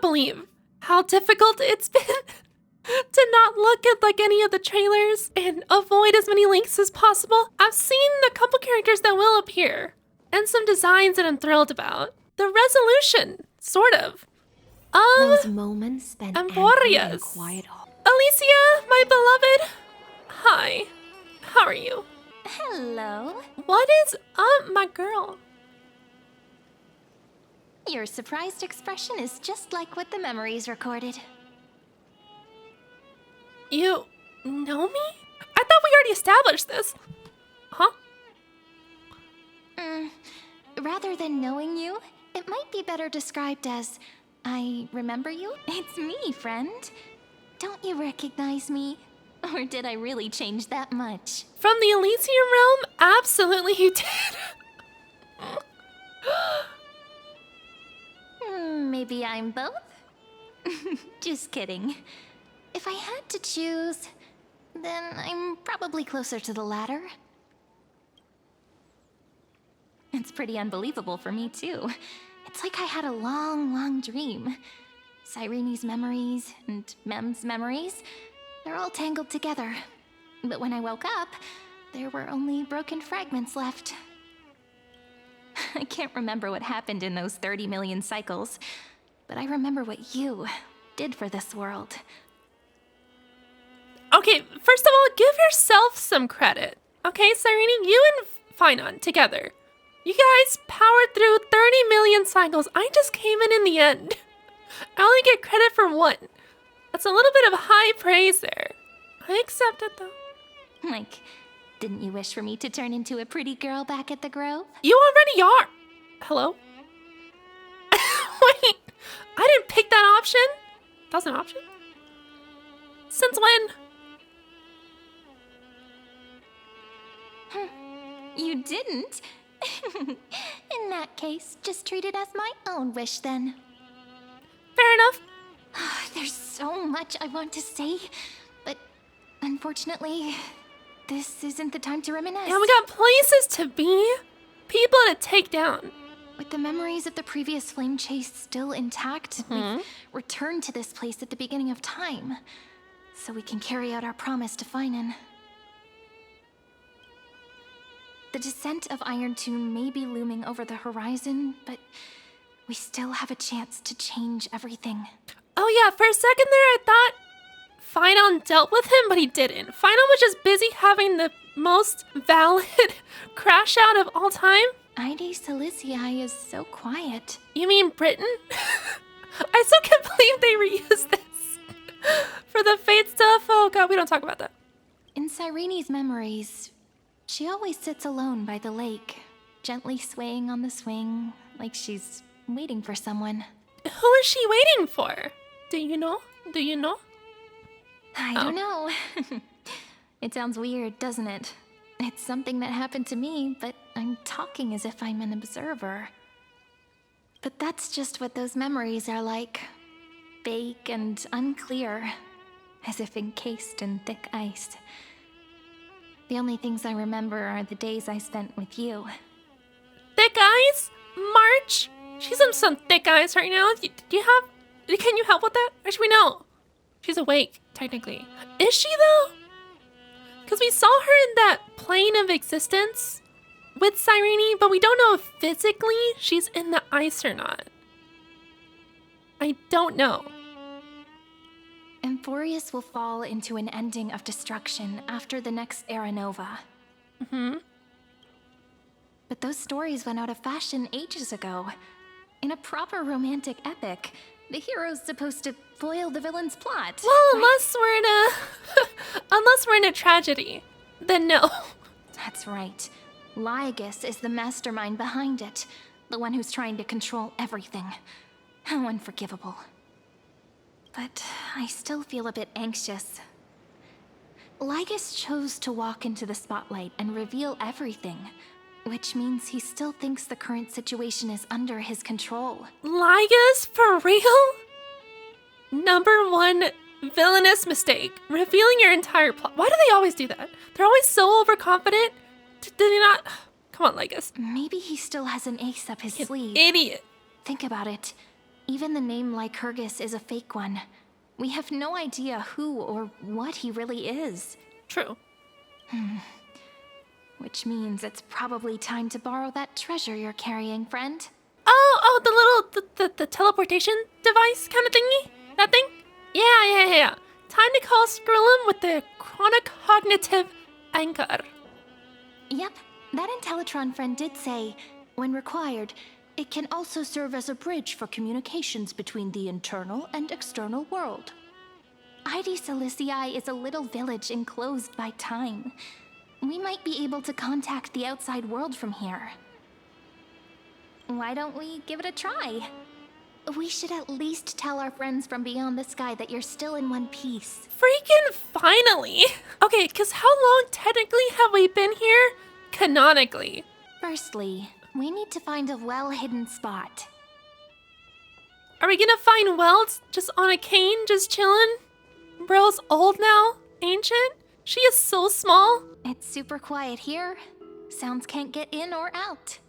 believe how difficult it's been to not look at like any of the trailers and avoid as many links as possible. I've seen a couple characters that will appear and some designs that I'm thrilled about. The resolution, sort of. Those moments spent Emporias. in quiet hall. Alicia, my beloved. Hi. How are you? Hello. What is up, my girl? Your surprised expression is just like what the memories recorded. You know me? I thought we already established this. Huh? Rather than knowing you, it might be better described as, I remember you? It's me, friend. Don't you recognize me? Or did I really change that much? From the Elysium realm? Absolutely you did. Maybe I'm both? Just kidding. If I had to choose, then I'm probably closer to the latter. It's pretty unbelievable for me, too. It's like I had a long, long dream. CYRENE's memories and Mem's memories, they're all tangled together. But when I woke up, there were only broken fragments left. I can't remember what happened in those 30 million cycles, but I remember what you did for this world. Okay, first of all, give yourself some credit. Okay, CYRENE, you and Finon together. You guys powered through 30 million cycles. I just came in the end. I only get credit for one. That's a little bit of high praise there. I accept it though. Like, didn't you wish for me to turn into a pretty girl back at the Grove? You already are. Hello? Wait, I didn't pick that option? That was an option? Since when? You didn't? In that case, just treat it as my own wish then. Fair enough. There's so much I want to say, but unfortunately, this isn't the time to reminisce. Yeah, we got places to be, people to take down. With the memories of the previous flame chase still intact, we've returned to this place at the beginning of time, so we can carry out our promise to Finon. The descent of Iron Tomb may be looming over the horizon, but we still have a chance to change everything. Oh yeah, for a second there I thought Finon dealt with him, but he didn't. Finon was just busy having the most valid crash out of all time. Ide Siliciae is so quiet. You mean Britain? I still can't believe they reused this for the Fate stuff. Oh god, we don't talk about that. In CYRENE's memories, she always sits alone by the lake, gently swaying on the swing, like she's waiting for someone. Who is she waiting for? Do you know? Do you know? I don't know. It sounds weird, doesn't it? It's something that happened to me, but I'm talking as if I'm an observer. But that's just what those memories are like. Vague and unclear, as if encased in thick ice. The only things I remember are the days I spent with you. Thick eyes? March? She's on some thick eyes right now. Can you help with that? Actually, no. She's awake, technically. Is she, though? Because we saw her in that plane of existence with CYRENE, but we don't know if physically she's in the ice or not. I don't know. Emporius will fall into an ending of destruction after the next Era Nova. But those stories went out of fashion ages ago. In a proper romantic epic, the hero's supposed to foil the villain's plot. Well, unless we're in a unless we're in a tragedy, then no. That's right. LYGUS is the mastermind behind it, the one who's trying to control everything. How unforgivable. But I still feel a bit anxious. LYGUS chose to walk into the spotlight and reveal everything, which means he still thinks the current situation is under his control. LYGUS, for real? Number one villainous mistake. Revealing your entire plot. Why do they always do that? They're always so overconfident. Do they not? Come on, LYGUS. Maybe he still has an ace up his sleeve. Idiot. Think about it. Even the name Lycurgus is a fake one. We have no idea who or what he really is. True. Which means it's probably time to borrow that treasure you're carrying, friend. Oh, the teleportation device kind of thingy? That thing? Yeah. Time to call Skrillum with the chronocognitive anchor. Yep, that Intellitron friend did say, when required, it can also serve as a bridge for communications between the internal and external world. HYSILENS is a little village enclosed by time. We might be able to contact the outside world from here. Why don't we give it a try? We should at least tell our friends from beyond the sky that you're still in one piece. Freaking finally! Okay, because how long technically have we been here? Canonically. Firstly, we need to find a well-hidden spot. Are we gonna find Wells just on a cane, just chilling? Bro's old now? Ancient? She is so small. It's super quiet here. Sounds can't get in or out.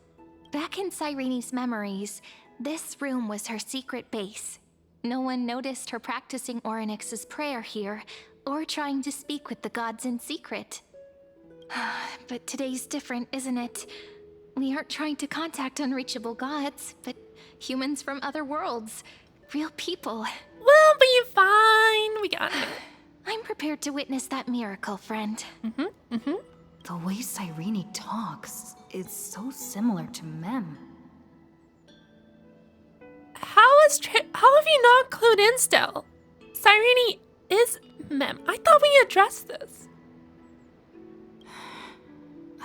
Back in CYRENE's memories, this room was her secret base. No one noticed her practicing Orynyx's prayer here, or trying to speak with the gods in secret. But today's different, isn't it? We aren't trying to contact unreachable gods, but humans from other worlds. Real people. We'll be fine. We got it. I'm prepared to witness that miracle, friend. The way CYRENE talks is so similar to Mem. How have you not clued in still? CYRENE is Mem. I thought we addressed this.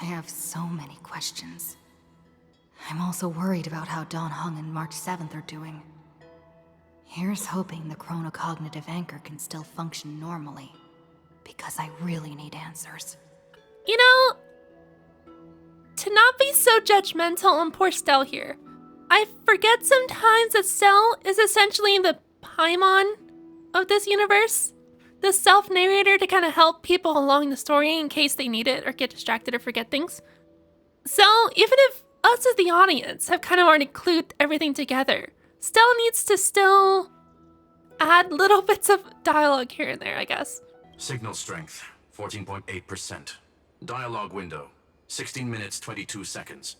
I have so many questions. I'm also worried about how Dawn Hung and March 7th are doing. Here's hoping the chronocognitive anchor can still function normally, because I really need answers. You know, to not be so judgmental on poor Stell here, I forget sometimes that Stell is essentially the Paimon of this universe. The self-narrator to kind of help people along the story in case they need it or get distracted or forget things. So even if us as the audience have kind of already clued everything together, Stell needs to still add little bits of dialogue here and there, I guess. Signal strength, 14.8%. Dialogue window, 16 minutes 22 seconds.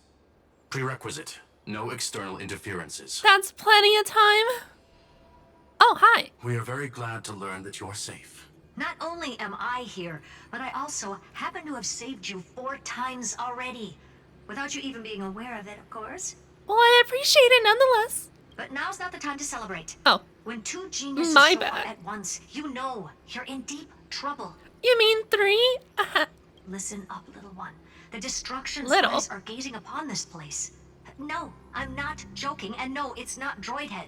Prerequisite, no external interferences. That's plenty of time. Oh, hi. We are very glad to learn that you're safe. Not only am I here, but I also happen to have saved you 4 times already. Without you even being aware of it, of course. Well, I appreciate it nonetheless. But now's not the time to celebrate. Oh. When 2 geniuses My show bad. up at once, you know you're in deep trouble. You mean 3? Listen up, little one. The destruction Little? spies are gazing upon this place. No, I'm not joking, and no, it's not Droidhead.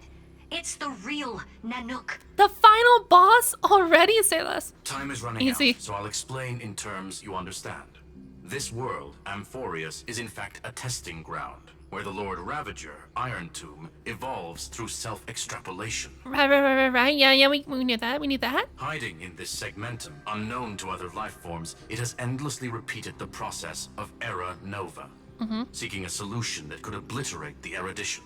It's the real Nanook. The final boss already, say less. Time is running Easy. out, so I'll explain in terms you understand. This world, Amphorius, is in fact a testing ground, where the Lord Ravager, Iron Tomb, evolves through self-extrapolation. Right. Yeah, we knew that. Hiding in this segmentum, unknown to other life forms, it has endlessly repeated the process of Era Nova, seeking a solution that could obliterate the erudition.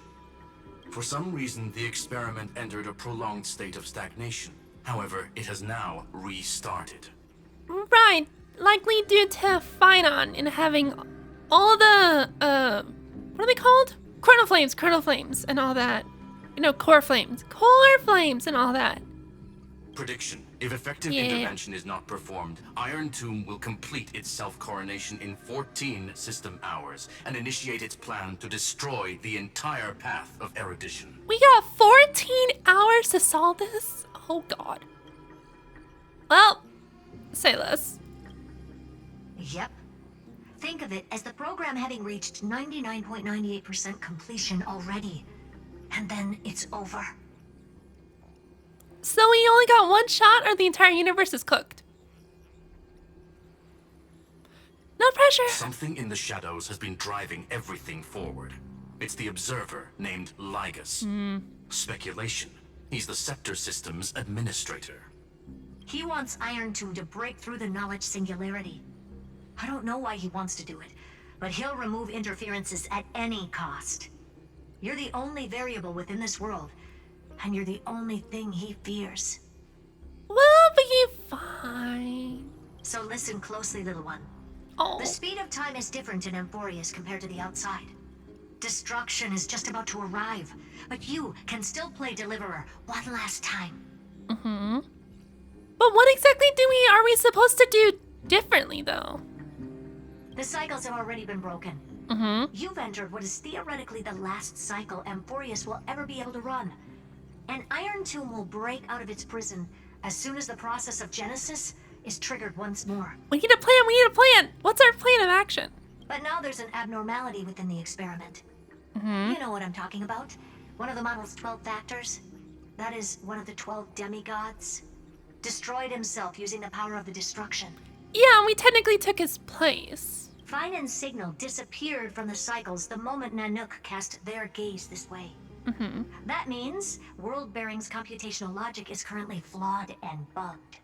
For some reason, the experiment entered a prolonged state of stagnation. However, it has now restarted. Right, likely due to Phynon and having all the, what are they called? Chrono flames, and all that. You know, core flames and all that. Prediction. If effective intervention is not performed, Iron Tomb will complete its self-coronation in 14 system hours and initiate its plan to destroy the entire path of erudition. We got 14 hours to solve this? Oh god. Well, say less. Yep. Think of it as the program having reached 99.98% completion already. And then it's over. So we only got one shot or the entire universe is cooked? No pressure. Something in the shadows has been driving everything forward. It's the observer named LYGUS. Speculation. He's the Scepter System's administrator. He wants Iron Tomb to break through the knowledge singularity. I don't know why he wants to do it, but he'll remove interferences at any cost. You're the only variable within this world, and you're the only thing he fears. We'll be fine. So listen closely, little one. Oh. The speed of time is different in Amphorius compared to the outside. Destruction is just about to arrive, but you can still play Deliverer one last time. Mm-hmm. But what exactly are we supposed to do differently, though? The cycles have already been broken. Mm-hmm. You've entered what is theoretically the last cycle Amphorius will ever be able to run. An Iron Tomb will break out of its prison as soon as the process of Genesis is triggered once more. We need a plan. What's our plan of action? But now there's an abnormality within the experiment. Mm-hmm. You know what I'm talking about. One of the model's 12 factors. That is one of the 12 demigods. Destroyed himself using the power of the destruction. Yeah, and we technically took his place. Finen's signal disappeared from the cycles the moment Nanook cast their gaze this way. Mm-hmm. That means World-Bearing's computational logic is currently flawed and bugged.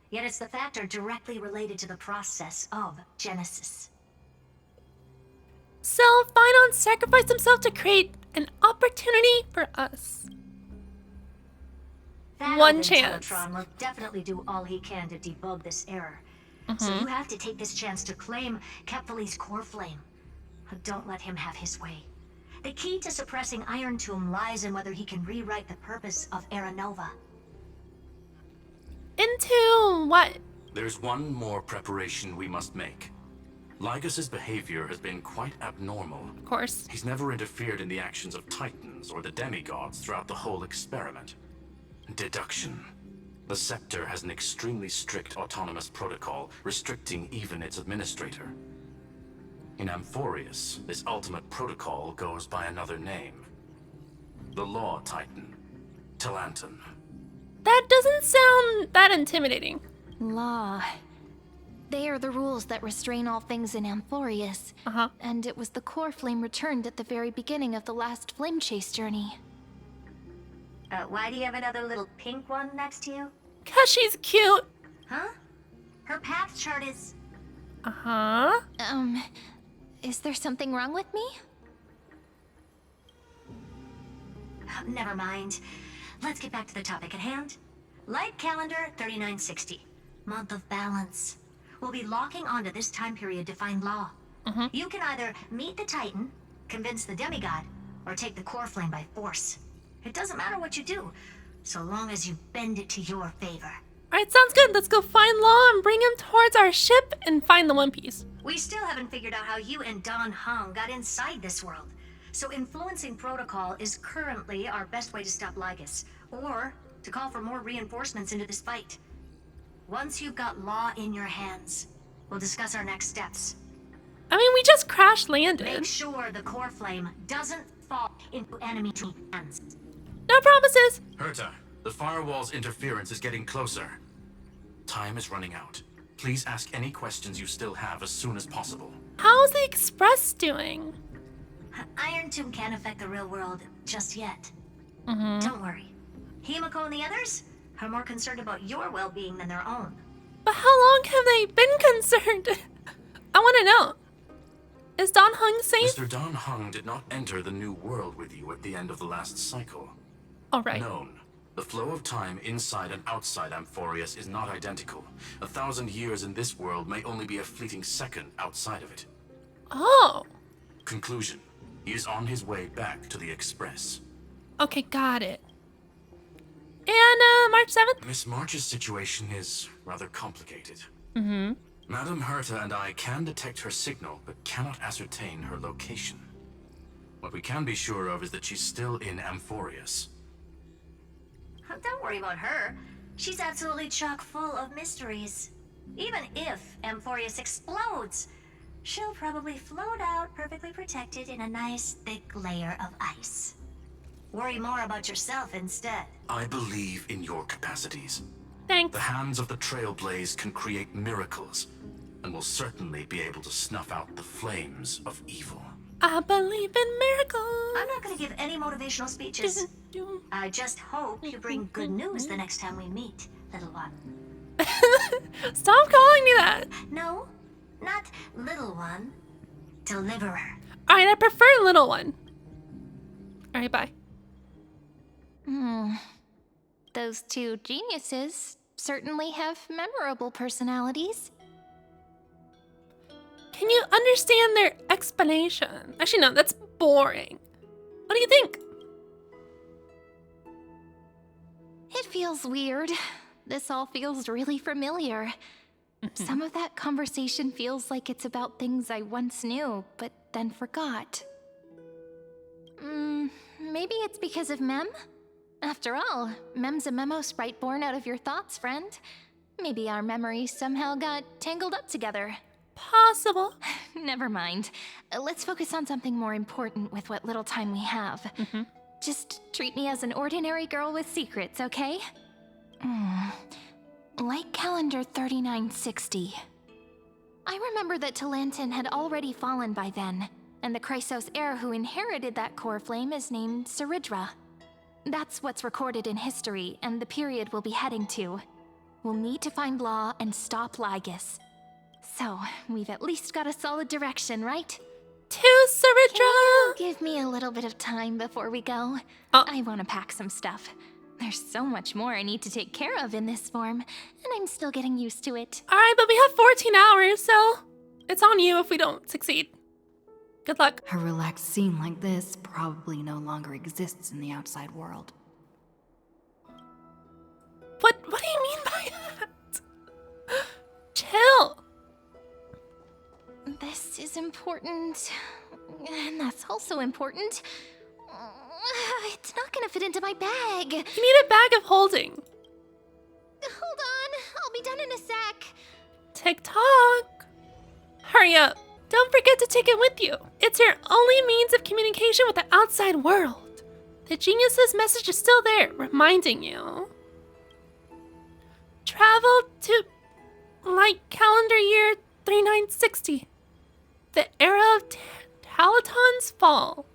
Yet it's the factor directly related to the process of Genesis. So Finon sacrificed himself to create an opportunity for us. That One old chance. Teletron will definitely do all he can to debug this error. So you have to take this chance to claim Kepfali's core flame. Don't let him have his way. The key to suppressing Iron Tomb lies in whether he can rewrite the purpose of Era Nova. Into what? There's one more preparation we must make. LYGUS's behavior has been quite abnormal. Of course. He's never interfered in the actions of Titans or the demigods throughout the whole experiment. Deduction. The Scepter has an extremely strict autonomous protocol, restricting even its administrator. In Amphorius, this ultimate protocol goes by another name. The Law Titan, Talanton. That doesn't sound that intimidating. Law. They are the rules that restrain all things in Amphorius. Uh-huh. And it was the core flame returned at the very beginning of the last flame chase journey. Why do you have another little pink one next to you? 'Cause she's cute. Huh? Her path chart is... Uh-huh. Is there something wrong with me? Never mind. Let's get back to the topic at hand. Light calendar 3960. Month of balance. We'll be locking onto this time period to find Law. You can either meet the Titan, convince the demigod, or take the core flame by force. It doesn't matter what you do, so long as you bend it to your favor. Alright, sounds good. Let's go find Law and bring him towards our ship and find the One Piece. We still haven't figured out how you and Don Hung got inside this world. So influencing protocol is currently our best way to stop LYGUS, or to call for more reinforcements into this fight. Once you've got Law in your hands, we'll discuss our next steps. I mean, we just crash landed. Make sure the core flame doesn't fall into enemy hands. No promises. Herta, the firewall's interference is getting closer. Time is running out. Please ask any questions you still have as soon as possible. How's the Express doing? Iron Tomb can't affect the real world just yet. Don't worry. Himiko and the others are more concerned about your well-being than their own. But how long have they been concerned? I want to know. Is Don Hung safe? Mr. Don Hung did not enter the new world with you at the end of the last cycle. Alright. Known. The flow of time inside and outside Amphorius is not identical. 1,000 years in this world may only be a fleeting second outside of it. Oh. Conclusion. He is on his way back to the Express. Okay, got it. And, March 7th? Miss March's situation is rather complicated. Madame Herta and I can detect her signal, but cannot ascertain her location. What we can be sure of is that she's still in Amphorius. Don't worry about her. She's absolutely chock full of mysteries. Even if Amphorius explodes, she'll probably float out perfectly protected in a nice thick layer of ice. Worry more about yourself instead. I believe in your capacities. Thanks. The hands of the Trailblaze can create miracles, and will certainly be able to snuff out the flames of evil. I believe in miracles. I'm not going to give any motivational speeches. I just hope you bring good news the next time we meet, little one. Stop calling me that. No, not little one. Deliverer. Alright, I prefer little one. Alright, bye. Those two geniuses certainly have memorable personalities. Can you understand their explanation? Actually, no, that's boring. What do you think? It feels weird. This all feels really familiar. Some of that conversation feels like it's about things I once knew, but then forgot. Maybe it's because of Mem? After all, Mem's a memo sprite born out of your thoughts, friend. Maybe our memories somehow got tangled up together. Possible. Never mind. Let's focus on something more important with what little time we have. Just treat me as an ordinary girl with secrets, okay? Like calendar 3960. I remember that Talantin had already fallen by then, and the Chrysos heir who inherited that core flame is named Cyridra. That's what's recorded in history, and the period we'll be heading to. We'll need to find Law and stop LYGUS. So, we've at least got a solid direction, right? To Cyridra! Give me a little bit of time before we go. Oh. I want to pack some stuff. There's so much more I need to take care of in this form, and I'm still getting used to it. Alright, but we have 14 hours, so it's on you if we don't succeed. Good luck. A relaxed scene like this probably no longer exists in the outside world. What do you mean by that? Chill. This is important, and that's also important. It's not gonna fit into my bag. You need a bag of holding. Hold on, I'll be done in a sec. TikTok. Hurry up. Don't forget to take it with you. It's your only means of communication with the outside world. The genius's message is still there, reminding you. Travel to, like, calendar year 3960. The era of Talaton's fall.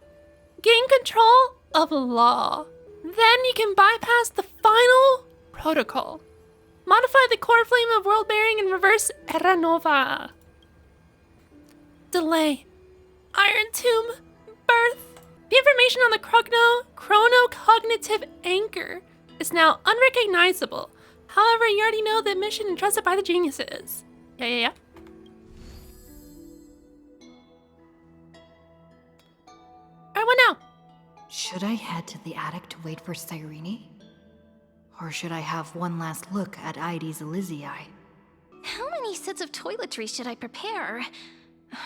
Gain control of Law. Then you can bypass the final protocol. Modify the core flame of world bearing and reverse Era Nova. Delay. Iron Tomb. Birth. The information on the chronocognitive anchor is now unrecognizable. However, you already know the mission entrusted by the geniuses. Yeah. Alright, what now? Should I head to the attic to wait for CYRENE? Or should I have one last look at Ides Elysiae? How many sets of toiletries should I prepare?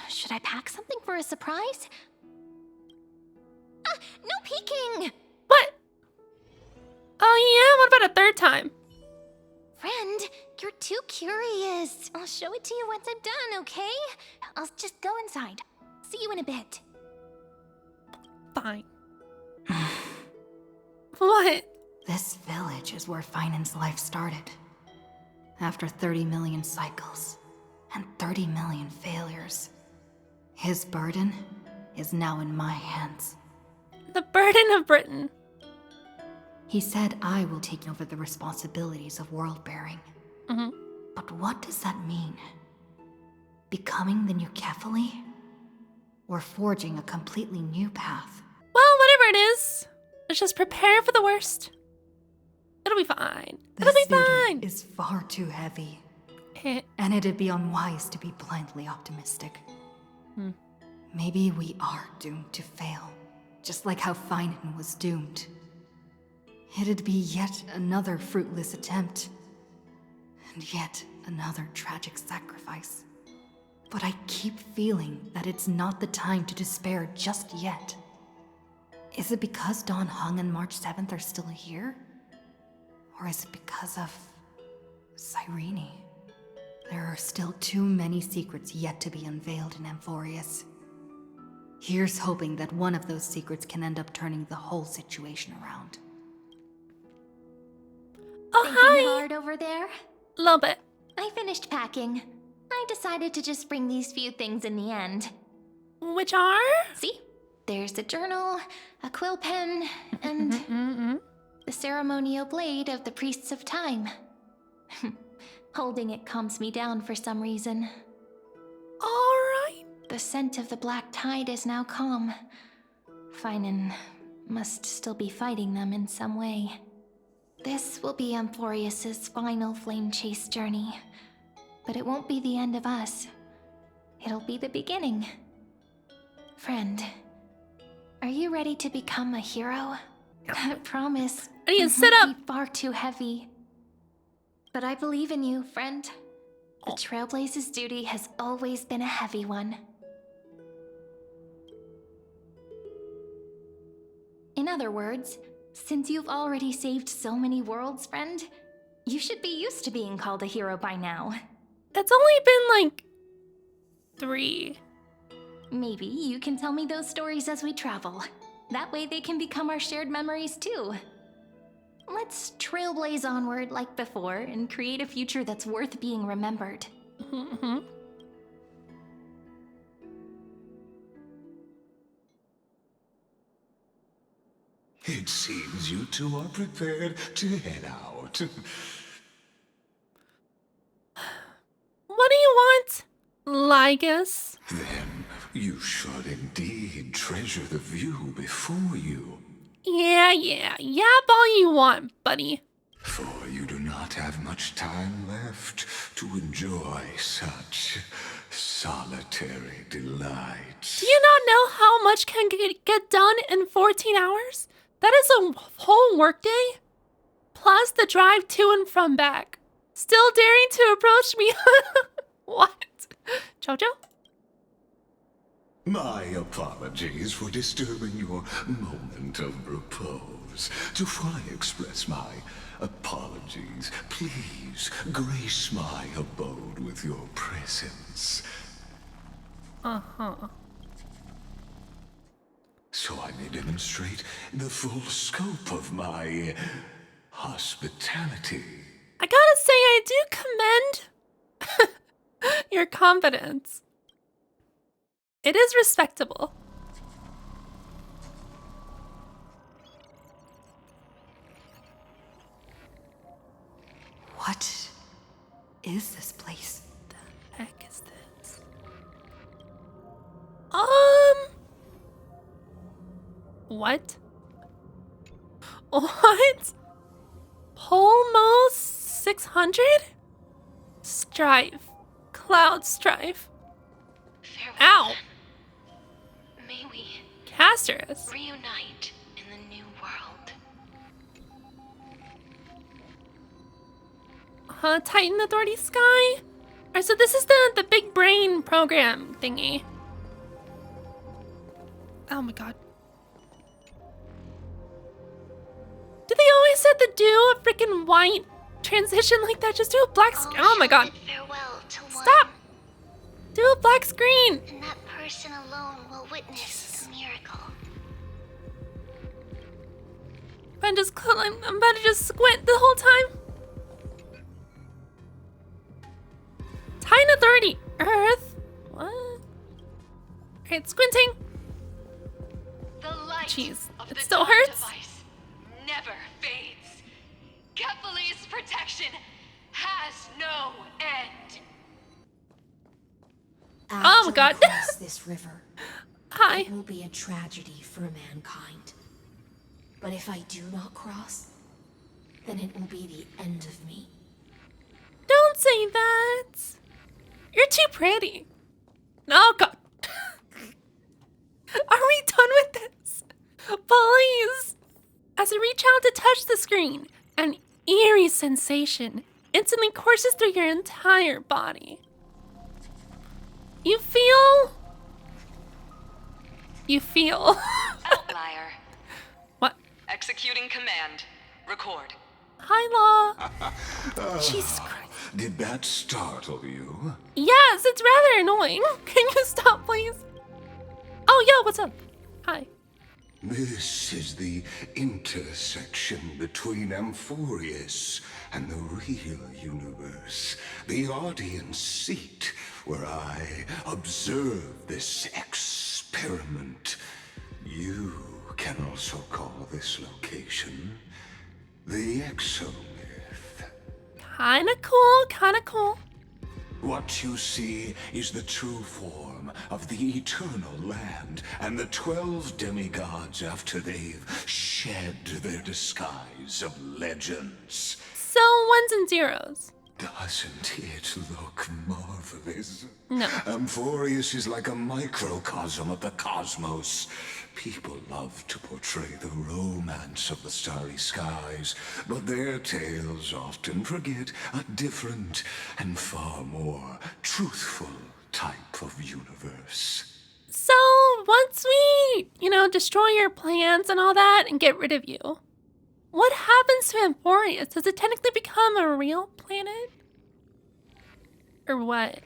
Should I pack something for a surprise? No peeking! What? Oh yeah, what about a third time? Friend, you're too curious. I'll show it to you once I'm done, okay? I'll just go inside. See you in a bit. Fine. What? This village is where Finan's life started. After 30 million cycles and 30 million failures, his burden is now in my hands. The burden of Britain. He said I will take over the responsibilities of world-bearing. But what does that mean? Becoming the new Kefali? Or forging a completely new path? Well, whatever it is, let's just prepare for the worst. It'll be fine. It'll be fine. This is far too heavy. Eh. And it'd be unwise to be blindly optimistic. Maybe we are doomed to fail, just like how Finan was doomed. It'd be yet another fruitless attempt, and yet another tragic sacrifice. But I keep feeling that it's not the time to despair just yet. Is it because Dawn Hung and March 7th are still here? Or is it because of CYRENE? There are still too many secrets yet to be unveiled in Amphorius. Here's hoping that one of those secrets can end up turning the whole situation around. Oh, Thinking hi. hard over there? A little bit. I finished packing. I decided to just bring these few things in the end. Which are? See? There's a journal, a quill pen, and the ceremonial blade of the Priests of Time. Holding it calms me down for some reason. Alright. The scent of the black tide is now calm. Finan must still be fighting them in some way. This will be Amphorius's final flame chase journey. But it won't be the end of us. It'll be the beginning. Friend, are you ready to become a hero? I promise. I need to it sit might up. be far too heavy. But I believe in you, friend. The Trailblaze's duty has always been a heavy one. In other words, since you've already saved so many worlds, friend, you should be used to being called a hero by now. It's only been like 3. Maybe you can tell me those stories as we travel. That way they can become our shared memories too. Let's trailblaze onward like before and create a future that's worth being remembered. It seems you two are prepared to head out. What do you want, LYGUS? Then you should indeed treasure the view before you. Yeah, yap all you want, buddy. For you do not have much time left to enjoy such solitary delights. Do you not know how much can get done in 14 hours? That is a whole workday, plus the drive to and from back. Still daring to approach me? What? Jojo? My apologies for disturbing your moment of repose. To fully express my apologies, please grace my abode with your presence. So I may demonstrate the full scope of my hospitality. I gotta say, I do commend your confidence. It is respectable. What is this place? The heck is this? What? What? Polmos 600? Strife. Cloud Strife. Farewell. Ow! May we Casterus. reunite in the new world. Titan Authority Sky? Alright, so this is the big brain program thingy. Oh my god. Do they always have to do a freaking white transition like that? Just do a black screen. Oh my god. Farewell to one, Stop! Do a black screen. and that person alone will witness a miracle. I'm about to just squint the whole time. Titan Authority Earth? What? Alright, squinting. The light Jeez, of it the still dawn hurts? device never fades. Kephales's protection has no end. Oh my god. After I cross this river, Hi. it will be a tragedy for mankind. But if I do not cross, then it will be the end of me. Don't say that. You're too pretty. Oh god. Are we done with this? Please. As I reach out to touch the screen, an eerie sensation instantly courses through your entire body. You feel... Outlier. What? Executing command. Record. Hi, Law. Jesus Christ. Did that startle you? Yes, it's rather annoying. Can you stop, please? Oh, yo, what's up? Hi. This is the intersection between Amphorius and the real universe. The audience seat where I observe this experiment. You can also call this location the exomyth. Kinda cool, kinda cool. What you see is the true form of the eternal land and the 12 demigods after they've shed their disguise of legends. So ones and zeros. Doesn't it look marvelous? No. Amphorius is like a microcosm of the cosmos. People love to portray the romance of the starry skies, but their tales often forget a different and far more truthful type of universe. So once we, destroy your plans and all that and get rid of you, what happens to Amphorius? Does it technically become a real planet? Or what?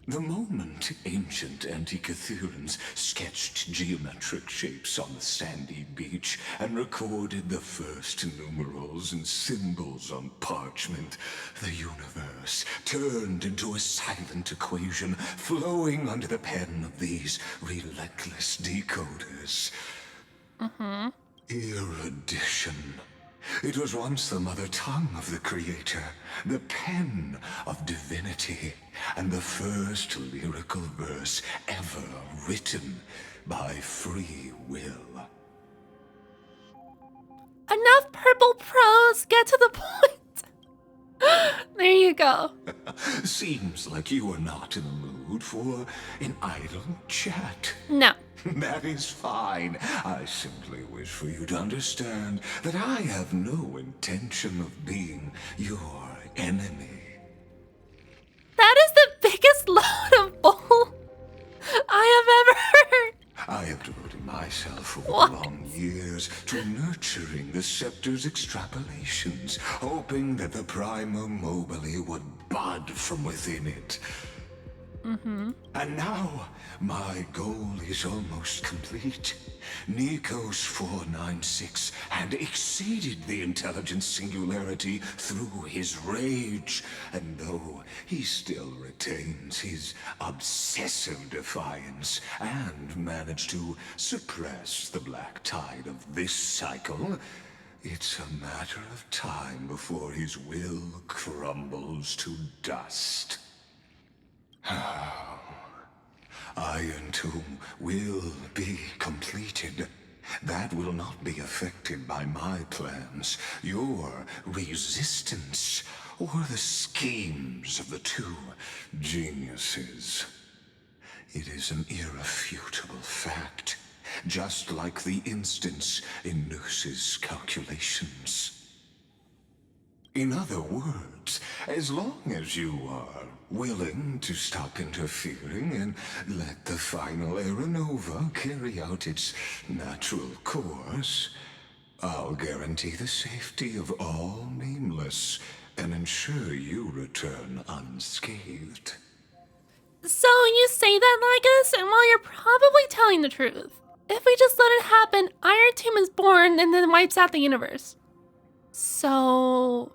The moment ancient Antikytherians sketched geometric shapes on the sandy beach and recorded the first numerals and symbols on parchment, the universe turned into a silent equation flowing under the pen of these relentless decoders. Erudition. It was once the mother tongue of the creator, the pen of divinity, and the first lyrical verse ever written by free will. Enough purple prose, get to the point. There you go. Seems like you are not in the mood for an idle chat. No. That is fine. I simply wish for you to understand that I have no intention of being your enemy. That is the biggest load of bull I have ever heard. I have devoted myself over What? long years to nurturing the scepter's extrapolations, hoping that the Prima Mobile would bud from within it. And now, my goal is almost complete. Nikos 496 had exceeded the intelligence singularity through his rage, and though he still retains his obsessive defiance and managed to suppress the black tide of this cycle, it's a matter of time before his will crumbles to dust. Iron Tomb will be completed. That will not be affected by my plans, your resistance, or the schemes of the two geniuses. It is an irrefutable fact, just like the instance in Noose's calculations. In other words, as long as you are willing to stop interfering and let the final Era Nova carry out its natural course, I'll guarantee the safety of all nameless and ensure you return unscathed. So you say that, LYGUS, and while you're probably telling the truth, if we just let it happen, Iron Tomb is born and then wipes out the universe. So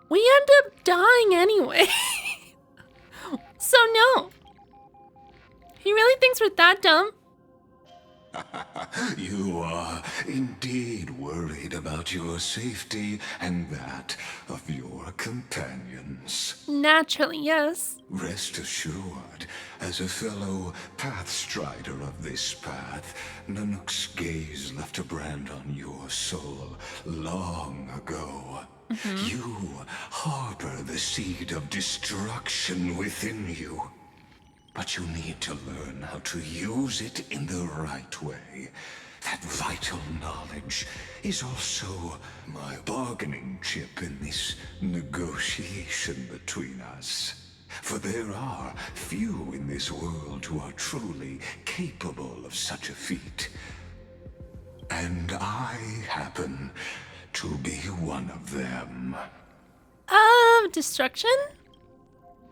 we end up dying anyway. So no. He really thinks we're that dumb? You are indeed worried about your safety and that of your companions. Naturally, yes. Rest assured, as a fellow pathstrider of this path, Nanook's gaze left a brand on your soul long ago. You harbor the seed of destruction within you. But you need to learn how to use it in the right way. That vital knowledge is also my bargaining chip in this negotiation between us. For there are few in this world who are truly capable of such a feat. And I happen to be one of them. Destruction?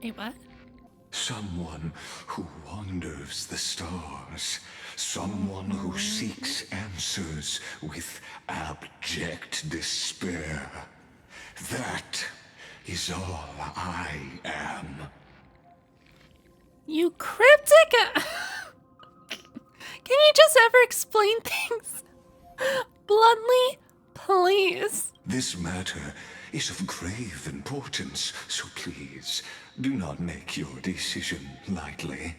Wait, what? Someone who wanders the stars. Someone who seeks answers with abject despair. That is all I am. You cryptic? Can you just ever explain things bluntly, Please. This matter is of grave importance, so please do not make your decision lightly.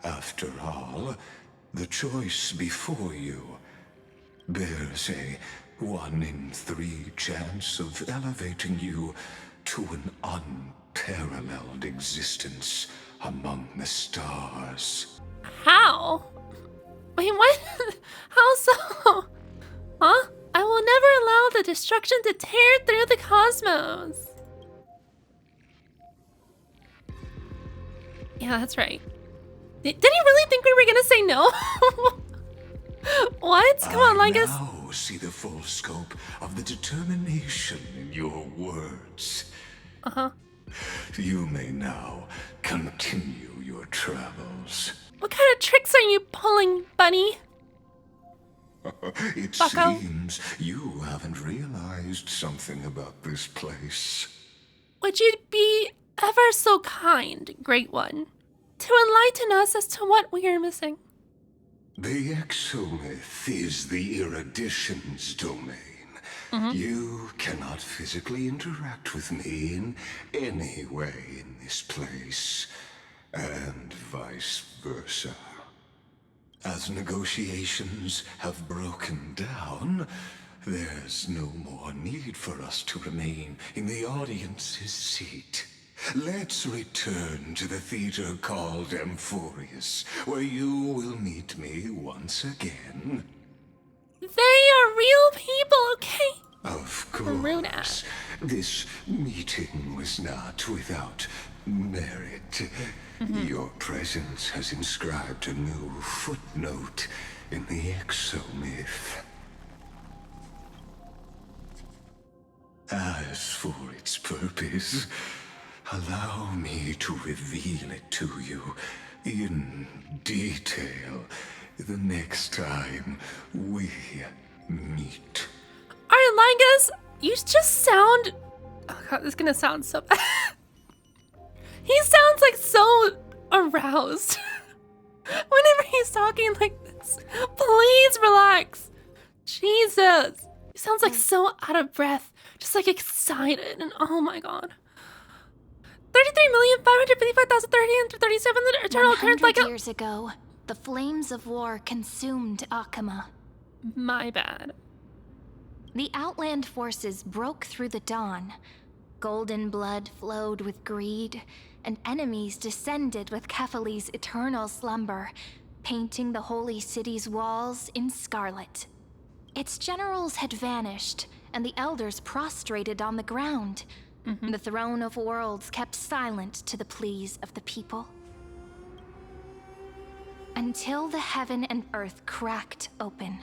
After all, the choice before you bears a 1 in 3 chance of elevating you to an unparalleled existence among the stars. How? Wait, what? How so? Huh? I will never allow the destruction to tear through the cosmos. Yeah, that's right. Did he really think we were gonna say no? What? Come on, LYGUS. I now see the full scope of the determination in your words. Uh-huh. You may now continue your travels. What kind of tricks are you pulling, bunny? It Bucko? seems you haven't realized something about this place. Would you be ever so kind, Great One, to enlighten us as to what we are missing? The exomyth is the erudition's domain. You cannot physically interact with me in any way in this place, and vice versa. As negotiations have broken down, there's no more need for us to remain in the audience's seat. Let's return to the theater called Amphorius, where you will meet me once again. They are real people, okay? Of Rude course. ass. This meeting was not without merit. Your presence has inscribed a new footnote in the exomyth. As for its purpose, allow me to reveal it to you in detail the next time we meet. Alright, LYGUS, you just sound... Oh god, this is gonna sound so bad. He sounds like so aroused. Whenever he's talking like this. Please relax. Jesus. He sounds like so out of breath. Just like excited and oh my god. 33,555,337 eternal occurrence like a... years ago, the flames of war consumed Akama. My bad. The Outland forces broke through the dawn. Golden blood flowed with greed, and enemies descended with Kephali's eternal slumber, painting the holy city's walls in scarlet. Its generals had vanished, and the elders prostrated on the ground. The throne of worlds kept silent to the pleas of the people. Until the heaven and earth cracked open.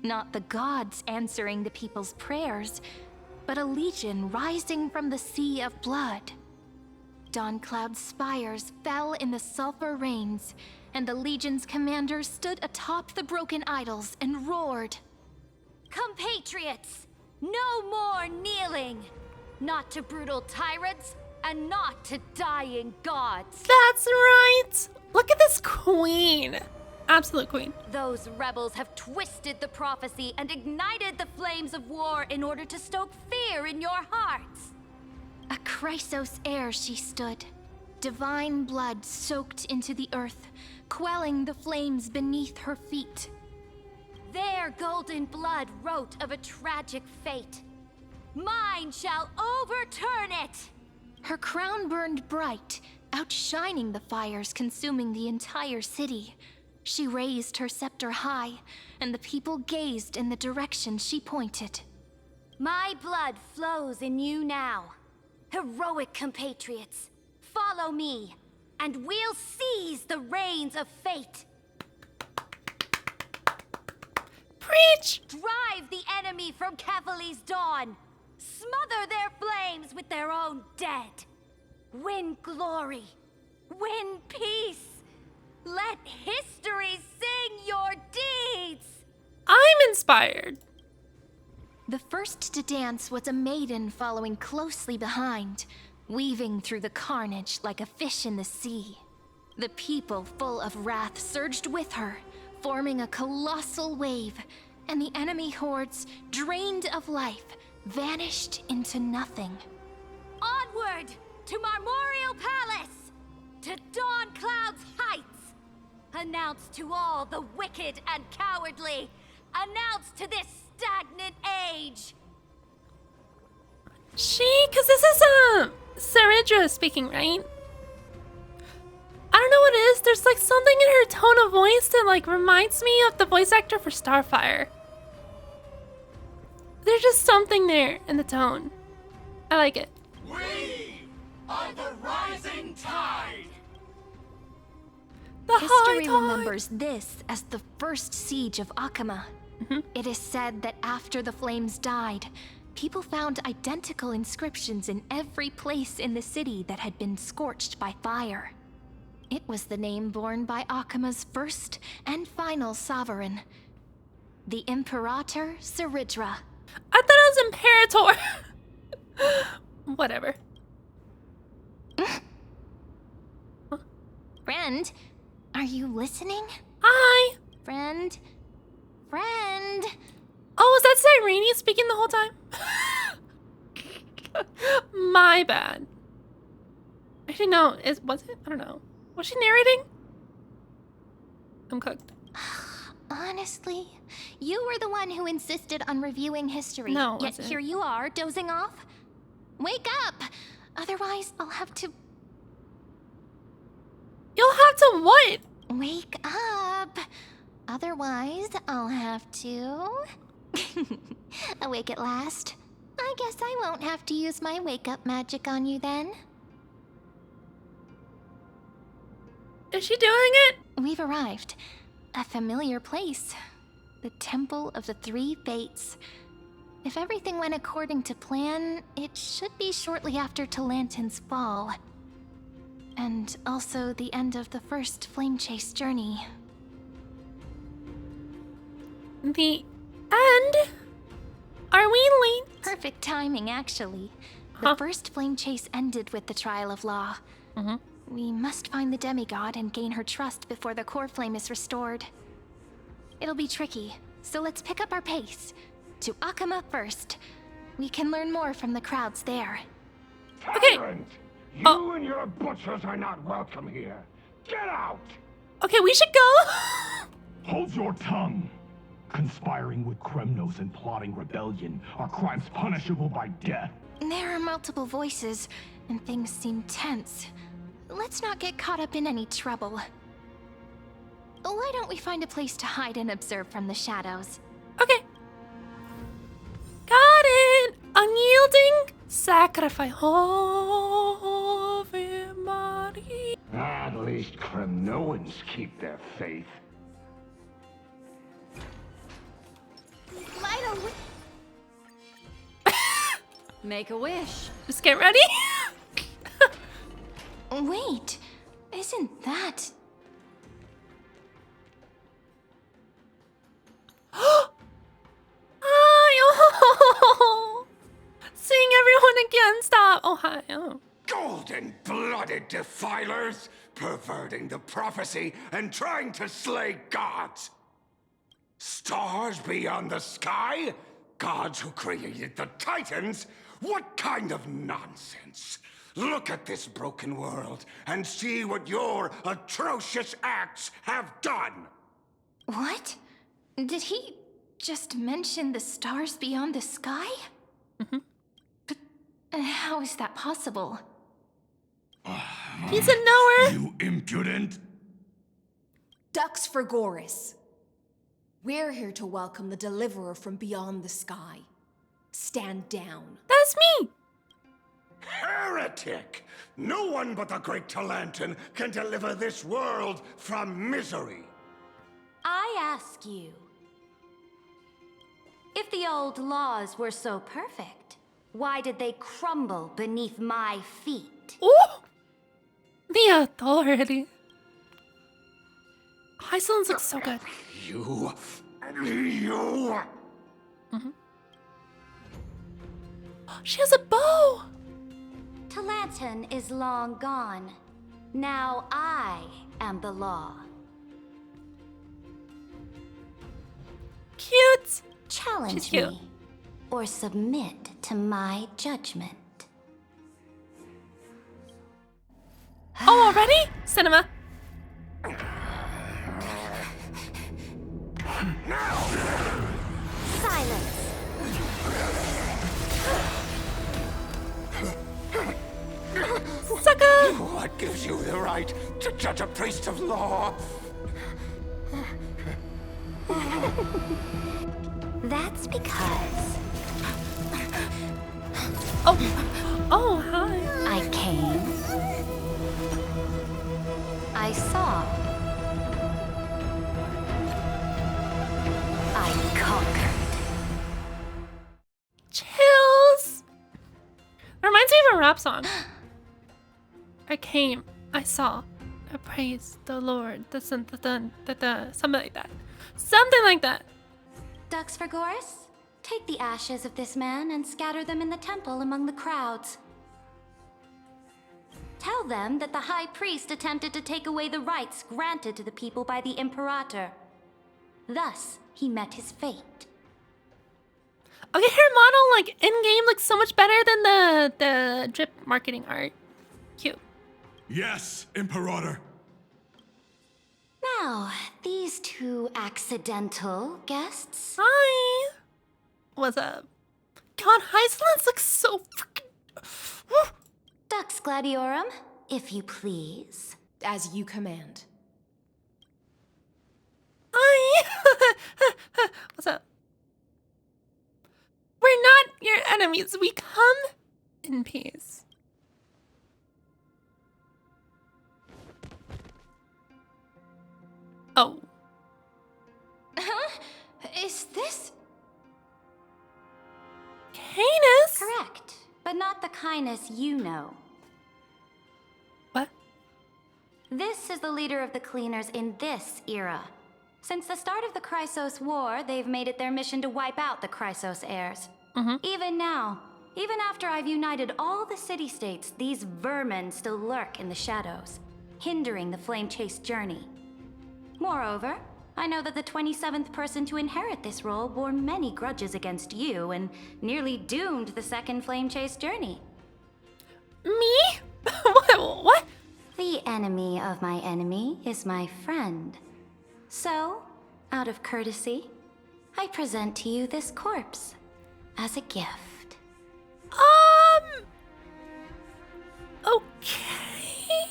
Not the gods answering the people's prayers, but a legion rising from the sea of blood. Dawncloud's spires fell in the sulfur rains, and the legion's commander stood atop the broken idols and roared. Compatriots, no more kneeling! Not to brutal tyrants, and not to dying gods. That's right! Look at this queen. Absolute queen. Those rebels have twisted the prophecy and ignited the flames of war in order to stoke fear in your hearts. A Chrysos heir she stood, divine blood soaked into the earth, quelling the flames beneath her feet. Their golden blood wrote of a tragic fate. Mine shall overturn it! Her crown burned bright, outshining the fires consuming the entire city. She raised her scepter high, and the people gazed in the direction she pointed. My blood flows in you now. Heroic compatriots, follow me, and we'll seize the reins of fate. Preach! Drive the enemy from Kephali's dawn. Smother their flames with their own dead. Win glory. Win peace. Let history sing your deeds. I'm inspired. The first to dance was a maiden following closely behind, weaving through the carnage like a fish in the sea. The people, full of wrath, surged with her, forming a colossal wave, and the enemy hordes, drained of life, vanished into nothing. Onward to Marmorial Palace, to Dawn Cloud's heights. Announce to all the wicked and cowardly. Announce to this stagnant age. Cause this is Saridra speaking, right? I don't know what it is. There's like something in her tone of voice that like reminds me of the voice actor for Starfire. There's just something there in the tone. I like it. We are the rising tide. The high History tide. remembers this as the first siege of Akama. It is said that after the flames died, people found identical inscriptions in every place in the city that had been scorched by fire. It was the name borne by Akama's first and final sovereign, the Imperator Saridra. I thought it was Imperator. Whatever. Friend, are you listening? Hi. Friend? Friend? Oh, was that Cyrene speaking the whole time? My bad. Actually, no. Was it? I don't know. Was she narrating? I'm cooked. Honestly, you were the one who insisted on reviewing history. No, it yet wasn't. here you are, dozing off. Wake up! Otherwise, I'll have to... You'll have to what? Wake up! Otherwise, I'll have to... Awake at last. I guess I won't have to use my wake-up magic on you then. Is she doing it? We've arrived. A familiar place. The Temple of the Three Fates. If everything went according to plan, it should be shortly after Talantin's fall. And also the end of the first Flame Chase journey. The end? Are we late? Perfect timing, actually. The first Flame Chase ended with the Trial of Law. We must find the demigod and gain her trust before the core flame is restored. It'll be tricky, so let's pick up our pace. To Akama first. We can learn more from the crowds there. Okay. You and your butchers are not welcome here. Get out! Okay, we should go. Hold your tongue. Conspiring with Kremnos and plotting rebellion are crimes punishable by death. There are multiple voices, and things seem tense. Let's not get caught up in any trouble. Why don't we find a place to hide and observe from the shadows? Okay. Got it. Unyielding sacrifice. Ave Maria. At least Kremnoans keep their faith. Make a wish. Just get ready. Wait, isn't that... Hi. Oh. Seeing everyone again. Stop. Oh, hi. Oh. Golden-blooded defilers, perverting the prophecy and trying to slay gods. Stars beyond the sky? Gods who created the Titans? What kind of nonsense? Look at this broken world and see what your atrocious acts have done. What? Did he just mention the stars beyond the sky? But how is that possible? He's a knower. You impudent! Ducks for Goris. We're here to welcome the deliverer from beyond the sky. Stand down. That's me. Heretic! No one but the great Talantin can deliver this world from misery. I ask you, if the old laws were so perfect, why did they crumble beneath my feet? Oh. The authority. HYSILENS looks so good. You... She has a bow. Talantin is long gone. Now I am the law. cute. Challenge cute. me, or submit to my judgment. Oh, already? Cinema. Silence! Sucker! What gives you the right to judge a priest of law? That's because Oh, hi. I came. I saw. I conquered. Chills. Reminds me of a rap song. I came, I saw, I praised the Lord, something like that. Something like that. Dux for Goris, take the ashes of this man and scatter them in the temple among the crowds. Tell them that the High Priest attempted to take away the rights granted to the people by the Imperator. Thus, he met his fate. Okay, her model, like, in-game looks so much better than the drip marketing art. Cute. Yes, Imperator. Now, these two accidental guests. Hi. What's up? God, HYSILENS looks so freaking... Dux Gladiorum, if you please. As you command. Hi. What's up? We're not your enemies. We come in peace. Oh. Huh? Is this... Canis? Correct, but not the Canis you know. What? This is the leader of the Cleaners in this era. Since the start of the Chrysos War, they've made it their mission to wipe out the Chrysos heirs. Even now, even after I've united all the city-states, these vermin still lurk in the shadows, hindering the flame-chase journey. Moreover, I know that the 27th person to inherit this role bore many grudges against you and nearly doomed the second flame-chase journey. Me? What? The enemy of my enemy is my friend. So, out of courtesy, I present to you this corpse as a gift. Okay.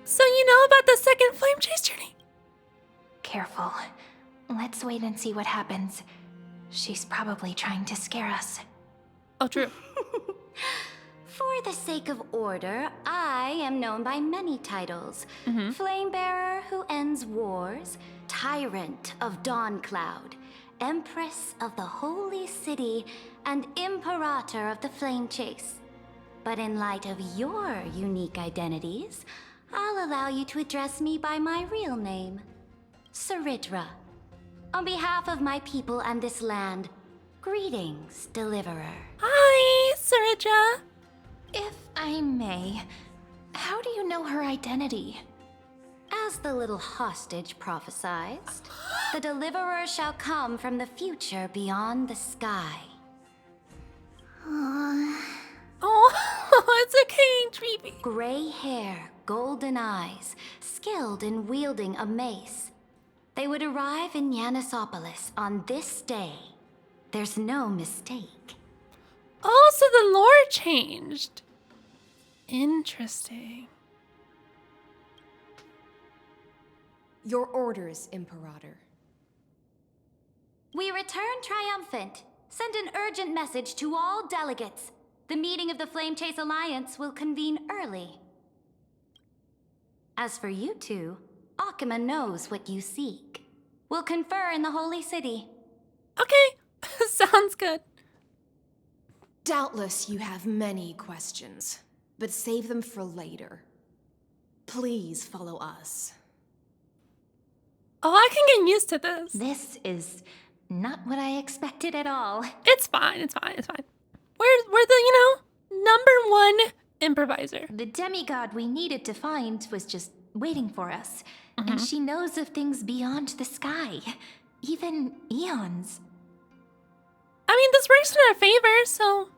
So you know about the second flame chase journey? Careful. Let's wait and see what happens. She's probably trying to scare us. Oh, true. For the sake of order, I am known by many titles. Flamebearer who ends wars, Tyrant of Dawncloud, Empress of the Holy City, and Imperator of the Flame Chase. But in light of your unique identities, I'll allow you to address me by my real name, CYRENE. On behalf of my people and this land, greetings, Deliverer. Hi, CYRENE. If I may, how do you know her identity? As the little hostage prophesied, the Deliverer shall come from the future beyond the sky. Oh, it's okay, Dreamy. Gray hair, golden eyes, skilled in wielding a mace. They would arrive in Yanisopolis on this day. There's no mistake. Oh, so the lore changed. Interesting. Your orders, Imperator. We return triumphant. Send an urgent message to all delegates. The meeting of the Flame Chase Alliance will convene early. As for you two, Akima knows what you seek. We'll confer in the Holy City. Okay, sounds good. Doubtless you have many questions, but save them for later. Please follow us. Oh, I can get used to this. This is not what I expected at all. It's fine, it's fine, it's fine. We're the, number one improviser. The demigod we needed to find was just waiting for us. And she knows of things beyond the sky. even eons. I mean, this works in our favor, so...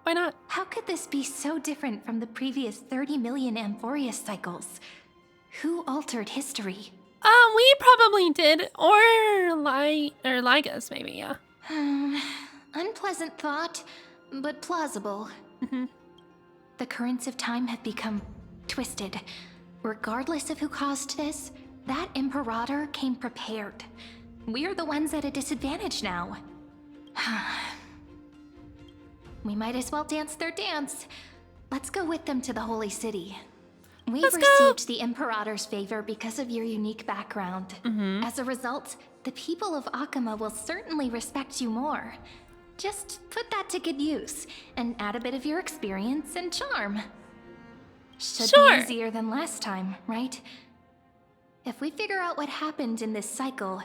why not? How could this be so different from the previous 30 million Amphorius cycles? Who altered history? We probably did, or LYGUS, maybe, yeah. Unpleasant thought, but plausible. The currents of time have become twisted. Regardless of who caused this, that Imperator came prepared. We're the ones at a disadvantage now. We might as well dance their dance. Let's go with them to the Holy City. We've received the Imperator's favor because of your unique background. As a result, the people of Akama will certainly respect you more. Just put that to good use, and add a bit of your experience and charm. Should be easier than last time, right? If we figure out what happened in this cycle,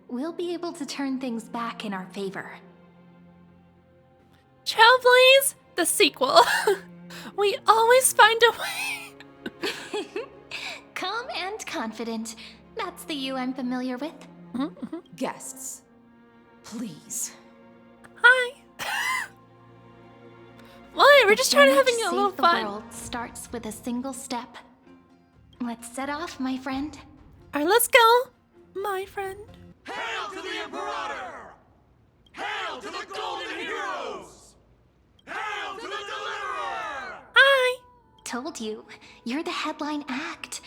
we'll be able to turn things back in our favor. Trailblaze, the sequel. We always find a way. Calm and confident. That's the you I'm familiar with. Guests, please. Hi. Why? We're just trying to having a little fun. The world starts with a single step. Let's set off, my friend. Alright, let's go, my friend. Hail to the Imperator! Hail to the Golden Heroes! Hail to the Deliverer! Hi. Told you, you're the headline act.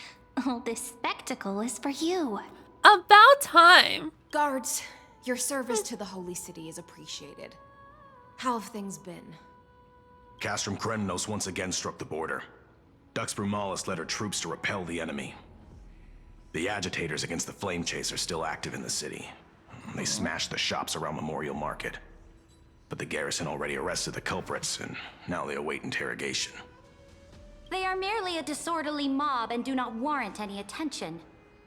All this spectacle is for you. About time. Guards, your service to the Holy City is appreciated. How have things been? Castrum Kremnos once again struck the border. Dux Brumalis led her troops to repel the enemy. The agitators against the Flame Chase are still active in the city. They smashed the shops around Memorial Market. But the garrison already arrested the culprits, and now they await interrogation. They are merely a disorderly mob and do not warrant any attention.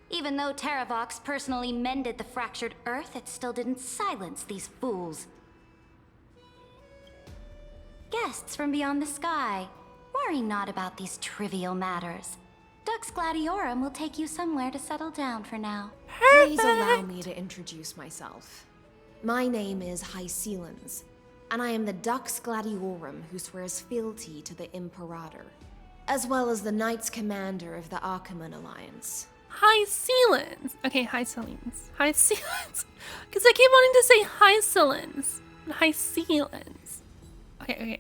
Even though Terravox personally mended the fractured earth, it still didn't silence these fools. Guests from beyond the sky, worry not about these trivial matters. Dux Gladiorum will take you somewhere to settle down for now. Please allow me to introduce myself. My name is HYSILENS, and I am the Dux Gladiorum who swears fealty to the Imperator, as well as the Knights Commander of the Achaemenid Alliance. HYSILENS. Okay, HYSILENS. HYSILENS. Because I keep wanting to say HYSILENS. HYSILENS. Okay.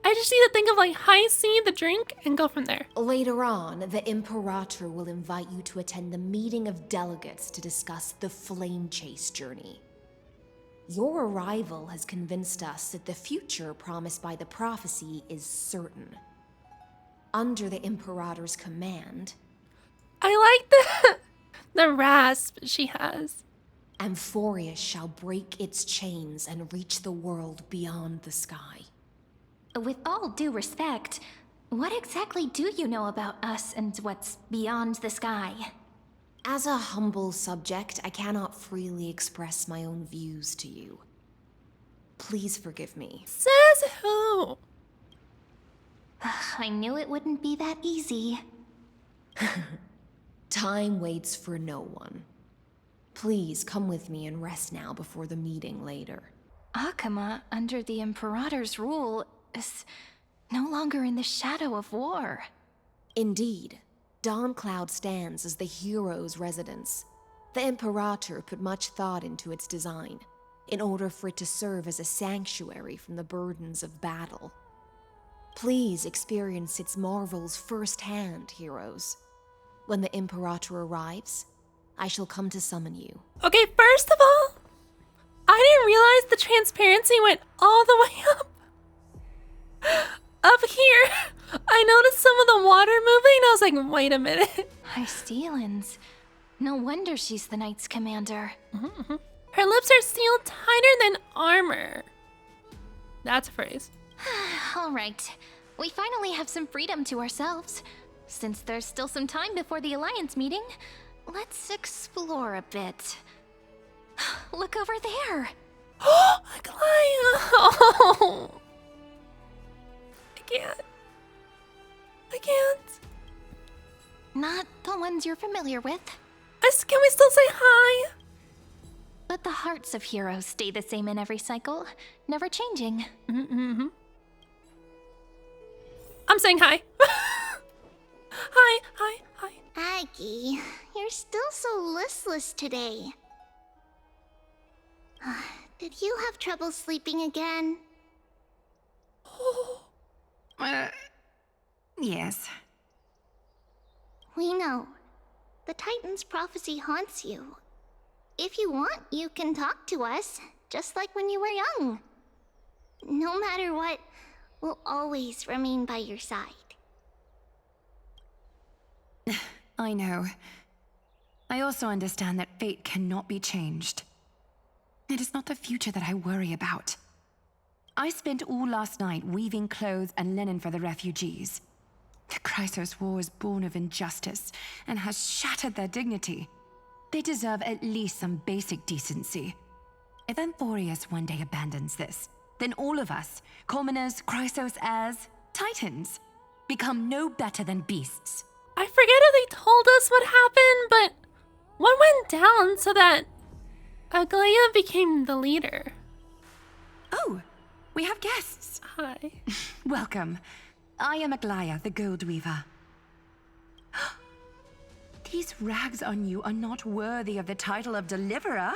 I just need to think of like Hi-C, the drink, and go from there. Later on, the Imperator will invite you to attend the meeting of delegates to discuss the Flame Chase journey. Your arrival has convinced us that the future promised by the prophecy is certain. Under the Imperator's command... I like the rasp she has. Amphorius shall break its chains and reach the world beyond the sky. With all due respect, what exactly do you know about us and what's beyond the sky? As a humble subject, I cannot freely express my own views to you. Please forgive me. Says who? I knew it wouldn't be that easy. Time waits for no one. Please come with me and rest now before the meeting later. Akama, under the Imperator's rule, is no longer in the shadow of war. Indeed. Dawncloud stands as the hero's residence. The Imperator put much thought into its design, in order for it to serve as a sanctuary from the burdens of battle. Please experience its marvels firsthand, heroes. When the Imperator arrives, I shall come to summon you. Okay, first of all, I didn't realize the transparency went all the way up. Up here, I noticed some of the water moving, and I was like, wait a minute. HYSILENS. No wonder she's the Knights Commander. Her lips are sealed tighter than armor. That's a phrase. All right, we finally have some freedom to ourselves. Since there's still some time before the Alliance meeting, let's explore a bit. Look over there. Oh, I can't. Not the ones you're familiar with. I Can we still say hi? But the hearts of heroes stay the same in every cycle, never changing. Mm-hmm. I'm saying hi. Hi, hi, hi. Aggie, you're still so listless today. Did you have trouble sleeping again? Yes. We know. The Titan's prophecy haunts you. If you want, you can talk to us, just like when you were young. No matter what, we'll always remain by your side. I know. I also understand that fate cannot be changed. It is not the future that I worry about. I spent all last night weaving clothes and linen for the refugees. The Chrysos War is born of injustice and has shattered their dignity. They deserve at least some basic decency. If Amphorius one day abandons this, then all of us, commoners, Chrysos heirs, Titans, become no better than beasts. I forget if they told us what happened, but what went down so that Aglaia became the leader? Oh, we have guests. Hi. Welcome. I am Aglaia, the Gold Weaver. These rags on you are not worthy of the title of Deliverer.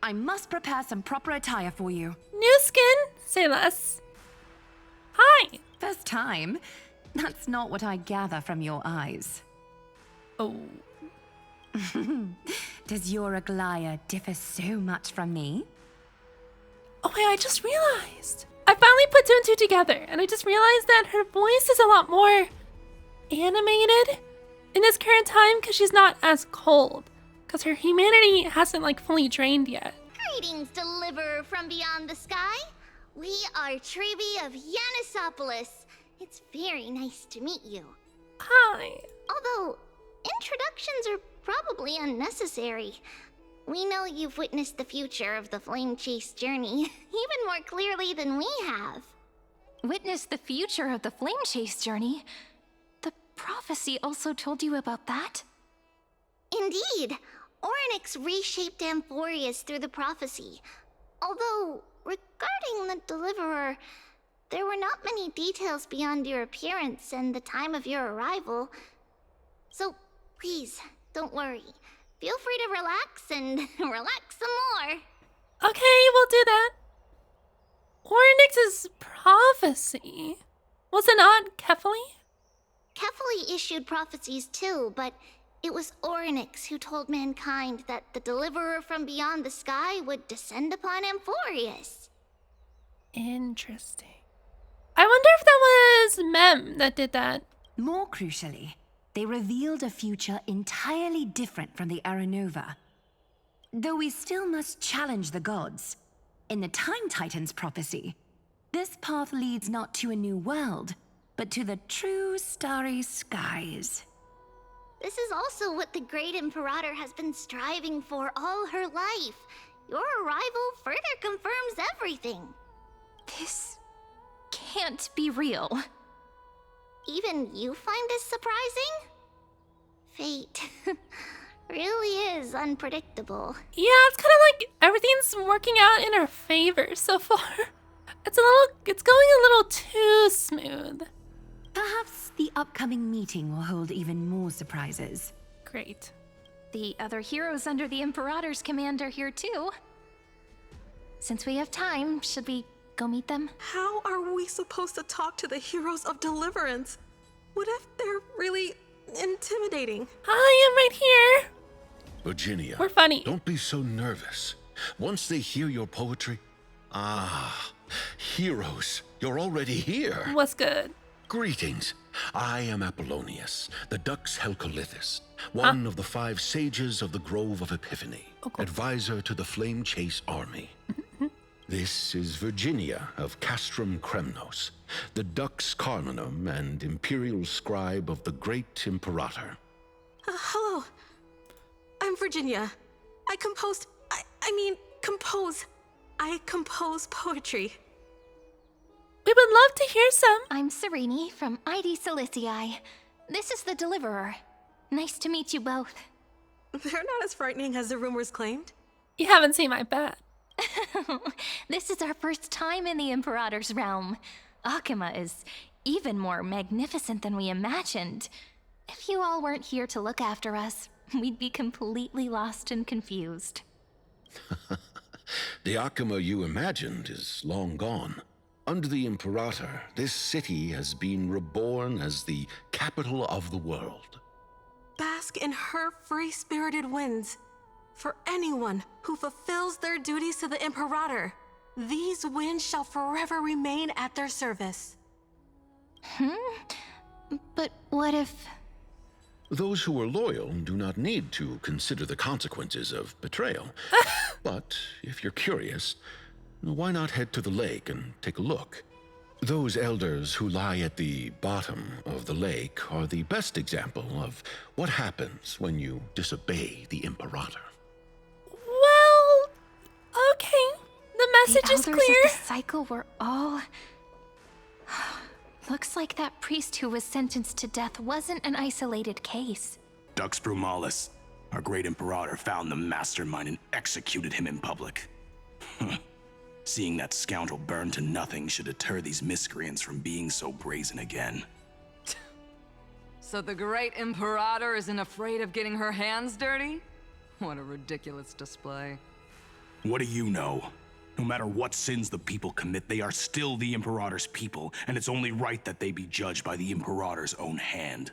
I must prepare some proper attire for you. New skin? Say less. Hi. First time? That's not what I gather from your eyes. Oh. Does your Aglaia differ so much from me? Oh wait, I just realized. I finally put two and two together, and I just realized that her voice is a lot more animated in this current time because she's not as cold. Because her humanity hasn't like fully drained yet. Greetings, Deliverer from beyond the sky. We are Trevi of Yanisopolis. It's very nice to meet you. Hi. Although, introductions are probably unnecessary. We know you've witnessed the future of the Flame Chase journey even more clearly than we have. Witnessed the future of the Flame Chase journey? The prophecy also told you about that? Indeed. Orynyx reshaped Amphorius through the prophecy. Although, regarding the Deliverer, there were not many details beyond your appearance and the time of your arrival. So, please, don't worry. Feel free to relax and relax some more. Okay, we'll do that. Orynyx's prophecy. Was it not Kefali? Kefali issued prophecies too, but it was Orynyx who told mankind that the Deliverer from beyond the sky would descend upon Amphorius. Interesting. I wonder if that was Mem that did that. More crucially, they revealed a future entirely different from the Aranova. Though we still must challenge the gods. In the Time Titan's prophecy, this path leads not to a new world, but to the true starry skies. This is also what the Great Imperator has been striving for all her life. Your arrival further confirms everything. This can't be real. Even you find this surprising? Fate really is unpredictable. Yeah, it's kind of like everything's working out in her favor so far. It's going a little too smooth. Perhaps the upcoming meeting will hold even more surprises. Great. The other heroes under the Imperator's command are here too. Since we have time, should we go meet them? How are we supposed to talk to the heroes of Deliverance? What if they're really intimidating? Hi, I'm right here. Virginia, we're funny. Don't be so nervous. Once they hear your poetry, heroes, you're already here. What's good? Greetings. I am Apollonius, the Dux Helcolithus, one of the 5 sages of the Grove of Epiphany, advisor to the Flame Chase army. This is Virginia of Castrum Kremnos, the Dux Carminum and imperial scribe of the Great Imperator. Hello. I'm Virginia. I compose poetry. We would love to hear some. I'm CYRENE from ID Silicii. This is the Deliverer. Nice to meet you both. They're not as frightening as the rumors claimed. You haven't seen my bet. This is our first time in the Imperator's realm. Akuma is even more magnificent than we imagined. If you all weren't here to look after us, we'd be completely lost and confused. The Akuma you imagined is long gone. Under the Imperator, this city has been reborn as the capital of the world. Bask in her free-spirited winds. For anyone who fulfills their duties to the Imperator, these winds shall forever remain at their service. But what if... Those who are loyal do not need to consider the consequences of betrayal. But if you're curious, why not head to the lake and take a look? Those elders who lie at the bottom of the lake are the best example of what happens when you disobey the Imperator. Well, okay. The message is clear. The elders of the cycle were all... Looks like that priest who was sentenced to death wasn't an isolated case. Dux Brumalis, our great Imperator, found the mastermind and executed him in public. Seeing that scoundrel burn to nothing should deter these miscreants from being so brazen again. So the great Imperator isn't afraid of getting her hands dirty? What a ridiculous display. What do you know? No matter what sins the people commit, they are still the Imperator's people, and it's only right that they be judged by the Imperator's own hand.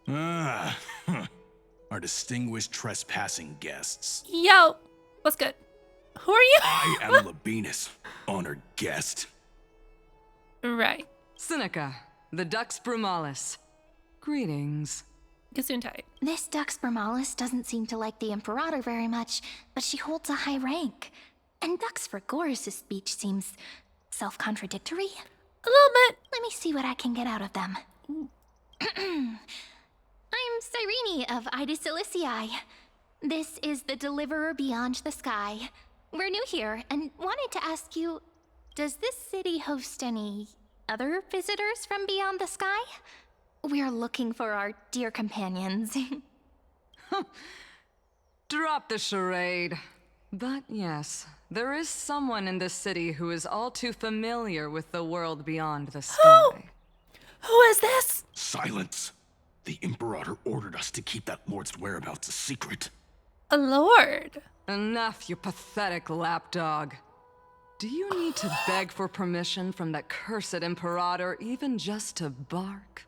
Our distinguished trespassing guests. Yo, what's good? Who are you? I am Labinas, honored guest. Right. Seneca, the Dux Brumalis. Greetings. Gesundheit. This Dux Brumalis doesn't seem to like the Imperator very much, but she holds a high rank. And Dux Vergoris' speech seems self-contradictory. A little bit. Let me see what I can get out of them. I'm CYRENE of Ida Cilicii. This is the Deliverer Beyond the Sky. We're new here and wanted to ask you, does this city host any other visitors from beyond the sky? We're looking for our dear companions. Drop the charade. But yes, there is someone in this city who is all too familiar with the world beyond the sky. Who is this? Silence! The Imperator ordered us to keep that lord's whereabouts a secret. A lord? Enough, you pathetic lapdog. Do you need to beg for permission from that cursed Imperator even just to bark?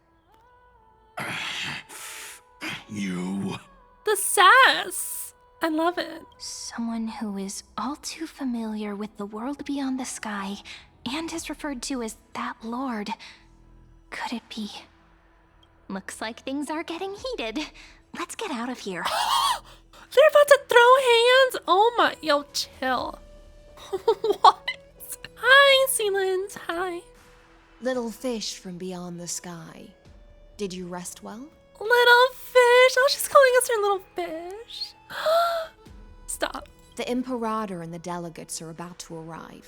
You... The sass! I love it. Someone who is all too familiar with the world beyond the sky and is referred to as that lord. Could it be? Looks like things are getting heated. Let's get out of here. They're about to throw hands? Oh my, yo, chill. What? Hi, HYSILENS, hi. Little fish from beyond the sky. Did you rest well? Little fish. Oh, she's calling us her little fish. Stop. The Imperator and the delegates are about to arrive.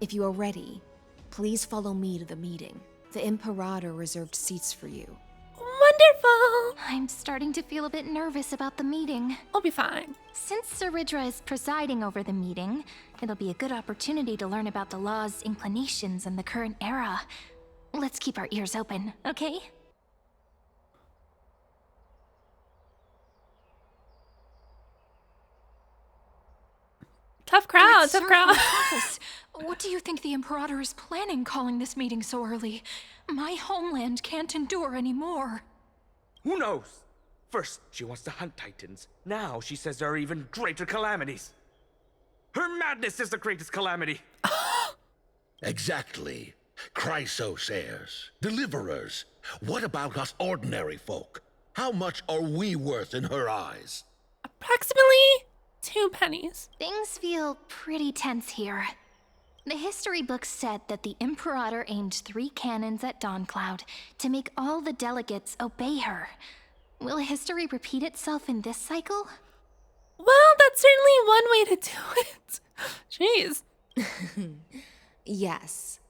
If you are ready, please follow me to the meeting. The Imperator reserved seats for you. Wonderful. I'm starting to feel a bit nervous about the meeting. I'll be fine. Since Saridra is presiding over the meeting, it'll be a good opportunity to learn about the law's inclinations in the current era. Let's keep our ears open, okay? Tough crowd, tough crowd. What do you think the Imperator is planning calling this meeting so early? My homeland can't endure anymore. Who knows? First, she wants to hunt Titans. Now she says there are even greater calamities. Her madness is the greatest calamity. Exactly. Chrysosairs, deliverers. What about us ordinary folk? How much are we worth in her eyes? Approximately 2 pennies. Things feel pretty tense here. The history books said that the Imperator aimed 3 cannons at Dawncloud to make all the delegates obey her. Will history repeat itself in this cycle? Well, that's certainly one way to do it. Jeez. Yes.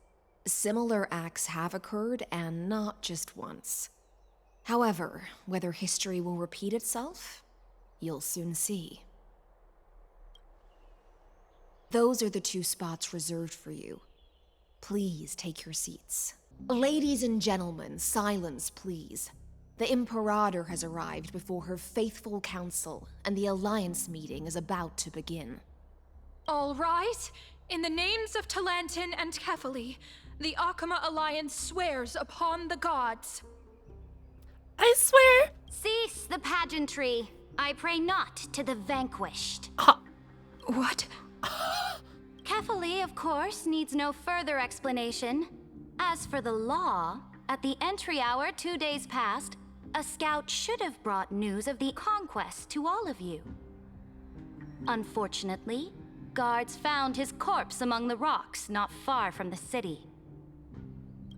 Similar acts have occurred, and not just once. However, whether history will repeat itself, You'll soon see. Those are the 2 spots reserved for you. Please take your seats. Ladies and gentlemen, silence, please. The Imperator has arrived before her faithful council, and the Alliance meeting is about to begin. All rise. In the names of Talantin and Kefali, the Akuma Alliance swears upon the gods. I swear. Cease the pageantry. I pray not to the vanquished. What? Kefali, of course, needs no further explanation. As for the law, at the entry hour 2 days past, a scout should have brought news of the conquest to all of you. Unfortunately, guards found his corpse among the rocks not far from the city.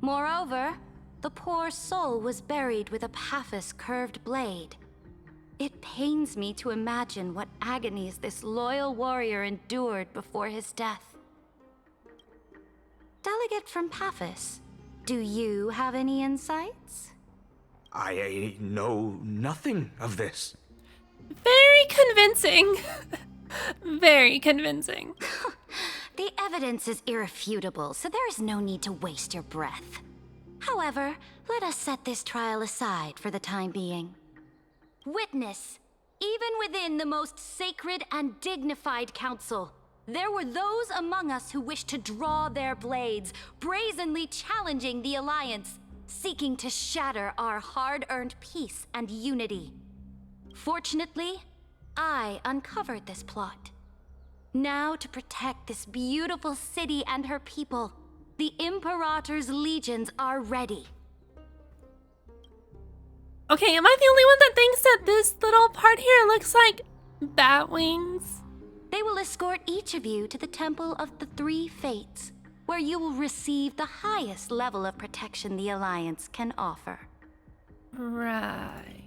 Moreover, the poor soul was buried with a Paphos curved blade. It pains me to imagine what agonies this loyal warrior endured before his death. Delegate from Paphos, do you have any insights? I know nothing of this. Very convincing. Very convincing. The evidence is irrefutable, so there is no need to waste your breath. However, let us set this trial aside for the time being. Witness, even within the most sacred and dignified council, there were those among us who wished to draw their blades, brazenly challenging the Alliance, seeking to shatter our hard-earned peace and unity. Fortunately, I uncovered this plot. Now, to protect this beautiful city and her people, the Imperator's legions are ready. Okay, am I the only one that thinks that this little part here looks like bat wings? They will escort each of you to the Temple of the Three Fates, where you will receive the highest level of protection the Alliance can offer. Right.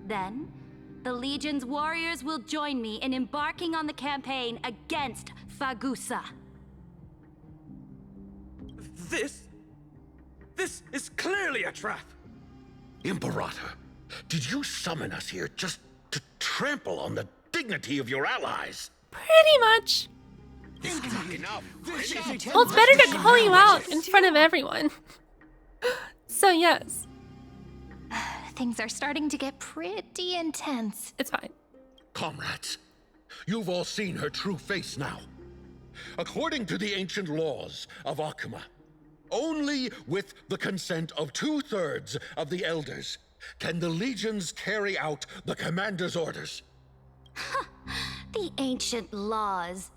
Then, the Legion's warriors will join me in embarking on the campaign against Fagusa. This is clearly a trap! Imperator, did you summon us here just to trample on the dignity of your allies? Pretty much. Well, it's better to call you out in front of everyone. So yes. Things are starting to get pretty intense. It's fine. Comrades, you've all seen her true face now. According to the ancient laws of Akuma, only with the consent of 2/3 of the elders can the legions carry out the commander's orders. The ancient laws.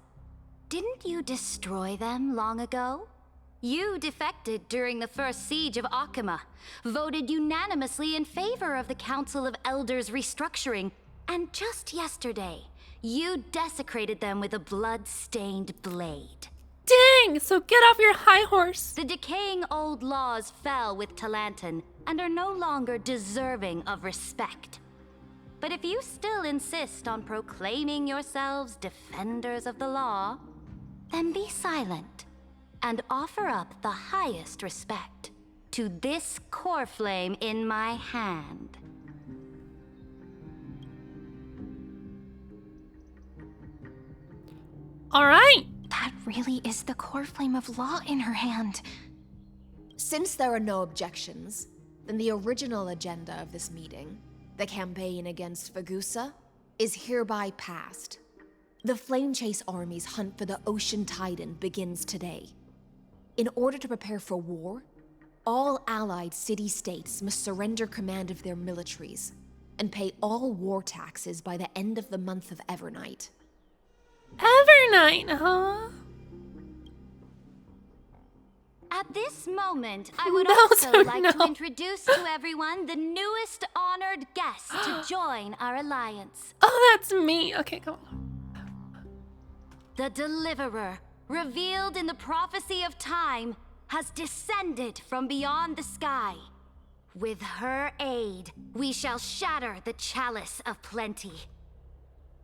Didn't you destroy them long ago? You defected during the first siege of Akuma, voted unanimously in favor of the Council of Elders restructuring, and just yesterday, you desecrated them with a blood-stained blade. Dang! So get off your high horse. The decaying old laws fell with Talantin and are no longer deserving of respect. But if you still insist on proclaiming yourselves defenders of the law, then be silent and offer up the highest respect to this core flame in my hand. All right. That really is the core flame of law in her hand. Since there are no objections, then the original agenda of this meeting, the campaign against Fagusa, is hereby passed. The Flame Chase Army's hunt for the Ocean Titan begins today. In order to prepare for war, all allied city-states must surrender command of their militaries and pay all war taxes by the end of the month of Evernight. Evernight, huh? At this moment, I would also like to introduce to everyone the newest honored guest to join our alliance. Oh, that's me. Okay, come on. The Deliverer, revealed in the prophecy of time, has descended from beyond the sky. With her aid, we shall shatter the chalice of plenty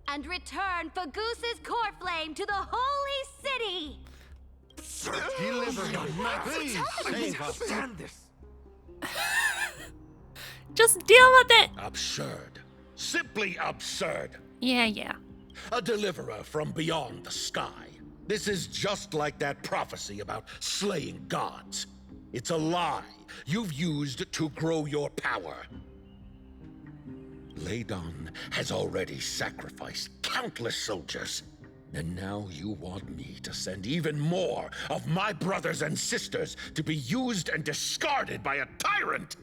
and return Fagusa's core flame to the holy city. Deliver us. Please save us. Just deal with it. Absurd. Simply absurd. Yeah. A deliverer from beyond the sky. This is just like that prophecy about slaying gods. It's a lie you've used to grow your power. Ladon has already sacrificed countless soldiers. And now you want me to send even more of my brothers and sisters to be used and discarded by a tyrant?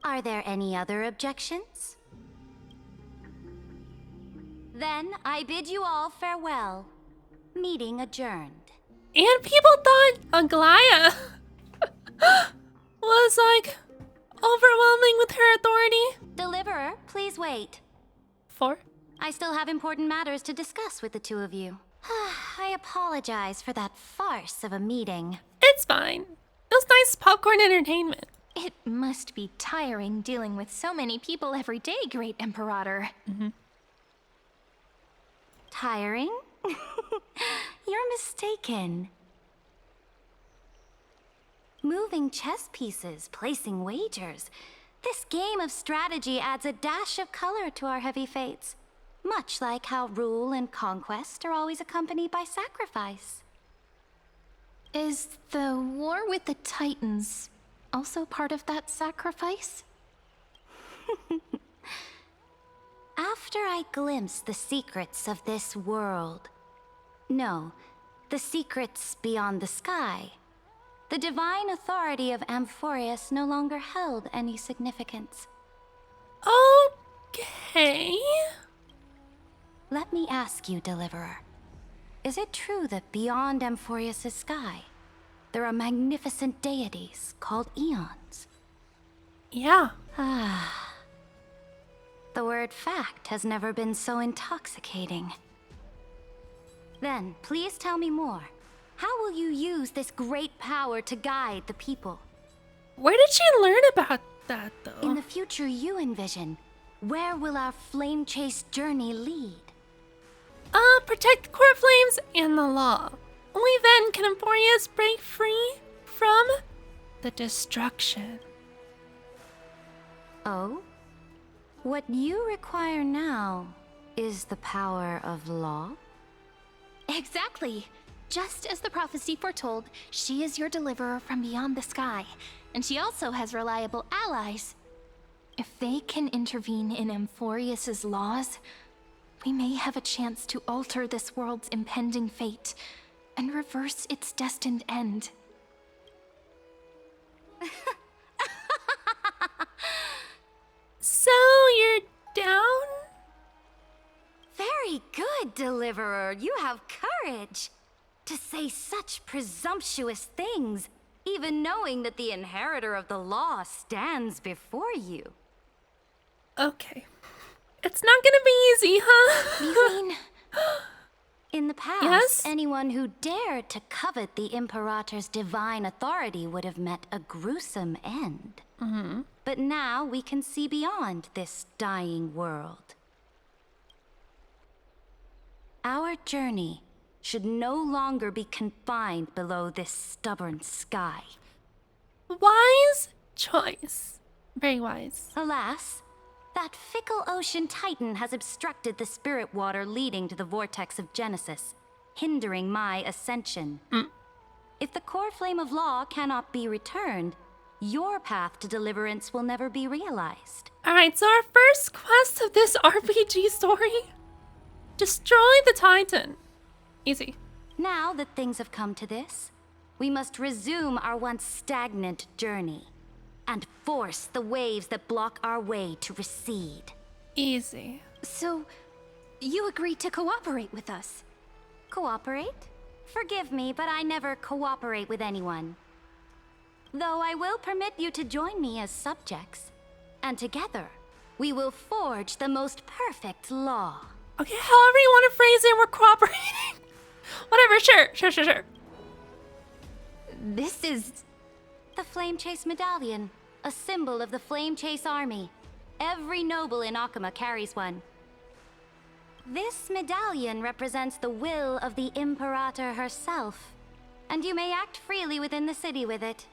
Are there any other objections? Then I bid you all farewell. Meeting adjourned. And people thought Aglaya was like overwhelming with her authority. Deliverer, please wait. I still have important matters to discuss with the two of you. I apologize for that farce of a meeting. It's fine. It was nice popcorn entertainment. It must be tiring dealing with so many people every day, Great Imperator. Tiring? You're mistaken. Moving chess pieces, placing wagers. This game of strategy adds a dash of color to our heavy fates. Much like how rule and conquest are always accompanied by sacrifice. Is the war with the Titans also part of that sacrifice? After I glimpse the secrets of this world, no, the secrets beyond the sky, the divine authority of Amphorius no longer held any significance. Okay. Let me ask you, Deliverer. Is it true that beyond Amphorius' sky, there are magnificent deities called eons? Yeah. The word fact has never been so intoxicating. Then, please tell me more. How will you use this great power to guide the people? Where did she learn about that, though? In the future you envision, where will our flame chase journey lead? Protect the core flames and the law. Only then can Amphorius break free from the destruction. Oh? What you require now is the power of law? Exactly. Just as the prophecy foretold, she is your deliverer from beyond the sky, and she also has reliable allies. If they can intervene in Amphorius's laws, we may have a chance to alter this world's impending fate and reverse its destined end. So you're down? Very good, Deliverer. You have courage to say such presumptuous things, even knowing that the inheritor of the law stands before you. Okay. It's not gonna be easy, huh? You mean... In the past, yes? anyone who dared to covet the Imperator's divine authority would have met a gruesome end. But now we can see beyond this dying world. Our journey should no longer be confined below this stubborn sky. Wise choice. Very wise. Alas, that fickle ocean titan has obstructed the spirit water leading to the vortex of Genesis, hindering my ascension. If the core flame of law cannot be returned, your path to deliverance will never be realized. Alright, so our first quest of this RPG story: destroy the Titan. Easy. Now that things have come to this, we must resume our once stagnant journey and force the waves that block our way to recede. Easy. So, you agreed to cooperate with us? Cooperate? Forgive me, but I never cooperate with anyone. Though I will permit you to join me as subjects, and together, we will forge the most perfect law. Okay, however you want to phrase it, we're cooperating. Whatever, sure. This is... The Flame Chase Medallion, a symbol of the Flame Chase Army. Every noble in Akuma carries one. This medallion represents the will of the Imperator herself, and you may act freely within the city with it.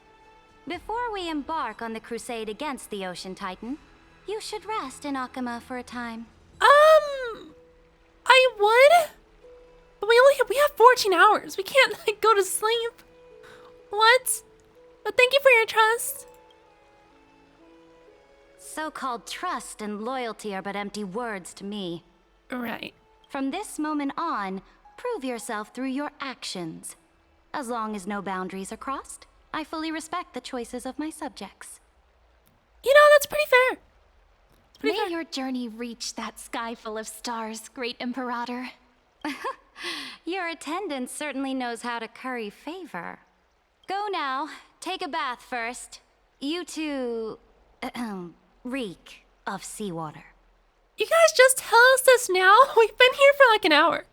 Before we embark on the crusade against the Ocean Titan, you should rest in Akama for a time. I would, but we have 14 hours. We can't like go to sleep. What? But thank you for your trust. So-called trust and loyalty are but empty words to me. Right. From this moment on, prove yourself through your actions. As long as no boundaries are crossed, I fully respect the choices of my subjects. You know, that's pretty fair. May your journey reach that sky full of stars, great Imperator. Your attendant certainly knows how to curry favor. Go now. Take a bath first. You two... reek of seawater. You guys just tell us this now? We've been here for like an hour.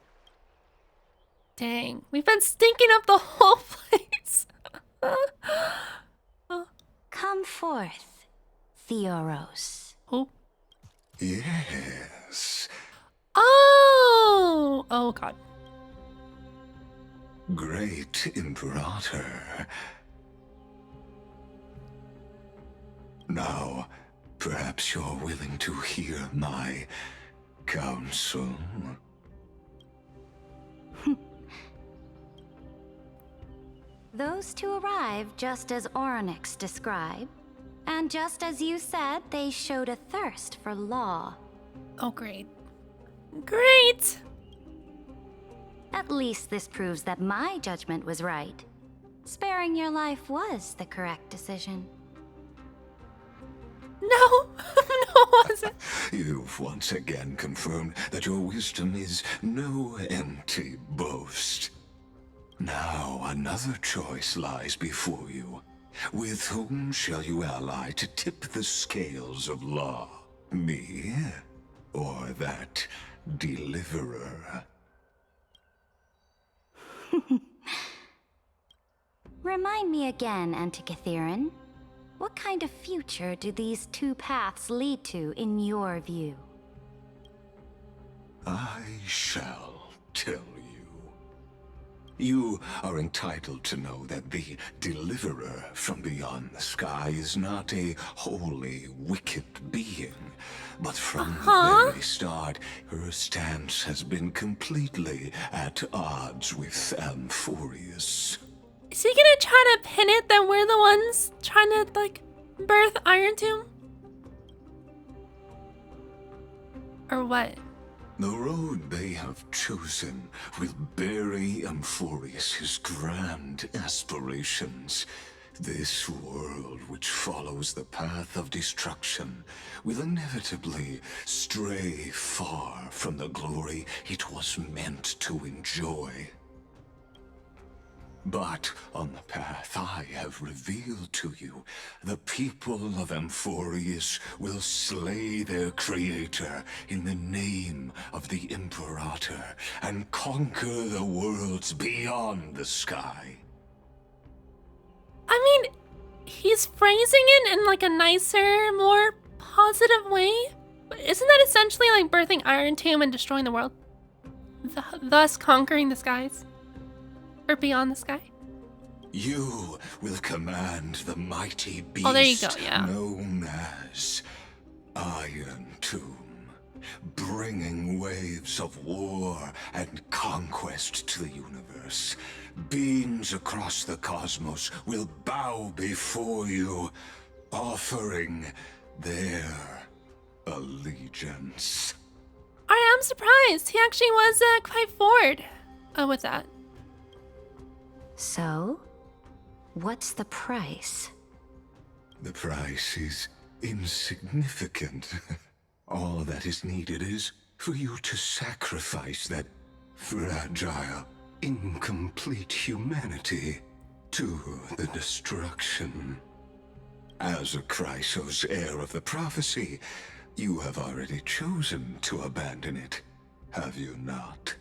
Dang, we've been stinking up the whole place. Come forth, Theoros. Who? Yes. Oh God. Great Imperator. Now, perhaps you're willing to hear my counsel. Those two arrived just as Oryx described, and just as you said, they showed a thirst for law. Oh, great. Great! At least this proves that my judgment was right. Sparing your life was the correct decision. No, no, wasn't. You've once again confirmed that your wisdom is no empty boast. Now another choice lies before you. With whom shall you ally to tip the scales of law? Me, or that deliverer? Remind me again, Antikythera. What kind of future do these two paths lead to in your view? I shall tell you. You are entitled to know that the deliverer from beyond the sky is not a wholly wicked being, but from the very start, her stance has been completely at odds with Amphorius. Is he gonna try to pin it that we're the ones trying to, like, birth Iron Tomb? Or what? The road they have chosen will bury Amphorius' grand aspirations. This world, which follows the path of destruction, will inevitably stray far from the glory it was meant to enjoy. But on the path I have revealed to you, the people of Amphorius will slay their creator in the name of the Imperator and conquer the worlds beyond the sky. I mean, he's phrasing it in like a nicer, more positive way. But isn't that essentially like birthing Iron Tomb and destroying the world? Thus conquering the skies? Or beyond the sky? You will command the mighty beast there you go, yeah. known as Iron Tomb, bringing waves of war and conquest to the universe. Beings across the cosmos will bow before you, offering their allegiance. I am surprised. He actually was quite forward with that. So, what's the price? The price is insignificant. All that is needed is for you to sacrifice that fragile, incomplete humanity to the destruction. As a Chrysos, heir of the prophecy, you have already chosen to abandon it, have you not?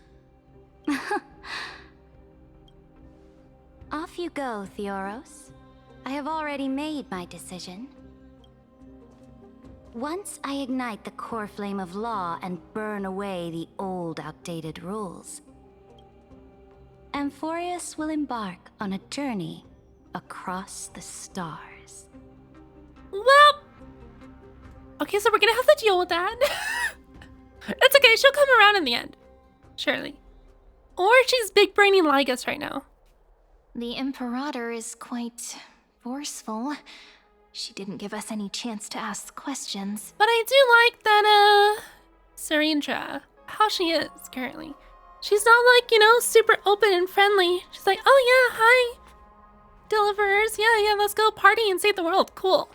Off you go, Theoros. I have already made my decision. Once I ignite the core flame of law and burn away the old, outdated rules, Amphorius will embark on a journey across the stars. Well, okay, so we're gonna have to deal with that. It's okay, she'll come around in the end. Surely. Or she's big braining LYGUS right now. The Imperator is quite forceful. She didn't give us any chance to ask questions. But I do like that, CYRENE, how she is currently. She's not like, you know, super open and friendly. She's like, oh yeah, hi, deliverers. Yeah, let's go party and save the world. Cool.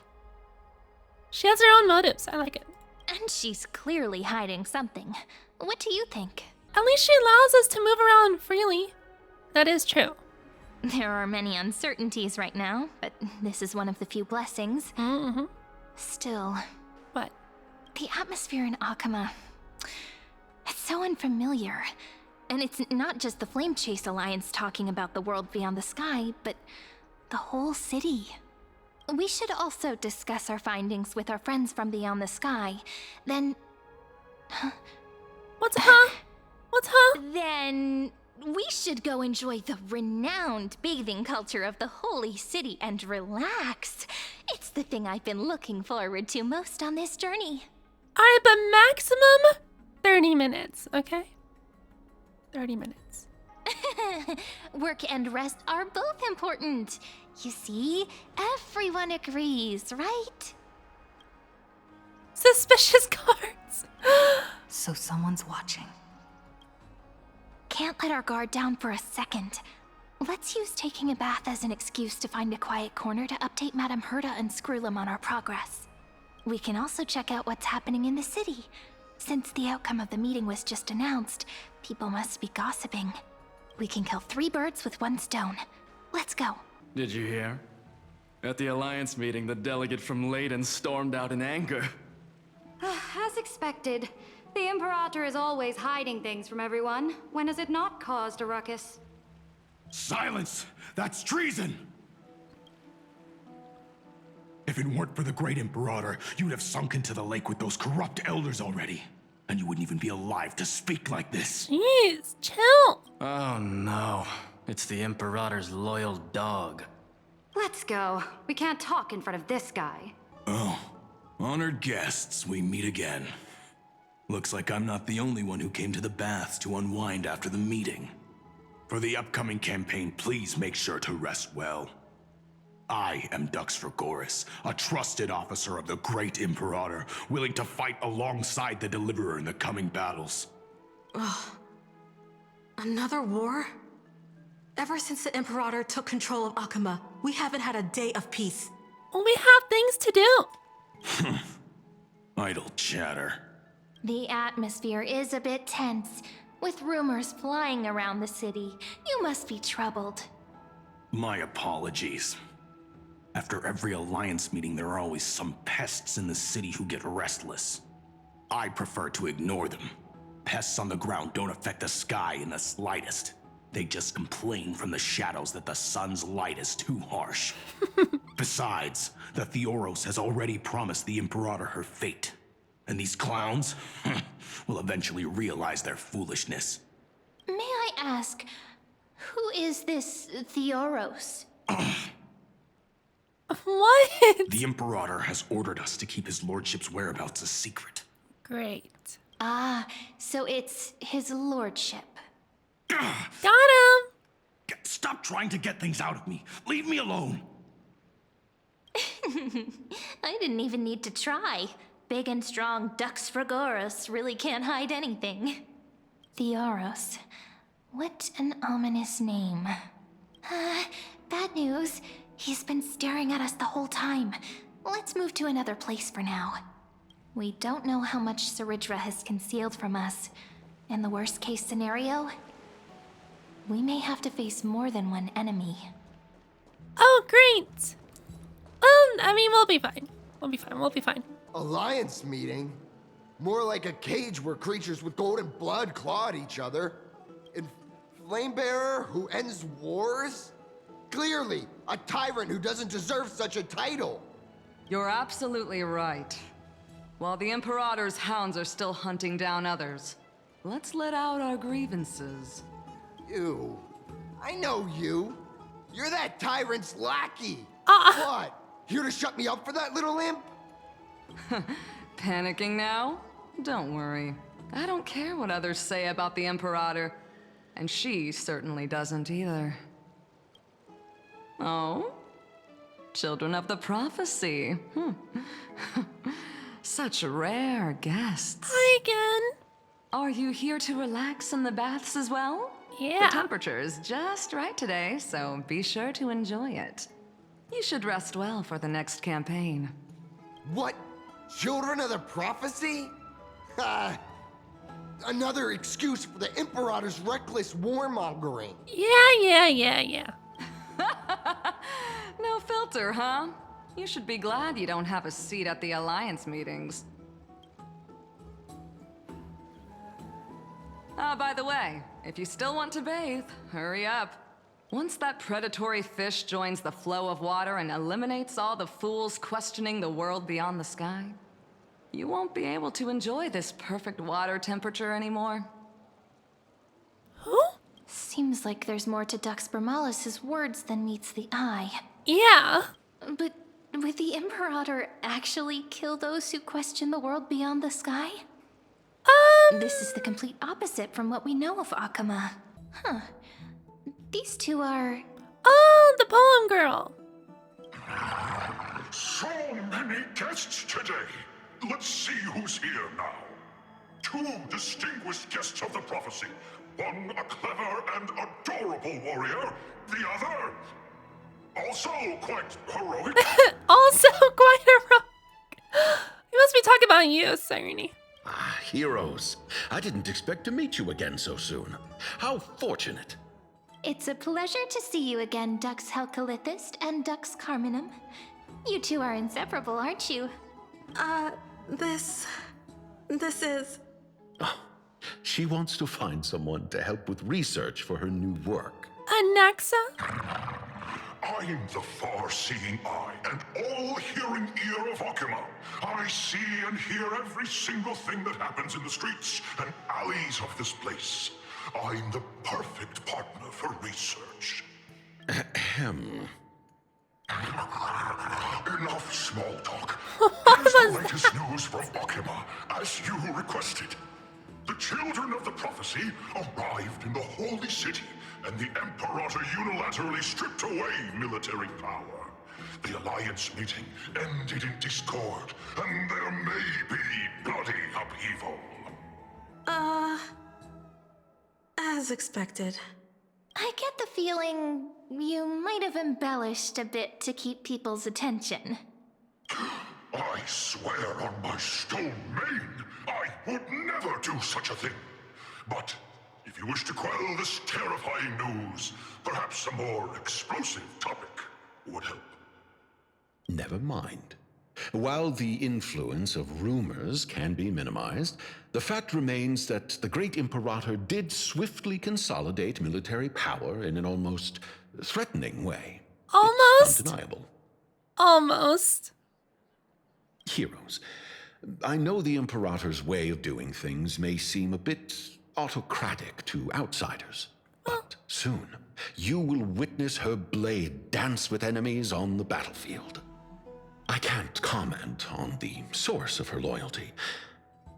She has her own motives. I like it. And she's clearly hiding something. What do you think? At least she allows us to move around freely. That is true. There are many uncertainties right now, but this is one of the few blessings. Mm-hmm. Still. What? The atmosphere in Akama. It's so unfamiliar. And it's not just the Flame Chase Alliance talking about the world beyond the sky, but the whole city. We should also discuss our findings with our friends from beyond the sky. Then... What's huh? What's huh? Then... we should go enjoy the renowned bathing culture of the holy city and relax. It's the thing I've been looking forward to most on this journey. Alright, but maximum 30 minutes, okay? 30 minutes. Work and rest are both important. You see, everyone agrees, right? Suspicious cards. So someone's watching. Can't let our guard down for a second. Let's use taking a bath as an excuse to find a quiet corner to update Madame Herta and Screwlum on our progress. We can also check out what's happening in the city. Since the outcome of the meeting was just announced, people must be gossiping. We can kill 3 birds with 1 stone. Let's go. Did you hear? At the Alliance meeting, the delegate from Leyden stormed out in anger. As expected. The Imperator is always hiding things from everyone. When has it not caused a ruckus? Silence! That's treason! If it weren't for the Great Imperator, you'd have sunk into the lake with those corrupt elders already. And you wouldn't even be alive to speak like this. Jeez, chill. Oh no. It's the Imperator's loyal dog. Let's go. We can't talk in front of this guy. Oh, honored guests, we meet again. Looks like I'm not the only one who came to the baths to unwind after the meeting. For the upcoming campaign, please make sure to rest well. I am Dux Vergoris, a trusted officer of the Great Imperator, willing to fight alongside the Deliverer in the coming battles. Ugh. Another war? Ever since the Imperator took control of Akama, we haven't had a day of peace. Well, we have things to do. Idle chatter. The atmosphere is a bit tense, with rumors flying around the city. You must be troubled. My apologies. After every Alliance meeting, there are always some pests in the city who get restless. I prefer to ignore them. Pests on the ground don't affect the sky in the slightest. They just complain from the shadows that the sun's light is too harsh. Besides, the Theoros has already promised the Imperator her fate. And these clowns will eventually realize their foolishness. May I ask, who is this Theoros? What? The Imperator has ordered us to keep his lordship's whereabouts a secret. Great. Ah, so it's his lordship. Got him! Stop trying to get things out of me. Leave me alone. I didn't even need to try. Big and strong Dux Vergoris really can't hide anything. Theoros. What an ominous name. Bad news. He's been staring at us the whole time. Let's move to another place for now. We don't know how much Saridra has concealed from us. In the worst case scenario, we may have to face more than one enemy. Oh, great. I mean, we'll be fine. We'll be fine. We'll be fine. Alliance meeting? More like a cage where creatures with golden blood claw at each other. And Flamebearer who ends wars? Clearly, a tyrant who doesn't deserve such a title. You're absolutely right. While the Imperator's hounds are still hunting down others, let's let out our grievances. You. I know you. You're that tyrant's lackey. What? Here to shut me up for that little imp? Panicking now? Don't worry. I don't care what others say about the Imperator. And she certainly doesn't either. Oh? Children of the Prophecy. Such rare guests. Hi again. Are you here to relax in the baths as well? Yeah. The temperature is just right today, so be sure to enjoy it. You should rest well for the next campaign. What? Children of the Prophecy? Another excuse for the Imperator's reckless warmongering. Yeah. No filter, huh? You should be glad you don't have a seat at the Alliance meetings. By the way, if you still want to bathe, hurry up. Once that predatory fish joins the flow of water and eliminates all the fools questioning the world beyond the sky, you won't be able to enjoy this perfect water temperature anymore. Huh? Seems like there's more to Dux Bermalis' words than meets the eye. Yeah. But would the Imperator actually kill those who question the world beyond the sky? This is the complete opposite from what we know of Akama. Huh. These two are... Oh, the poem girl. So many guests today. Let's see who's here now. 2 distinguished guests of the prophecy. One a clever and adorable warrior. The other, also quite heroic. Also quite heroic. We must be talking about you, CYRENE. Ah, heroes. I didn't expect to meet you again so soon. How fortunate. It's a pleasure to see you again, Dux Helcalithist and Dux Carminum. You two are inseparable, aren't you? This is... Oh, she wants to find someone to help with research for her new work. Anaxa? I'm the far-seeing eye and all-hearing ear of Akama. I see and hear every single thing that happens in the streets and alleys of this place. I'm the perfect partner for research. Ahem. Enough small talk. Here's the latest news from Akama, as you requested. The children of the prophecy arrived in the Holy City, and the Imperator unilaterally stripped away military power. The Alliance meeting ended in discord, and there may be bloody upheaval. As expected. I get the feeling you might have embellished a bit to keep people's attention. I swear on my stone mane, I would never do such a thing. But if you wish to quell this terrifying news, perhaps a more explosive topic would help. Never mind. While the influence of rumors can be minimized, the fact remains that the great Imperator did swiftly consolidate military power in an almost threatening way. Almost? It's undeniable. Almost. Heroes, I know the Imperator's way of doing things may seem a bit autocratic to outsiders, but soon you will witness her blade dance with enemies on the battlefield. I can't comment on the source of her loyalty,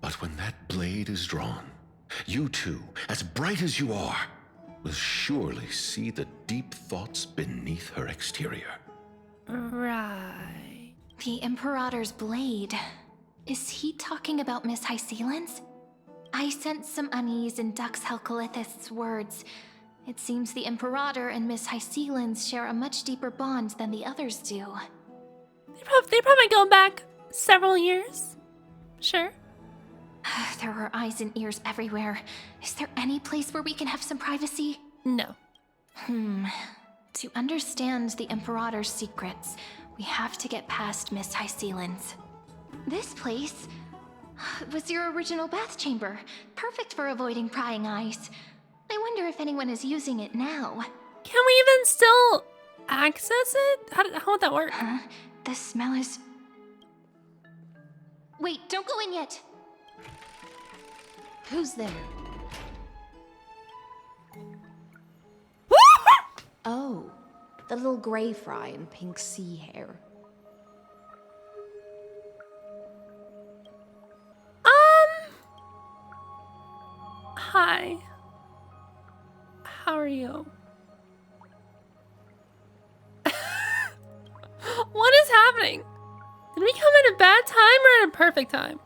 but when that blade is drawn, you two, as bright as you are, will surely see the deep thoughts beneath her exterior. Right. The Imperator's blade. Is he talking about Miss HYSILENS? I sense some unease in Dux Helcalithist's words. It seems the Imperator and Miss HYSILENS share a much deeper bond than the others do. They probably go back several years. Sure. There are eyes and ears everywhere. Is there any place where we can have some privacy? No. To understand the Imperator's secrets, we have to get past Miss HYSILENS. This place was your original bath chamber, perfect for avoiding prying eyes. I wonder if anyone is using it now. Can we even still access it? How would that work? The smell is... Wait, don't go in yet! Who's there? Oh, the little gray fry in pink sea hair. Hi. How are you? What is happening? Did we come at a bad time or at a perfect time?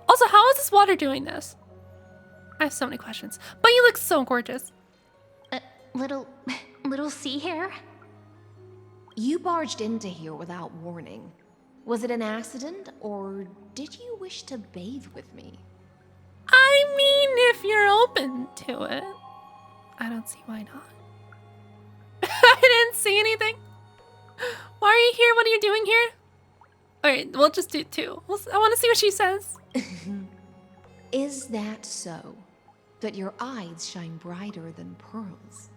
Also, how is this water doing this? I have so many questions. But you look so gorgeous. Little sea hair? You barged into here without warning. Was it an accident, or did you wish to bathe with me? I mean, if you're open to it. I don't see why not. I didn't see anything. Why are you here? What are you doing here? Alright, we'll just do two. I want to see what she says. Is that so? That your eyes shine brighter than pearls?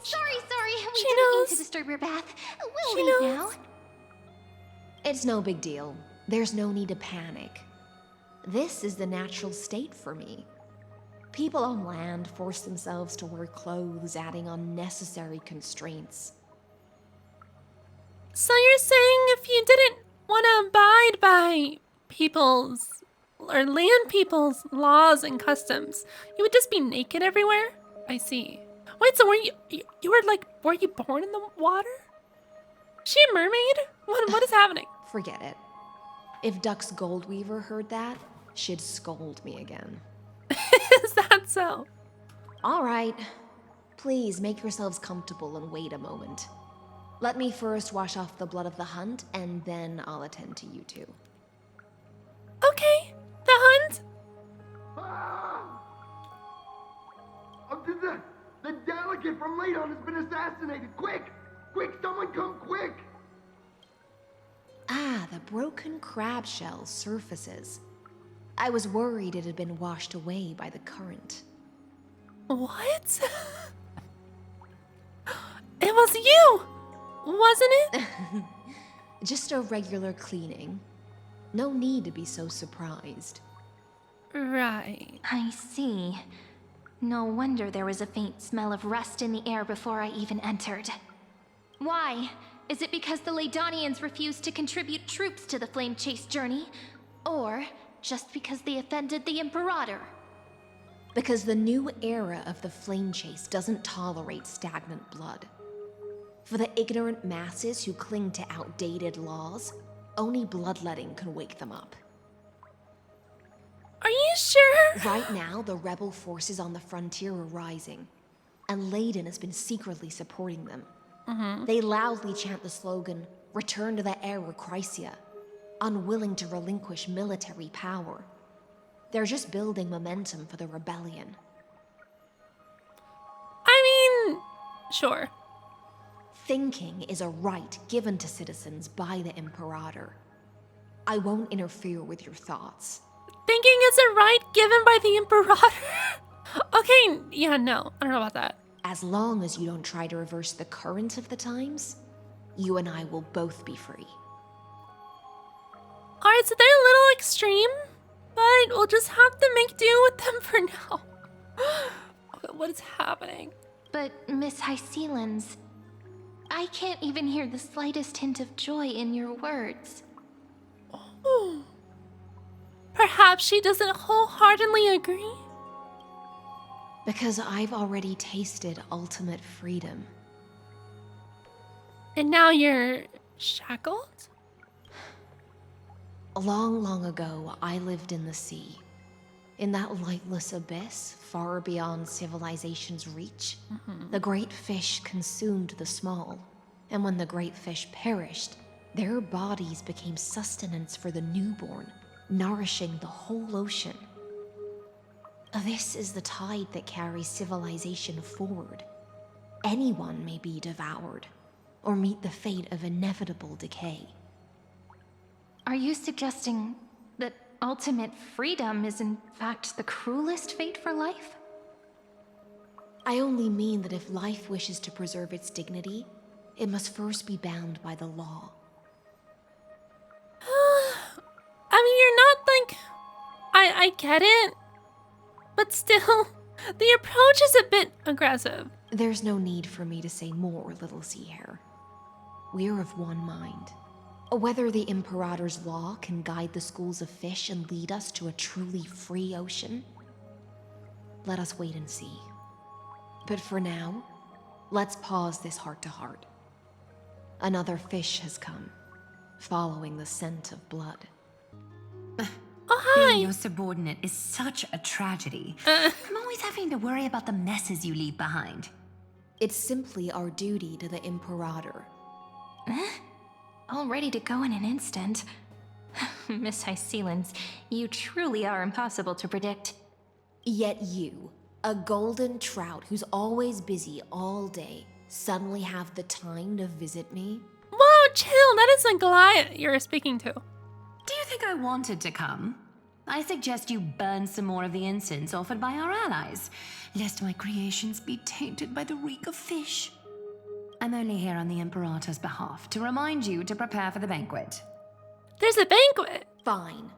Sorry. We She didn't mean knows. to disturb your bath. She We'll leave knows. now. It's no big deal. There's no need to panic. This is the natural state for me. People on land force themselves to wear clothes, adding unnecessary constraints. So you're saying if you didn't want to abide by people's or land people's laws and customs, you would just be naked everywhere? I see. Wait, so were you born in the water? Is she a mermaid? What is happening? Forget it. If Duck's Goldweaver heard that, she'd scold me again. Is that so? All right. Please make yourselves comfortable and wait a moment. Let me first wash off the blood of the hunt, and then I'll attend to you two. Okay. The hunt? The delegate from Ladon has been assassinated! Quick! Quick, someone come quick! Ah, the broken crab shell surfaces. I was worried it had been washed away by the current. What? It was you, wasn't it? Just a regular cleaning. No need to be so surprised. Right. I see. No wonder there was a faint smell of rust in the air before I even entered. Why? Is it because the Ladonians refused to contribute troops to the Flame Chase journey? Or just because they offended the Imperator? Because the new era of the Flame Chase doesn't tolerate stagnant blood. For the ignorant masses who cling to outdated laws, only bloodletting can wake them up. Are you sure? Right now, the rebel forces on the frontier are rising, and Ladon has been secretly supporting them. They loudly chant the slogan, "Return to the era Chrysia," unwilling to relinquish military power. They're just building momentum for the rebellion. I mean, sure. Thinking is a right given to citizens by the Imperator. I won't interfere with your thoughts. Thinking is a right given by the Imperator? Okay, yeah, no, I don't know about that. As long as you don't try to reverse the current of the times, you and I will both be free. Alright, so they're a little extreme, but we'll just have to make do with them for now. What is happening? But, Miss HYSILENS, I can't even hear the slightest hint of joy in your words. Perhaps she doesn't wholeheartedly agree? Because I've already tasted ultimate freedom. And now you're shackled? Long ago, I lived in the sea. In that lightless abyss, far beyond civilization's reach, the great fish consumed the small. And when the great fish perished, their bodies became sustenance for the newborn, nourishing the whole ocean. This is the tide that carries civilization forward. Anyone may be devoured, or meet the fate of inevitable decay. Are you suggesting that ultimate freedom is in fact the cruelest fate for life? I only mean that if life wishes to preserve its dignity, it must first be bound by the law. I mean, you're not like... I get it. But still, the approach is a bit aggressive. There's no need for me to say more, little sea hare. We're of one mind. Whether the Imperator's law can guide the schools of fish and lead us to a truly free ocean, let us wait and see. But for now, let's pause this heart-to-heart. Another fish has come, following the scent of blood. Being your subordinate is such a tragedy. I'm always having to worry about the messes you leave behind. It's simply our duty to the Imperator. All ready to go in an instant. Miss HYSILENS, you truly are impossible to predict. Yet you, a golden trout who's always busy all day, suddenly have the time to visit me? Whoa, chill, that isn't Goliath you're speaking to. Do you think I wanted to come? I suggest you burn some more of the incense offered by our allies, lest my creations be tainted by the reek of fish. I'm only here on the Imperator's behalf to remind you to prepare for the banquet. There's a banquet! Fine.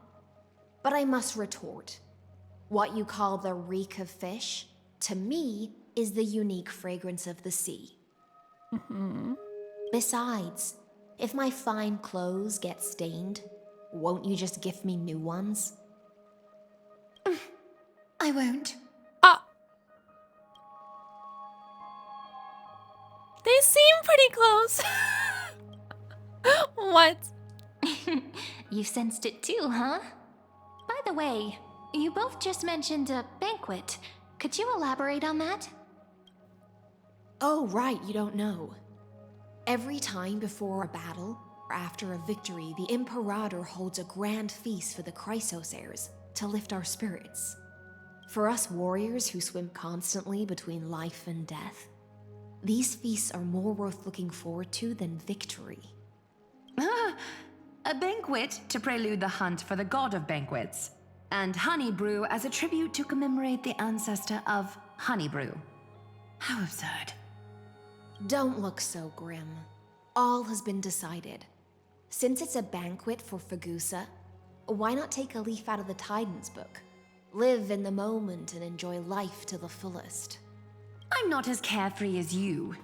But I must retort. What you call the reek of fish, to me, is the unique fragrance of the sea. Besides, if my fine clothes get stained, won't you just gift me new ones? I won't. They seem pretty close. What? You sensed it too, huh? By the way, you both just mentioned a banquet. Could you elaborate on that? Oh, right, you don't know. Every time before a battle, or after a victory, the Imperator holds a grand feast for the Chrysosairs to lift our spirits. For us warriors who swim constantly between life and death, these feasts are more worth looking forward to than victory. A banquet to prelude the hunt for the god of banquets, and honey brew as a tribute to commemorate the ancestor of honey brew. How absurd. Don't look so grim. All has been decided. Since it's a banquet for Fagusa, why not take a leaf out of the Titan's book? Live in the moment and enjoy life to the fullest. I'm not as carefree as you.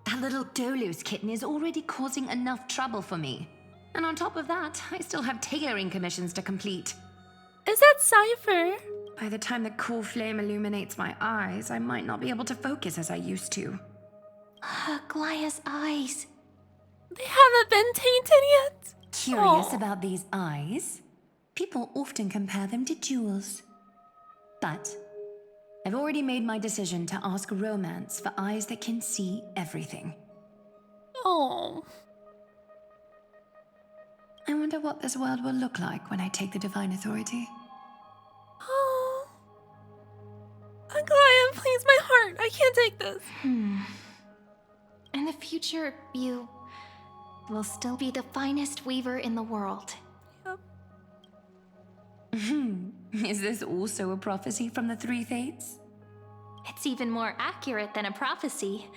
That little Dolus kitten is already causing enough trouble for me. And on top of that, I still have tailoring commissions to complete. Is that Cypher? By the time the cool flame illuminates my eyes, I might not be able to focus as I used to. Glaya's eyes. They haven't been tainted yet? Curious about these eyes? People often compare them to jewels. But I've already made my decision to ask Romance for eyes that can see everything. Oh. I wonder what this world will look like when I take the Divine Authority. Oh. Glaya, please, my heart. I can't take this. In the future, you will still be the finest weaver in the world. Is this also a prophecy from the Three Fates? It's even more accurate than a prophecy.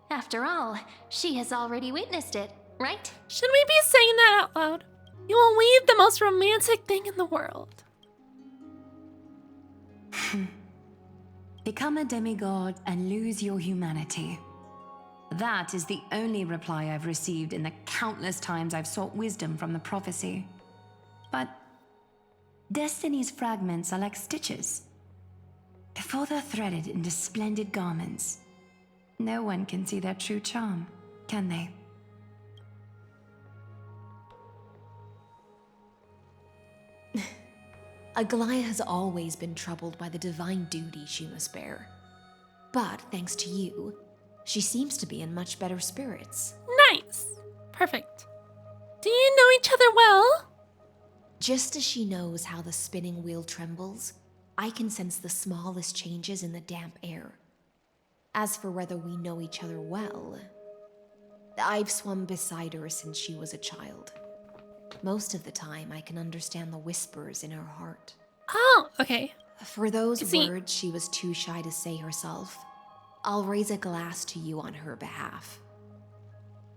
After all, she has already witnessed it, right? Should we be saying that out loud? You will weave the most romantic thing in the world. Become a demigod and lose your humanity. That is the only reply I've received in the countless times I've sought wisdom from the prophecy. But Destiny's fragments are like stitches. Before they're threaded into splendid garments, no one can see their true charm, can they? Aglaya has always been troubled by the divine duty she must bear. But thanks to you, she seems to be in much better spirits. Nice. Perfect. Do you know each other well? Just as she knows how the spinning wheel trembles, I can sense the smallest changes in the damp air. As for whether we know each other well, I've swum beside her since she was a child. Most of the time, I can understand the whispers in her heart. Oh, okay. For those words she was too shy to say herself, I'll raise a glass to you on her behalf.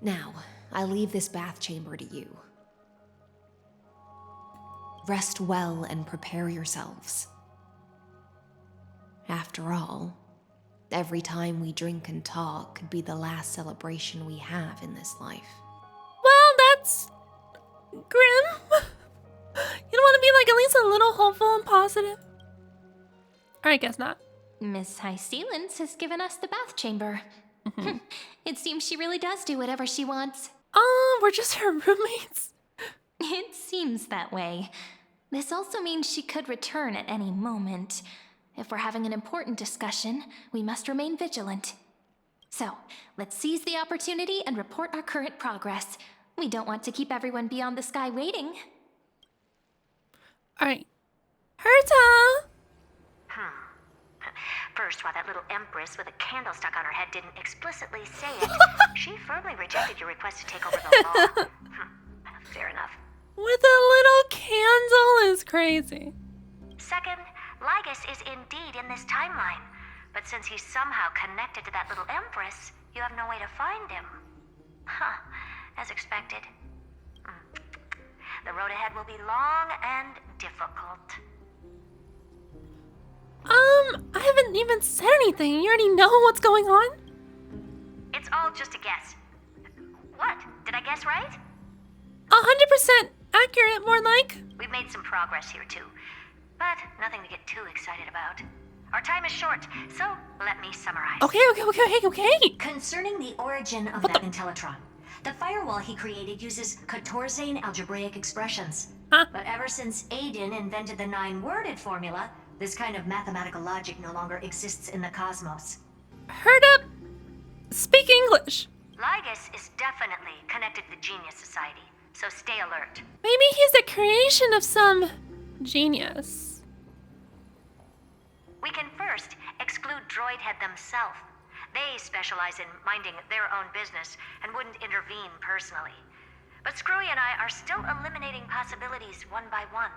Now, I leave this bath chamber to you. Rest well and prepare yourselves. After all, every time we drink and talk could be the last celebration we have in this life. Well, that's grim. You don't want to be like at least a little hopeful and positive? Or I guess not. Miss HYSILENS has given us the bath chamber. It seems she really does do whatever she wants. We're just her roommates. It seems that way. This also means she could return at any moment. If we're having an important discussion, we must remain vigilant. So, let's seize the opportunity and report our current progress. We don't want to keep everyone beyond the sky waiting. Alright. Herta! First, while that little empress with a candle stuck on her head didn't explicitly say it, she firmly rejected your request to take over the law. Fair enough. With a little candle is crazy. Second, LYGUS is indeed in this timeline. But since he's somehow connected to that little empress, you have no way to find him. As expected. The road ahead will be long and difficult. I haven't even said anything. You already know what's going on? It's all just a guess. What? Did I guess right? 100% accurate, more like. We've made some progress here too, but nothing to get too excited about. Our time is short, so let me summarize. Okay. Concerning the origin of that Intellitron, the firewall he created uses Katorzane algebraic expressions. But ever since Aiden invented the 9-worded formula, this kind of mathematical logic no longer exists in the cosmos. Herta, speak English. LYGUS is definitely connected to the Genius Society, so stay alert. Maybe he's the creation of some genius. We can first exclude Droidhead themselves. They specialize in minding their own business and wouldn't intervene personally. But Screwy and I are still eliminating possibilities one by one.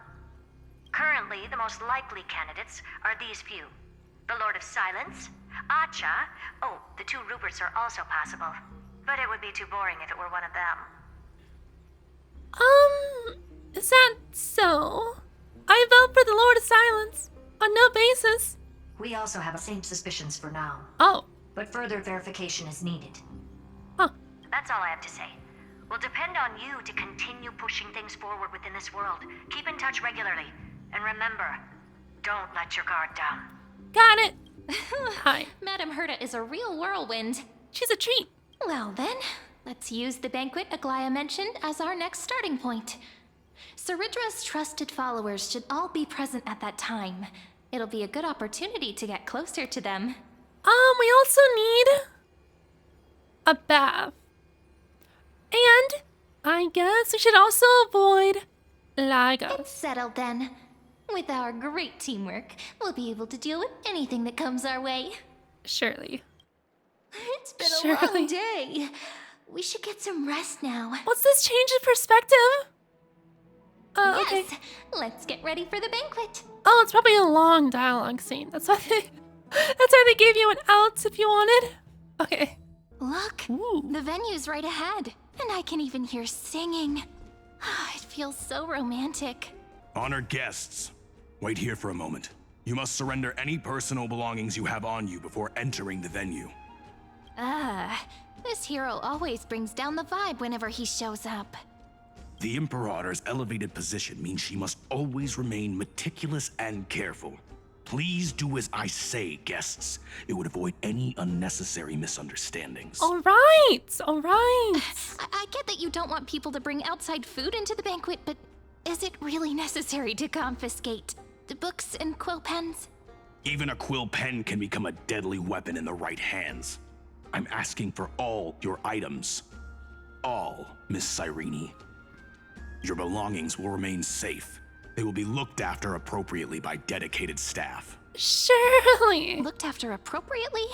Currently, the most likely candidates are these few. The Lord of Silence, Acha. Oh, the 2 Ruperts are also possible. But it would be too boring if it were one of them. Is that so? I vote for the Lord of Silence. On no basis. We also have the same suspicions for now. Oh. But further verification is needed. Huh. That's all I have to say. We'll depend on you to continue pushing things forward within this world. Keep in touch regularly. And remember, don't let your guard down. Got it. Hi. Madame Herta is a real whirlwind. She's a treat. Well then, let's use the banquet Aglaya mentioned as our next starting point. Ceridra's trusted followers should all be present at that time. It'll be a good opportunity to get closer to them. We also need a bath. And I guess we should also avoid LYGUS. It's settled then. With our great teamwork, we'll be able to deal with anything that comes our way. Surely. It's been a long day. We should get some rest now. What's this change in perspective? Yes, okay. Let's get ready for the banquet. Oh, it's probably a long dialogue scene. That's why they gave you an out if you wanted. Okay. Look, the venue's right ahead, and I can even hear singing. It feels so romantic. Honored guests, wait here for a moment. You must surrender any personal belongings you have on you before entering the venue. This hero always brings down the vibe whenever he shows up. The Imperator's elevated position means she must always remain meticulous and careful. Please do as I say, guests. It would avoid any unnecessary misunderstandings. All right. I get that you don't want people to bring outside food into the banquet, but is it really necessary to confiscate the books and quill pens? Even a quill pen can become a deadly weapon in the right hands. I'm asking for all your items. All, Miss CYRENE. Your belongings will remain safe. They will be looked after appropriately by dedicated staff. Surely. Looked after appropriately?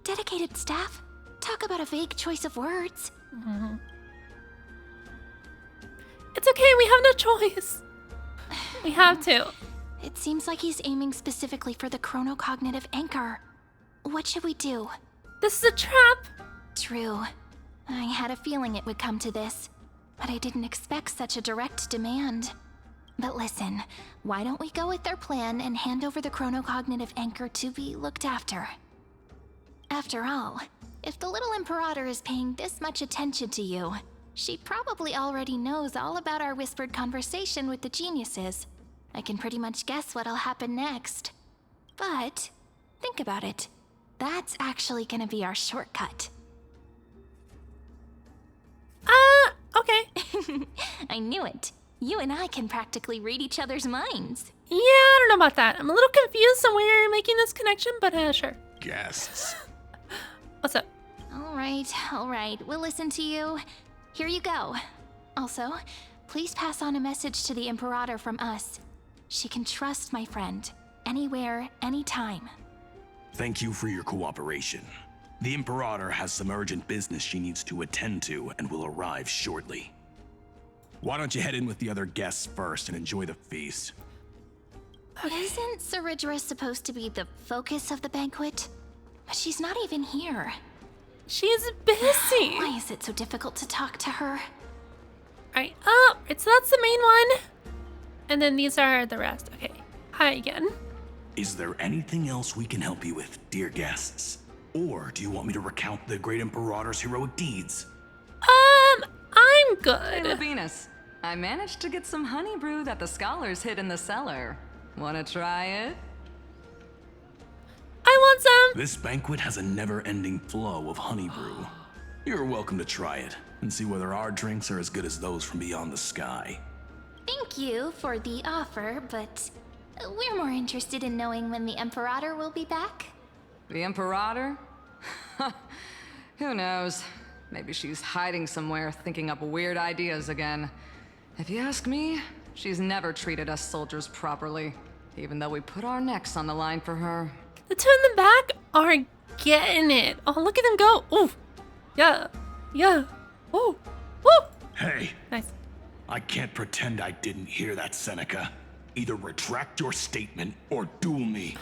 Dedicated staff? Talk about a vague choice of words. It's okay, we have no choice. We have to. It seems like he's aiming specifically for the chronocognitive anchor. What should we do? This is a trap. True. I had a feeling it would come to this, but I didn't expect such a direct demand. But listen, why don't we go with their plan and hand over the chronocognitive anchor to be looked after? After all, if the little Imperator is paying this much attention to you, she probably already knows all about our whispered conversation with the geniuses. I can pretty much guess what'll happen next. But Think about it. That's actually gonna be our shortcut. Okay. I knew it. You and I can practically read each other's minds. Yeah, I don't know about that. I'm a little confused on where you're making this connection, but sure. Guests. What's up? All right. We'll listen to you. Here you go. Also, please pass on a message to the Imperator from us. She can trust my friend. Anywhere, anytime. Thank you for your cooperation. The Imperator has some urgent business she needs to attend to and will arrive shortly. Why don't you head in with the other guests first and enjoy the feast? Isn't Saridra supposed to be the focus of the banquet? But she's not even here. She's busy. Why is it so difficult to talk to her? Alright, so that's the main one. And then these are the rest. Okay. Hi again. Is there anything else we can help you with, dear guests? Or do you want me to recount the great Imperator's heroic deeds? I'm good. Hey, Labinas. I managed to get some honey brew that the scholars hid in the cellar. Wanna try it? I want some! This banquet has a never-ending flow of honey brew. You're welcome to try it and see whether our drinks are as good as those from beyond the sky. Thank you for the offer, but we're more interested in knowing when the Imperator will be back. The Imperator? Who knows? Maybe she's hiding somewhere, thinking up weird ideas again. If you ask me, she's never treated us soldiers properly, even though we put our necks on the line for her. The two in the back are getting it. Oh, look at them go. Ooh. Yeah. Ooh. Woo. Hey. Nice. I can't pretend I didn't hear that, Seneca. Either retract your statement or duel me.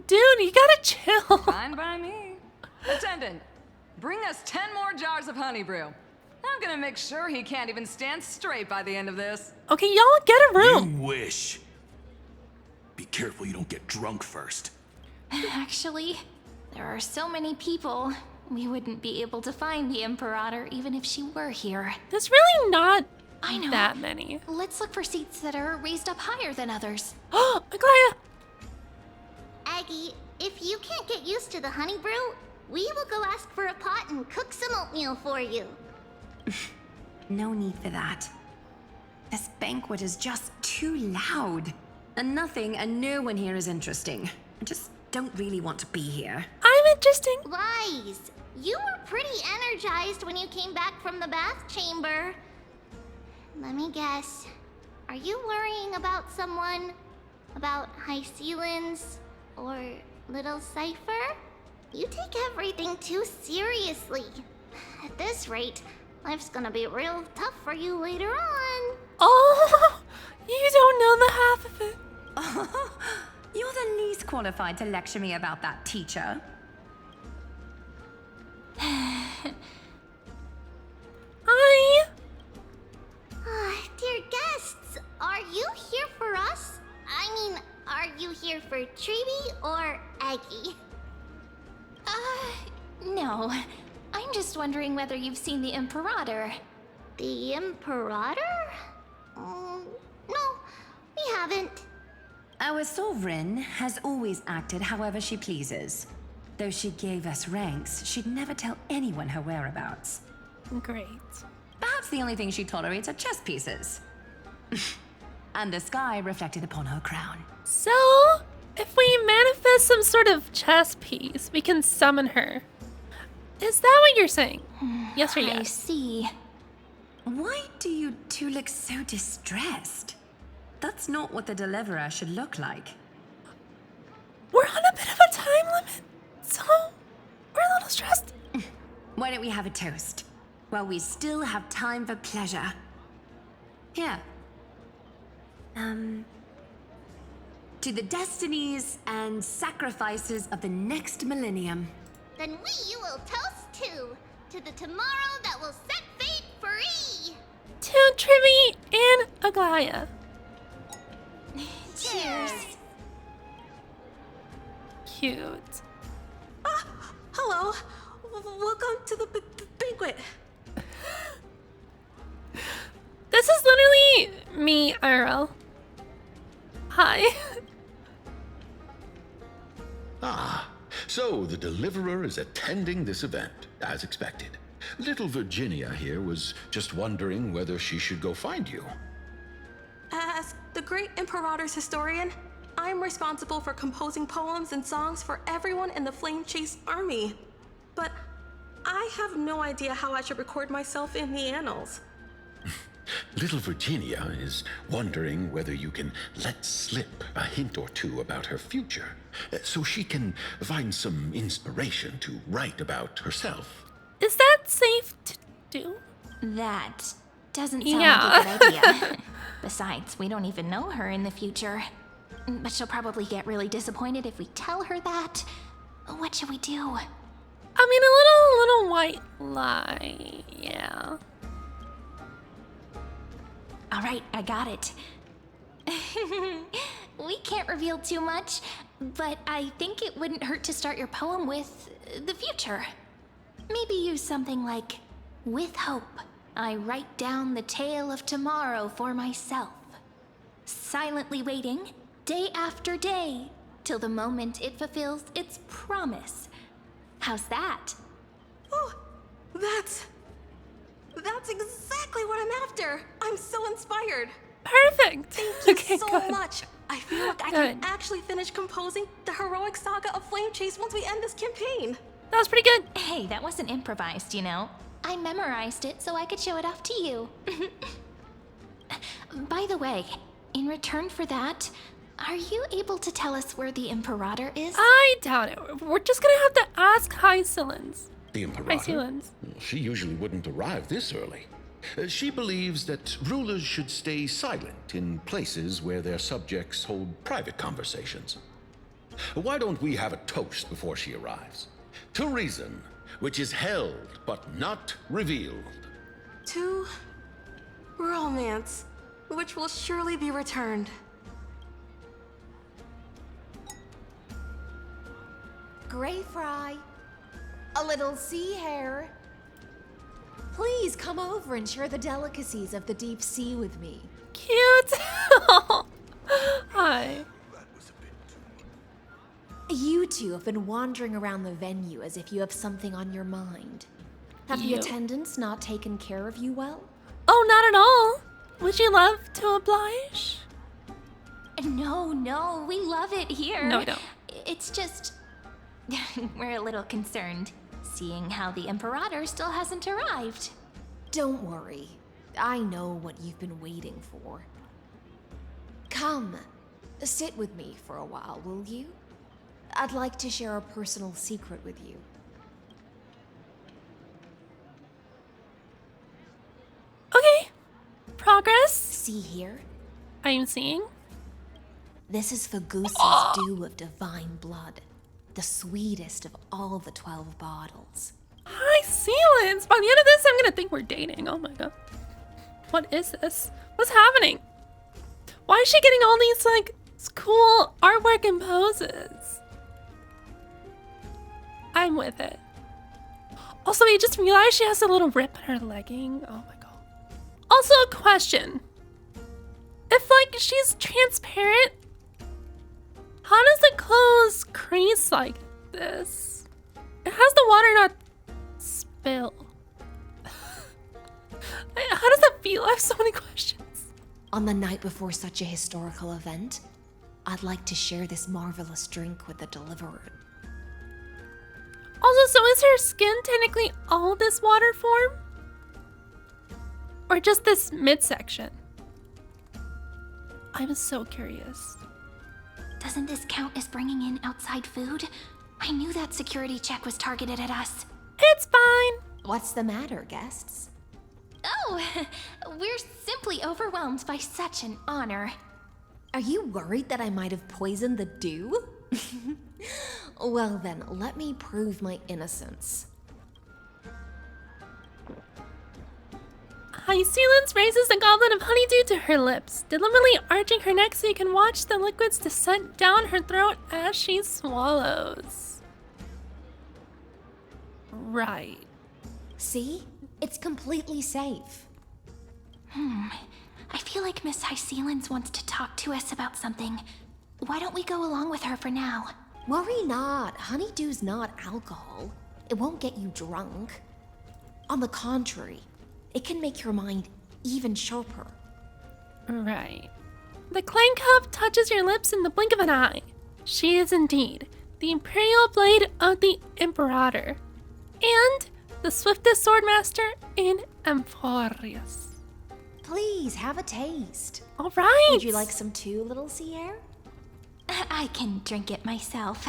Dude, you gotta chill. Fine by me. Attendant, bring us 10 more jars of honey brew. I'm gonna make sure he can't even stand straight by the end of this. Okay, y'all get a room. You wish. Be careful you don't get drunk first. Actually, there are so many people. We wouldn't be able to find the Imperator even if she were here. There's really not I know. that many. Let's look for seats that are raised up higher than others. Oh, Aglaya! Aggie, if you can't get used to the honey brew, we will go ask for a pot and cook some oatmeal for you. No need for that. This banquet is just too loud. And nothing and no one here is interesting. I just don't really want to be here. I'm interesting. Lies. You were pretty energized when you came back from the bath chamber. Let me guess. Are you worrying about someone? About HYSILENS? Or Little Cypher? You take everything too seriously. At this rate, life's gonna be real tough for you later on. Oh, you don't know the half of it. You're the least qualified to lecture me about that, teacher. Dear guests, are you here for us? I mean, are you here for Treeby or Aggie? No. I'm just wondering whether you've seen the Imperator. The Imperator? No, we haven't. Our sovereign has always acted however she pleases. Though she gave us ranks, she'd never tell anyone her whereabouts. Great. Perhaps the only thing she tolerates are chess pieces. And the sky reflected upon her crown. So, if we manifest some sort of chess piece, we can summon her. Is that what you're saying? Yes or yes? I see. Why do you two look so distressed? That's not what the deliverer should look like. We're on a bit of a time limit, so we're a little stressed. Why don't we have a toast? While we still have time for pleasure. Here. To the destinies and sacrifices of the next millennium. Then we will toast to the tomorrow that will set fate free. To Treeby and Aglaya. Cheers. Cute. Hello. Welcome to the banquet. This is literally me, IRL. Hi. Ah, so the Deliverer is attending this event, as expected. Little Virginia here was just wondering whether she should go find you. As the great Imperator's historian, I'm responsible for composing poems and songs for everyone in the Flame Chase army. But I have no idea how I should record myself in the annals. Little Virginia is wondering whether you can let slip a hint or two about her future, so she can find some inspiration to write about herself. Is that safe to do? That doesn't sound like a good idea. Besides, we don't even know her in the future. But she'll probably get really disappointed if we tell her that. What should we do? I mean, a little white lie, yeah. All right, I got it. We can't reveal too much, but I think it wouldn't hurt to start your poem with the future. Maybe use something like, with hope, I write down the tale of tomorrow for myself. Silently waiting, day after day, till the moment it fulfills its promise. How's that? Oh, that's exactly what I'm after. I'm so inspired. Perfect. Thank you so much. I feel like I can actually finish composing the heroic saga of Flame Chase once we end this campaign. That was pretty good. Hey, that wasn't improvised, you know. I memorized it so I could show it off to you. By the way, in return for that, are you able to tell us where the Imperator is? I doubt it. We're just gonna have to ask HYSILENS. The Imperator? HYSILENS. She usually wouldn't arrive this early. She believes that rulers should stay silent in places where their subjects hold private conversations. Why don't we have a toast before she arrives? To reason, which is held but not revealed. To romance, which will surely be returned. Gray Fry, a little sea hare. Please come over and share the delicacies of the deep sea with me. Cute. Hi. You two have been wandering around the venue as if you have something on your mind. Have the attendants not taken care of you well? Oh, not at all. Would you love to oblige? No, we love it here. No, we don't. It's just... we're a little concerned, seeing how the Imperator still hasn't arrived. Don't worry. I know what you've been waiting for. Come, sit with me for a while, will you? I'd like to share a personal secret with you. Okay. Progress. See here? I am seeing. This is Fagusa's dew of divine blood. The sweetest of all the 12 bottles. HYSILENS! By the end of this, I'm gonna think we're dating. Oh my god. What is this? What's happening? Why is she getting all these, like, cool artwork and poses? I'm with it. Also, I just realized she has a little rip in her legging. Oh my god. Also, a question. If, like, she's transparent, how does the clothes crease like this? And how does the water not spill? How does that feel? I have so many questions. On the night before such a historical event, I'd like to share this marvelous drink with the Deliverer. Also, so is her skin technically all this water form? Or just this midsection? I'm so curious. Doesn't this count as bringing in outside food? I knew that security check was targeted at us. It's fine. What's the matter, guests? Oh, we're simply overwhelmed by such an honor. Are you worried that I might have poisoned the dew? Well then, let me prove my innocence. HYSILENS raises the goblet of honeydew to her lips, deliberately arching her neck so you can watch the liquids descend down her throat as she swallows. Right. See? It's completely safe. I feel like Miss HYSILENS wants to talk to us about something. Why don't we go along with her for now? Worry not. Honeydew's not alcohol. It won't get you drunk. On the contrary, it can make your mind even sharper. Right. The Clang Cup touches your lips in the blink of an eye. She is indeed the Imperial Blade of the Imperator, and the swiftest swordmaster in Amphorius. Please, have a taste. All right. Would you like some too, little Sierra? I can drink it myself.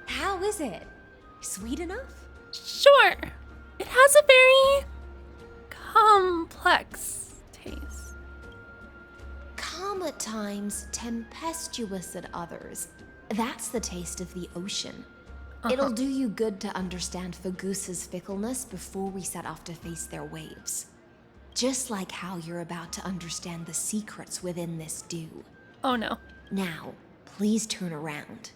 How is it? Sweet enough? Sure. It has a very complex taste. Calm at times, tempestuous at others. That's the taste of the ocean. It'll do you good to understand Fagusa's fickleness before we set off to face their waves. Just like how you're about to understand the secrets within this dew. Oh no. Now, please turn around.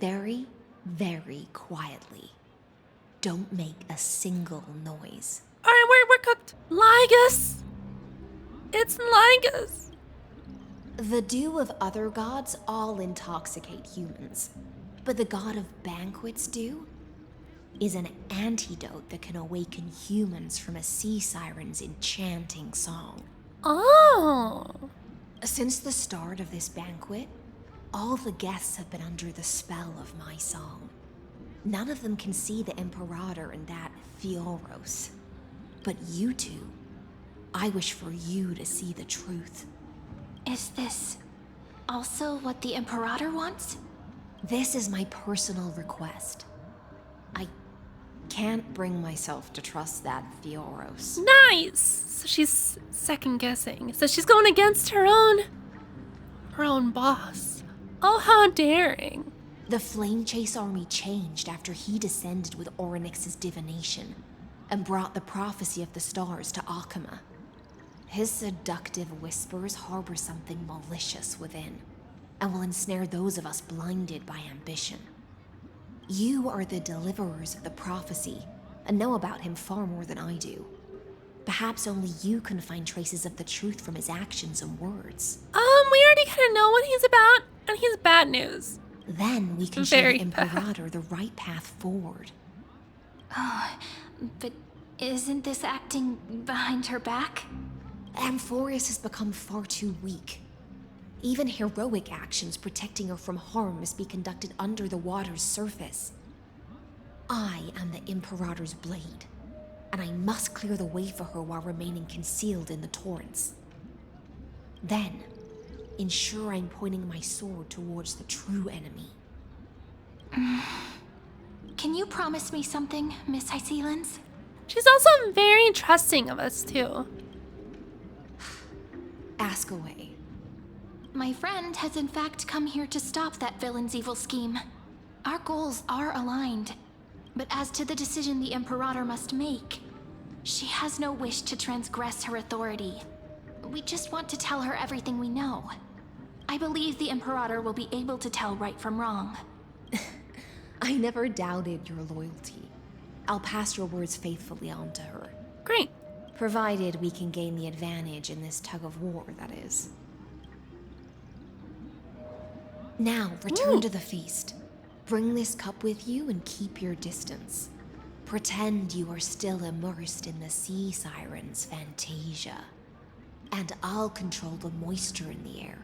Very, very quietly. Don't make a single noise. Alright, we're cooked. LYGUS! It's LYGUS! The dew of other gods all intoxicate humans. But the god of banquets dew is an antidote that can awaken humans from a sea siren's enchanting song. Oh! Since the start of this banquet, all the guests have been under the spell of my song. None of them can see the Imperator and that Fioros. But you two, I wish for you to see the truth. Is this also what the Imperator wants? This is my personal request. I can't bring myself to trust that Fioros. Nice! So she's second guessing. So she's going against her own boss. Oh, how daring. The Flame Chase army changed after he descended with Orynyx's divination and brought the prophecy of the stars to Akama. His seductive whispers harbor something malicious within, and will ensnare those of us blinded by ambition. You are the deliverers of the prophecy, and know about him far more than I do. Perhaps only you can find traces of the truth from his actions and words. We already kind of know what he's about, and he's bad news. Then we can show the Imperator the right path forward. Oh, but isn't this acting behind her back? Amphorius has become far too weak. Even heroic actions protecting her from harm must be conducted under the water's surface. I am the Imperator's blade, and I must clear the way for her while remaining concealed in the torrents. Then, ensure I'm pointing my sword towards the true enemy. Can you promise me something, Miss HYSILENS? She's also very trusting of us, too. Ask away. My friend has in fact come here to stop that villain's evil scheme. Our goals are aligned. But as to the decision the Imperator must make, she has no wish to transgress her authority. We just want to tell her everything we know. I believe the Imperator will be able to tell right from wrong. I never doubted your loyalty. I'll pass your words faithfully on to her. Great. Provided we can gain the advantage in this tug of war, that is. Now, return to the feast. Bring this cup with you and keep your distance. Pretend you are still immersed in the sea siren's fantasia. And I'll control the moisture in the air.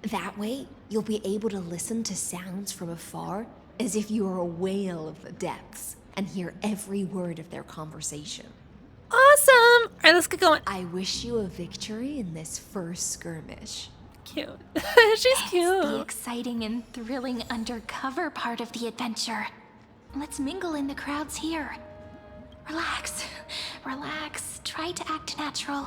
That way, you'll be able to listen to sounds from afar as if you are a whale of the depths and hear every word of their conversation. Awesome! Alright, let's get going. I wish you a victory in this first skirmish. Cute. She's cute. The exciting and thrilling undercover part of the adventure. Let's mingle in the crowds here. Relax. Relax. Try to act natural.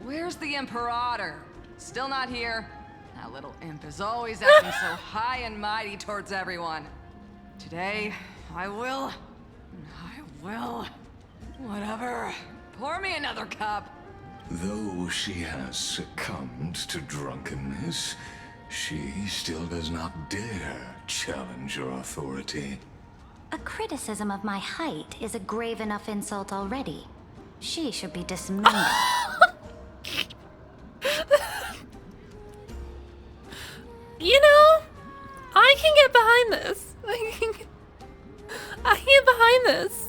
Where's the Imperator? Still not here? That little imp is always acting so high and mighty towards everyone. Today, I will. Whatever. Pour me another cup. Though she has succumbed to drunkenness, she still does not dare challenge your authority. A criticism of my height is a grave enough insult already. She should be dismembered. You know, I can get behind this. I can get behind this.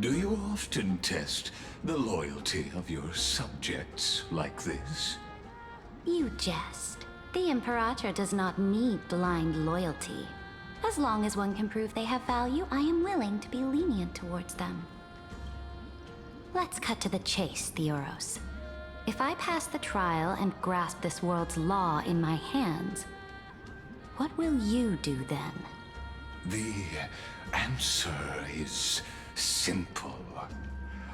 Do you often test the loyalty of your subjects like this? You jest. The Imperator does not need blind loyalty. As long as one can prove they have value, I am willing to be lenient towards them. Let's cut to the chase, Theoros. If I pass the trial and grasp this world's law in my hands, what will you do then? The answer is simple.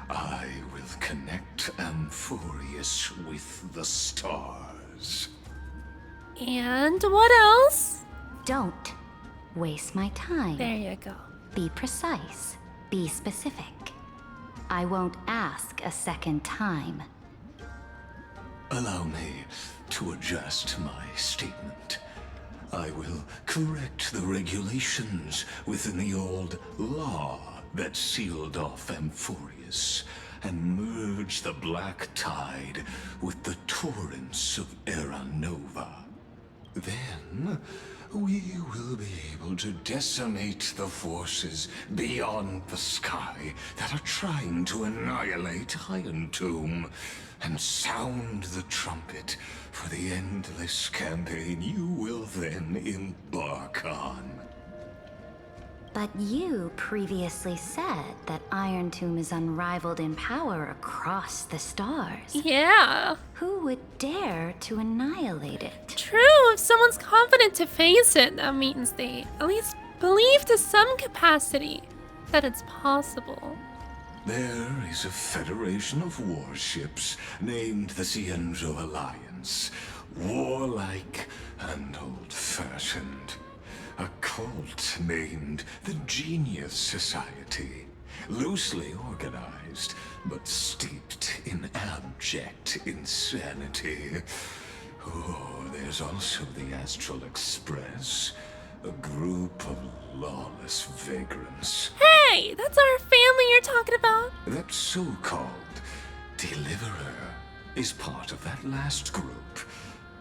I will connect Amphorius with the stars. And what else? Don't waste my time. There you go. Be precise. Be specific. I won't ask a second time. Allow me to adjust my statement. I will correct the regulations within the old law that sealed off Amphorius and merge the black tide with the torrents of Era Nova. Then, we will be able to decimate the forces beyond the sky that are trying to annihilate Iron Tomb and sound the trumpet for the endless campaign you will then embark on. But you previously said that Iron Tomb is unrivaled in power across the stars. Yeah. Who would dare to annihilate it? True, if someone's confident to face it, that means they at least believe to some capacity that it's possible. There is a federation of warships named the Cienzo Alliance, warlike and old-fashioned. A cult named the Genius Society, loosely organized, but steeped in abject insanity. Oh, there's also the Astral Express, a group of lawless vagrants. Hey, that's our family you're talking about. That so-called Deliverer is part of that last group.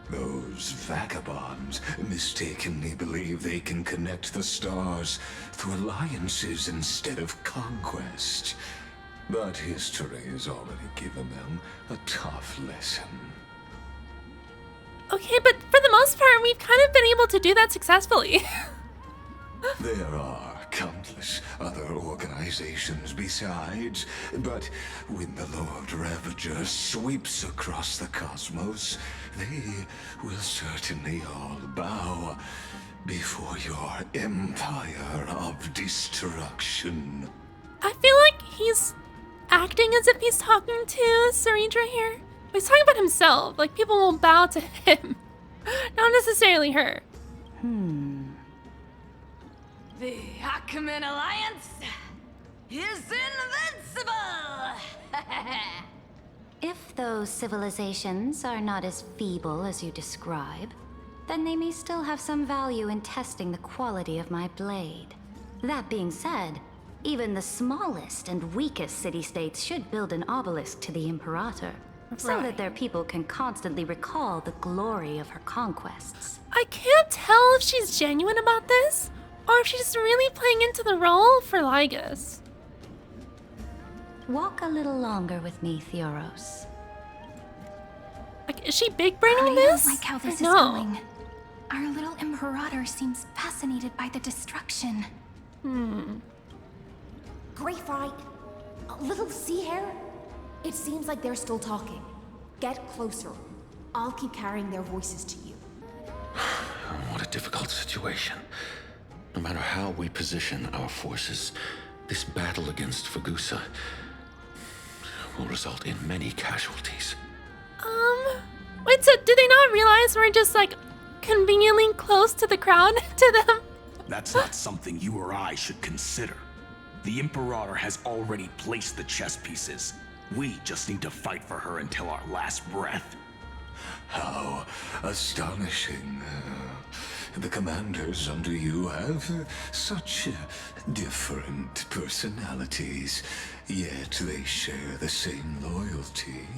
Those vagabonds mistakenly believe they can connect the stars through alliances instead of conquest. But history has already given them a tough lesson. Okay, but for the most part, we've kind of been able to do that successfully. There are countless other organizations besides, but when the Lord Ravager sweeps across the cosmos, they will certainly all bow before your empire of destruction. I feel like he's acting as if he's talking to Serendra here. But he's talking about himself, like people will bow to him, not necessarily her. The Ackman Alliance is invincible! If those civilizations are not as feeble as you describe, then they may still have some value in testing the quality of my blade. That being said, even the smallest and weakest city-states should build an obelisk to the Imperator, so that their people can constantly recall the glory of her conquests. I can't tell if she's genuine about this, or if she's really playing into the role for LYGUS. Walk a little longer with me, Theoros. Like, is she big braining I this? don't like how this is No. going. Our little Imperator seems fascinated by the destruction. Greyfright, little sea hare. It seems like they're still talking. Get closer. I'll keep carrying their voices to you. What a difficult situation. No matter how we position our forces, this battle against Fagusa will result in many casualties. Wait, so do they not realize we're just like conveniently close to the crowd to them? That's not something you or I should consider. The Imperator has already placed the chess pieces. We just need to fight for her until our last breath. How astonishing. The commanders under you have such different personalities, yet they share the same loyalty.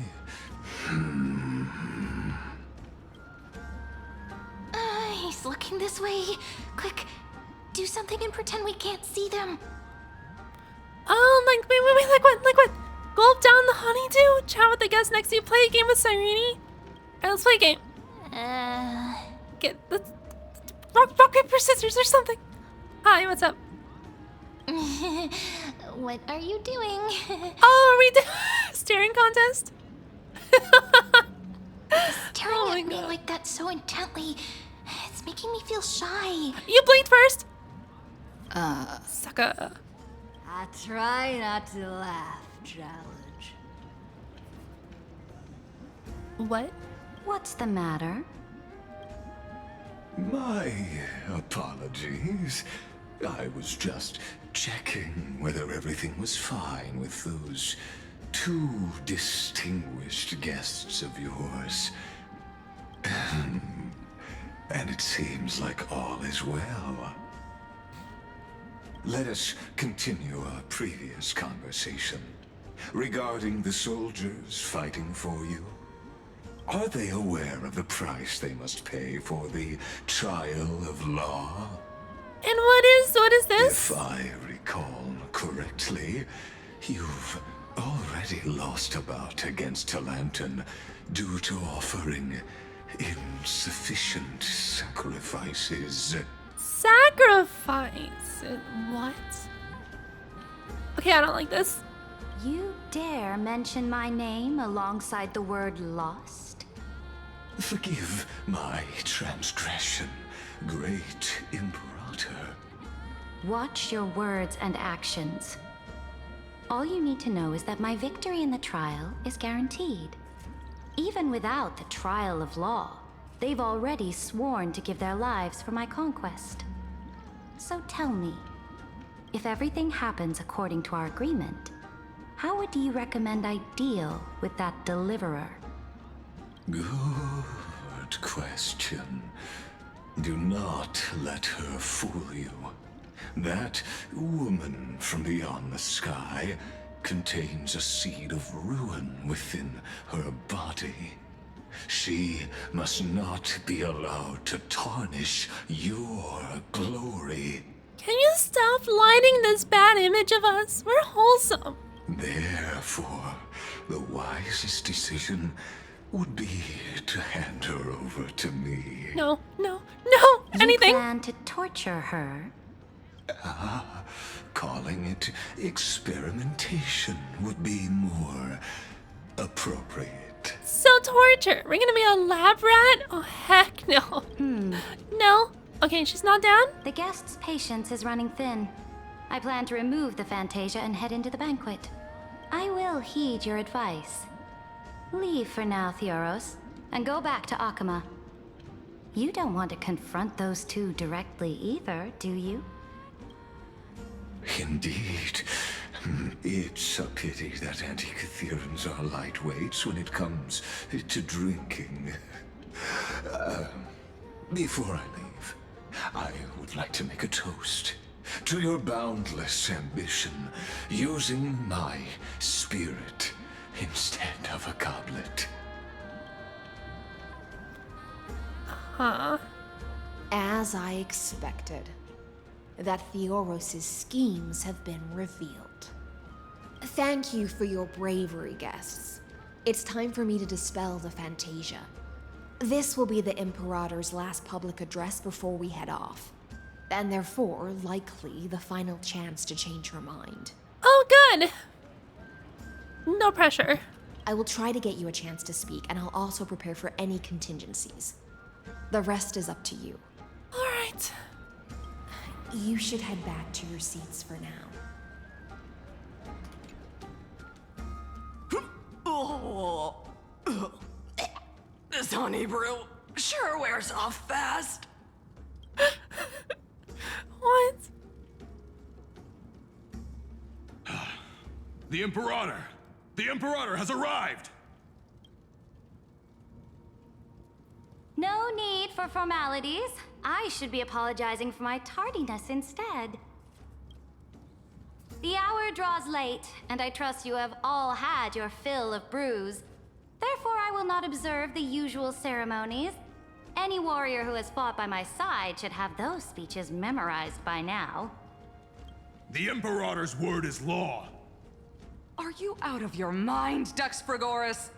He's looking this way. Quick, do something and pretend we can't see them. Oh, wait, like what? Gulp down the honeydew, chat with the guest next to you, play a game with Cyrene. Alright, let's play a game. Let's rock, paper, scissors or something. Hi, what's up? What are you doing? Oh, are we staring contest? Staring at me like that so intently. It's making me feel shy. You blinked first. Sucker. I try not to laugh, challenge. What? What's the matter? My apologies. I was just checking whether everything was fine with those two distinguished guests of yours. And it seems like all is well. Let us continue our previous conversation regarding the soldiers fighting for you. Are they aware of the price they must pay for the trial of law? And what is this? If I recall correctly, you've already lost a bout against Talanton due to offering insufficient sacrifices. Sacrifice? What? Okay, I don't like this. You dare mention my name alongside the word lost? Forgive my transgression, great Imperator. Watch your words and actions. All you need to know is that my victory in the trial is guaranteed. Even without the trial of law, they've already sworn to give their lives for my conquest. So tell me, if everything happens according to our agreement, how would you recommend I deal with that deliverer? Good question. Do not let her fool you. That woman from beyond the sky contains a seed of ruin within her body. She must not be allowed to tarnish your glory. Can you stop lighting this bad image of us? We're wholesome. Therefore, the wisest decision would be to hand her over to me. No, anything. You plan to torture her? Calling it experimentation would be more appropriate. So torture. We're gonna be a lab rat? Oh heck no. No. Okay, she's not down? The guest's patience is running thin. I plan to remove the Fantasia and head into the banquet. I will heed your advice. Leave for now, Theoros, and go back to Akama. You don't want to confront those two directly either, do you? Indeed. It's a pity that Antikytherans are lightweights when it comes to drinking. Before I leave, I would like to make a toast to your boundless ambition, using my spirit instead of a goblet. As I expected, that Theoros' schemes have been revealed. Thank you for your bravery, guests. It's time for me to dispel the Fantasia. This will be the Imperator's last public address before we head off, and therefore, likely, the final chance to change her mind. Oh, good! No pressure. I will try to get you a chance to speak, and I'll also prepare for any contingencies. The rest is up to you. Alright. You should head back to your seats for now. This honey brew sure wears off fast. What? The Imperator! The Imperator has arrived! No need for formalities. I should be apologizing for my tardiness instead. The hour draws late, and I trust you have all had your fill of brews. Therefore, I will not observe the usual ceremonies. Any warrior who has fought by my side should have those speeches memorized by now. The Imperator's word is law. Are you out of your mind, Dux Frigoris?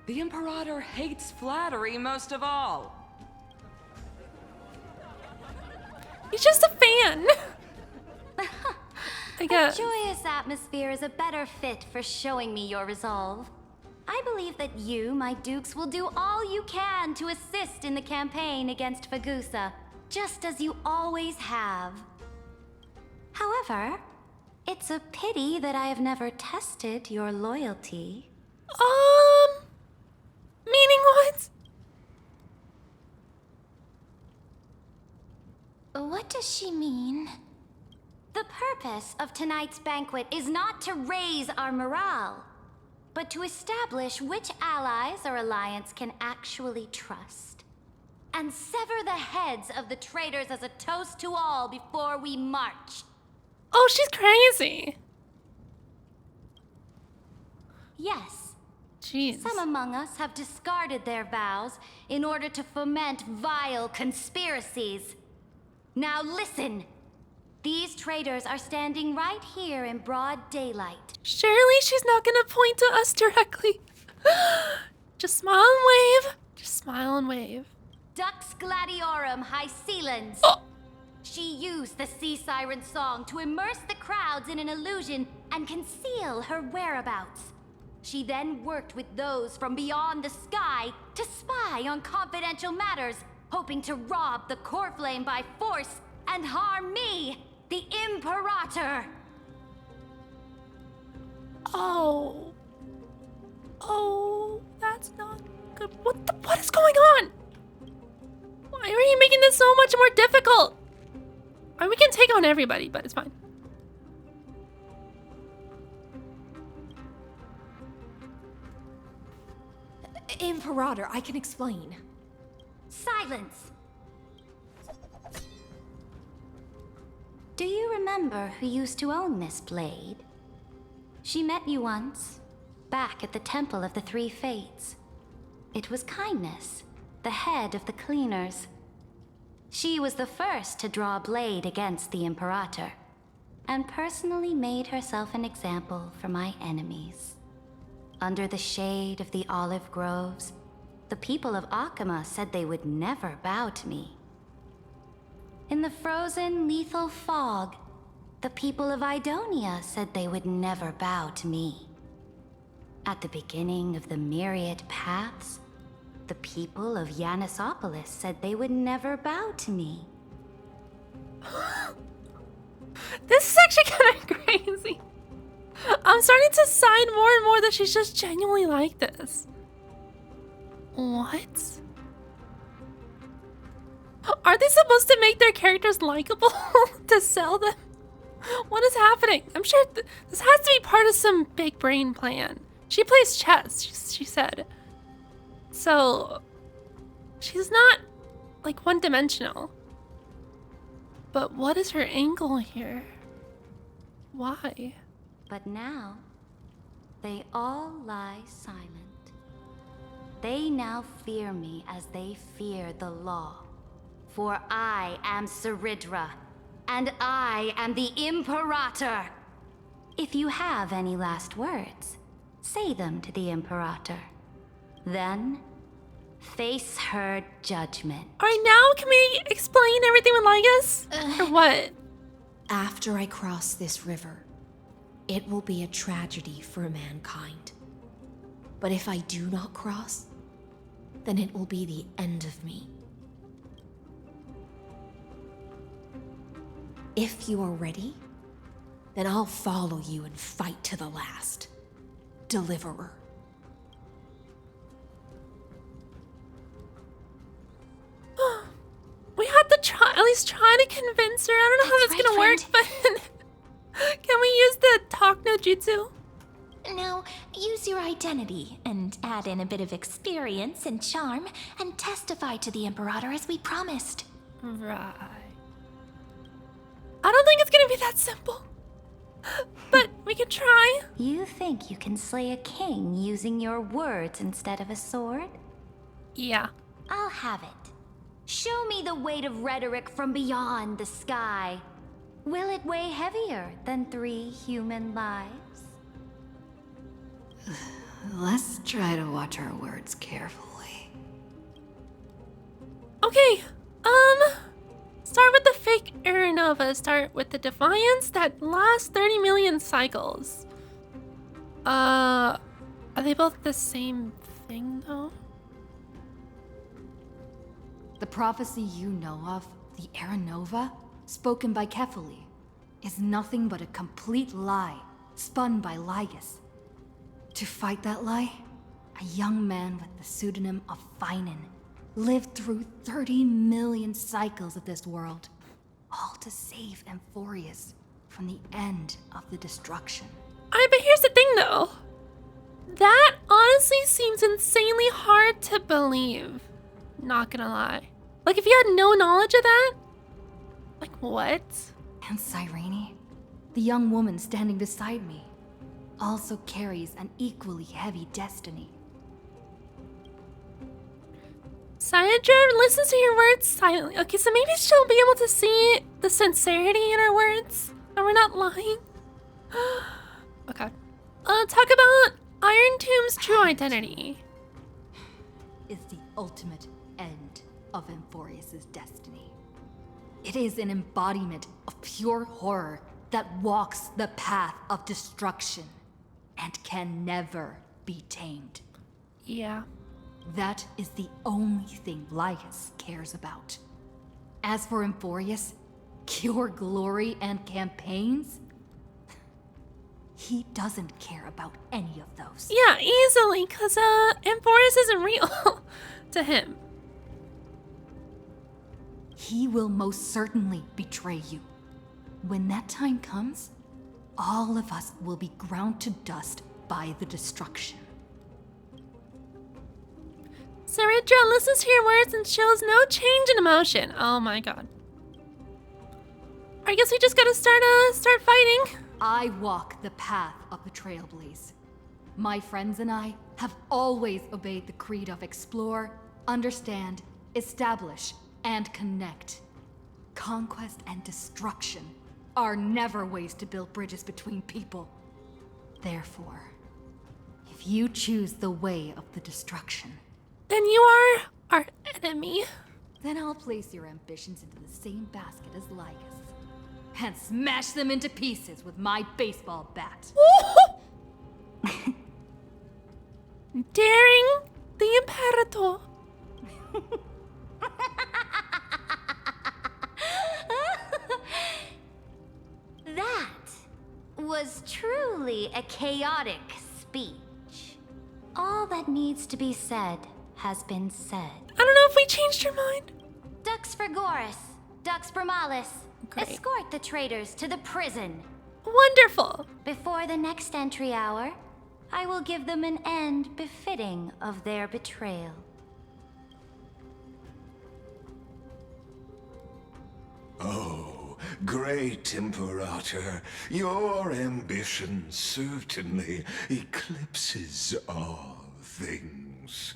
The Imperator hates flattery most of all. He's just a fan. I guess. A joyous atmosphere is a better fit for showing me your resolve. I believe that you, my dukes, will do all you can to assist in the campaign against Fagusa, just as you always have. However, it's a pity that I have never tested your loyalty. Meaning what? What does she mean? The purpose of tonight's banquet is not to raise our morale, but to establish which allies our alliance can actually trust, and sever the heads of the traitors as a toast to all before we march. Oh, she's crazy. Yes. Jeez. Some among us have discarded their vows in order to foment vile conspiracies. Now listen. These traitors are standing right here in broad daylight. Surely she's not gonna point to us directly. Just smile and wave. Just smile and wave. Dux Gladiorum HYSILENS. Oh. She used the sea siren song to immerse the crowds in an illusion and conceal her whereabouts. She then worked with those from beyond the sky to spy on confidential matters, hoping to rob the core flame by force and harm me, the Imperator. Oh, that's not good. What is going on? Why are you making this so much more difficult? I mean, we can take on everybody, but it's fine. Imperator, I can explain. Silence! Do you remember who used to own this blade? She met you once, back at the Temple of the Three Fates. It was Kindness, the head of the cleaners. She was the first to draw a blade against the Imperator, and personally made herself an example for my enemies. Under the shade of the olive groves, the people of Akama said they would never bow to me. In the frozen, lethal fog, the people of Idonia said they would never bow to me. At the beginning of the myriad paths, the people of Yanisopolis said they would never bow to me. This is actually kind of crazy. I'm starting to sign more and more that she's just genuinely like this. What? Are they supposed to make their characters likable to sell them? What is happening? I'm sure this has to be part of some big brain plan. She plays chess, she said. So, she's not, like, one-dimensional. But what is her angle here? Why? But now, they all lie silent. They now fear me as they fear the law. For I am Cyridra, and I am the Imperator. If you have any last words, say them to the Imperator. Then, face her judgment. Alright, now can we explain everything with LYGUS? Or what? After I cross this river, it will be a tragedy for mankind. But if I do not cross, then it will be the end of me. If you are ready, then I'll follow you and fight to the last. Deliverer. We have to at least try to convince her. I don't know how that's gonna work, but can we use the talk no jutsu? Now, use your identity and add in a bit of experience and charm and testify to the Imperator as we promised. Right. I don't think it's gonna be that simple. But we can try. You think you can slay a king using your words instead of a sword? Yeah. I'll have it. Show me the weight of rhetoric from beyond the sky. Will it weigh heavier than 3 human lives? Let's try to watch our words carefully. Okay, start with the fake Aeronova. Start with the Defiance that lasts 30 million cycles. Are they both the same thing though? The prophecy you know of, the Aeronova, spoken by Kefali, is nothing but a complete lie, spun by LYGUS. To fight that lie, a young man with the pseudonym of HYSILENS lived through 30 million cycles of this world, all to save Amphorius from the end of the destruction. But here's the thing though. That honestly seems insanely hard to believe. Not gonna lie. Like, if you had no knowledge of that? Like, what? And CYRENE, the young woman standing beside me, also carries an equally heavy destiny. Sayadra listens to your words silently. Okay, so maybe she'll be able to see the sincerity in our words, and we're not lying. Okay. Talk about Iron Tomb's true identity. Is the ultimate end of Amphorius' destiny. It is an embodiment of pure horror that walks the path of destruction and can never be tamed. Yeah. That is the only thing LYGUS cares about. As for Amphorius, pure glory and campaigns, he doesn't care about any of those. Yeah, easily, because Amphorius isn't real to him. He will most certainly betray you. When that time comes, all of us will be ground to dust by the destruction. Sayadra listens to your words and shows no change in emotion. Oh my god. I guess we just gotta start fighting. I walk the path of the Trailblaze. My friends and I have always obeyed the creed of explore, understand, establish, and connect. Conquest and destruction are never ways to build bridges between people. Therefore, if you choose the way of the destruction, then you are our enemy. Then I'll place your ambitions into the same basket as LYGUS and smash them into pieces with my baseball bat. Daring the Imperator. That was truly a chaotic speech. All that needs to be said has been said. I don't know if we changed your mind. Dux Frigoris, Dux Bromalis, escort the traitors to the prison. Wonderful. Before the next entry hour, I will give them an end befitting of their betrayal. Oh, great Imperator, your ambition certainly eclipses all things.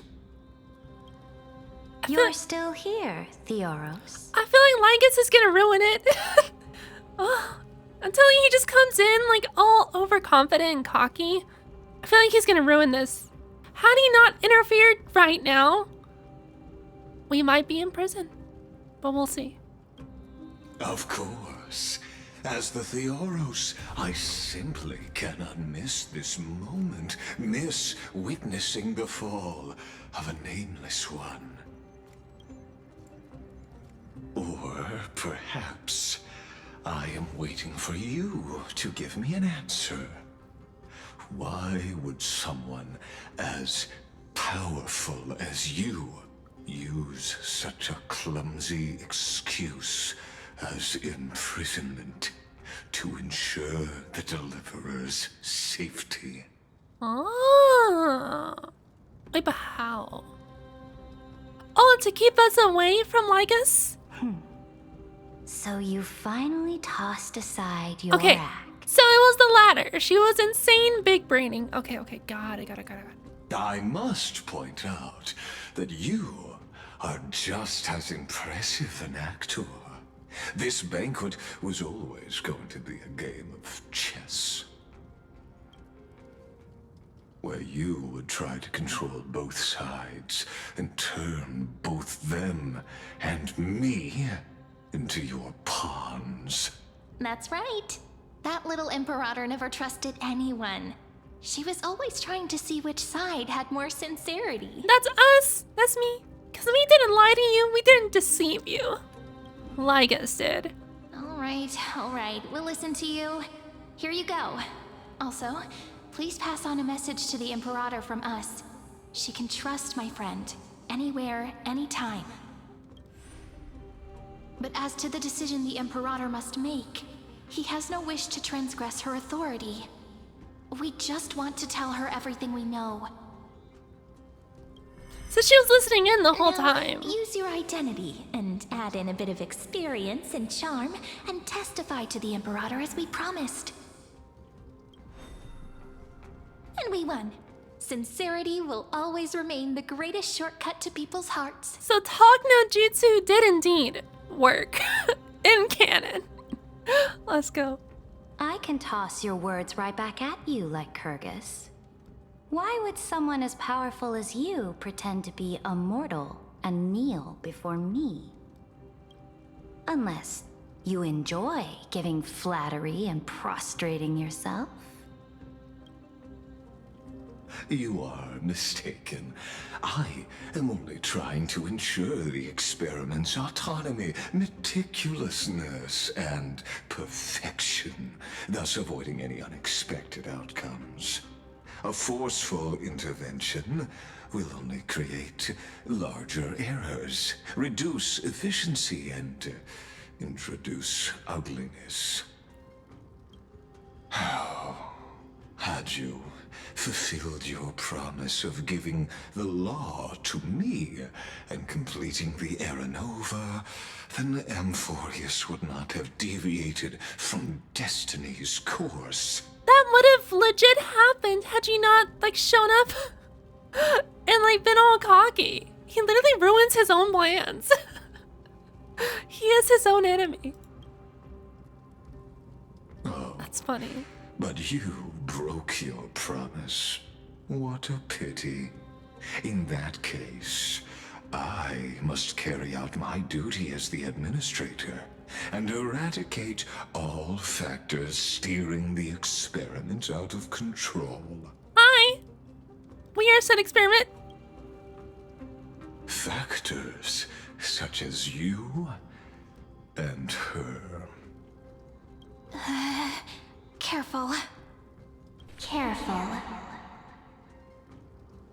You're still here, Theoros. I feel like LYGUS is gonna ruin it. Oh, I'm telling you, he just comes in like all overconfident and cocky. I feel like he's gonna ruin this. Had he not interfered right now, we might be in prison. But we'll see. Of course. As the Theoros, I simply cannot miss this moment, miss witnessing the fall of a nameless one. Or perhaps I am waiting for you to give me an answer. Why would someone as powerful as you use such a clumsy excuse as imprisonment to ensure the Deliverer's safety? Oh. Wait, but how? Oh, to keep us away from LYGUS? So you finally tossed aside your Okay, act. so it was the latter. She was insane big braining. Okay, got it. I must point out that you are just as impressive an actor. This banquet was always going to be a game of chess, where you would try to control both sides and turn both them and me into your pawns. That's right. That little Imperator never trusted anyone. She was always trying to see which side had more sincerity. That's us. That's me. Because we didn't lie to you. We didn't deceive you. LYGUS did. All right. We'll listen to you. Here you go. Also, please pass on a message to the Imperator from us. She can trust my friend. Anywhere, anytime. But as to the decision the Imperator must make, he has no wish to transgress her authority. We just want to tell her everything we know. So she was listening in the whole time. Use your identity and add in a bit of experience and charm and testify to the Imperator as we promised. And we won. Sincerity will always remain the greatest shortcut to people's hearts. So Talk no Jutsu did indeed work in canon. Let's go. I can toss your words right back at you, LYGUS. Why would someone as powerful as you pretend to be immortal and kneel before me? Unless you enjoy giving flattery and prostrating yourself. You are mistaken. I am only trying to ensure the experiment's autonomy, meticulousness, and perfection, thus avoiding any unexpected outcomes. A forceful intervention will only create larger errors, reduce efficiency, and introduce ugliness. How had you fulfilled your promise of giving the law to me and completing the Aranova, then Amphorius would not have deviated from destiny's course. That would have legit happened had you not, shown up and, been all cocky. He literally ruins his own plans. He is his own enemy. Oh, that's funny. But you broke your promise. What a pity. In that case, I must carry out my duty as the administrator and eradicate all factors steering the experiment out of control. Hi! We are said experiment. Factors such as you and her. Careful. Careful.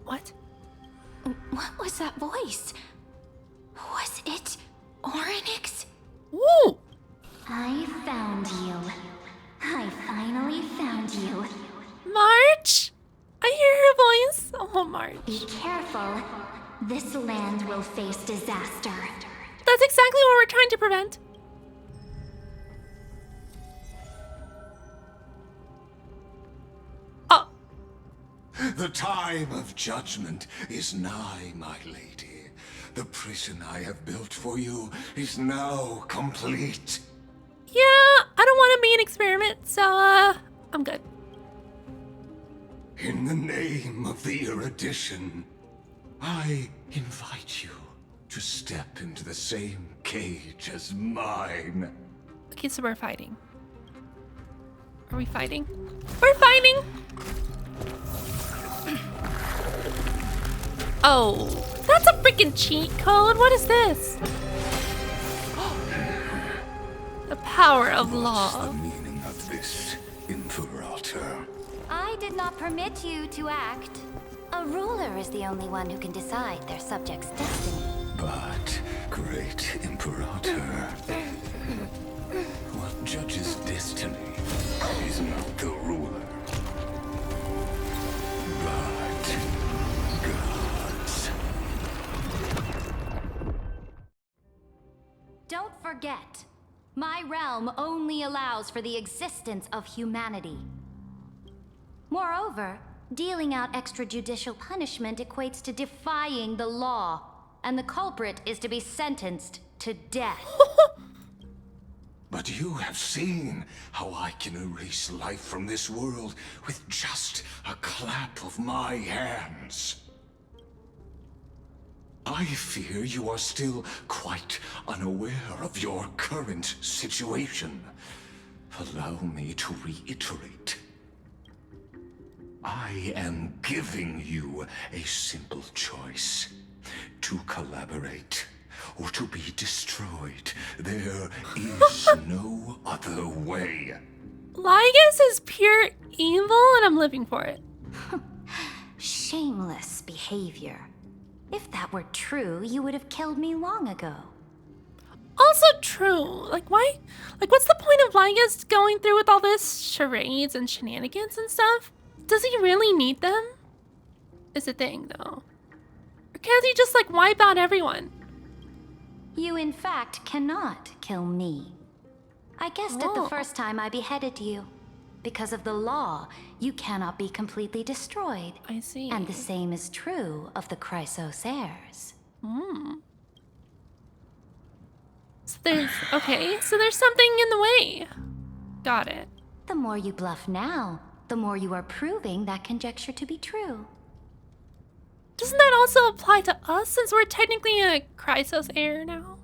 What? What was that voice? Was it Orynyx? Woo! I found you. I finally found you. March? I hear her voice. Oh, March. Be careful. This land will face disaster. That's exactly what we're trying to prevent. Oh. The time of judgment is nigh, my lady. The prison I have built for you is now complete. Yeah, I don't want to be an experiment, so, I'm good. In the name of the erudition, I invite you to step into the same cage as mine. Okay, so we're fighting. Are we fighting? We're fighting! Oh, that's a freaking cheat code. What is this? The power of law. What's the meaning of this, Imperator? I did not permit you to act. A ruler is the only one who can decide their subject's destiny. But, great Imperator, what judges destiny is not the ruler, but gods. Don't forget, my realm only allows for the existence of humanity. Moreover, dealing out extrajudicial punishment equates to defying the law, and the culprit is to be sentenced to death. But you have seen how I can erase life from this world with just a clap of my hands. I fear you are still quite unaware of your current situation. Allow me to reiterate. I am giving you a simple choice: to collaborate or to be destroyed. There is no other way. LYGUS is pure evil and I'm living for it. Shameless behavior. If that were true, you would have killed me long ago. Also true. Like, why? Like, what's the point of LYGUS going through with all this charades and shenanigans and stuff? Does he really need them? Is the thing, though. Or can't he just, like, wipe out everyone? You, in fact, cannot kill me. I guessed it the first time I beheaded you. Because of the law, you cannot be completely destroyed. I see. And the same is true of the Chrysos heirs. So there's, okay, so there's something in the way. Got it. The more you bluff now, the more you are proving that conjecture to be true. Doesn't that also apply to us, since we're technically a Chrysos heir now?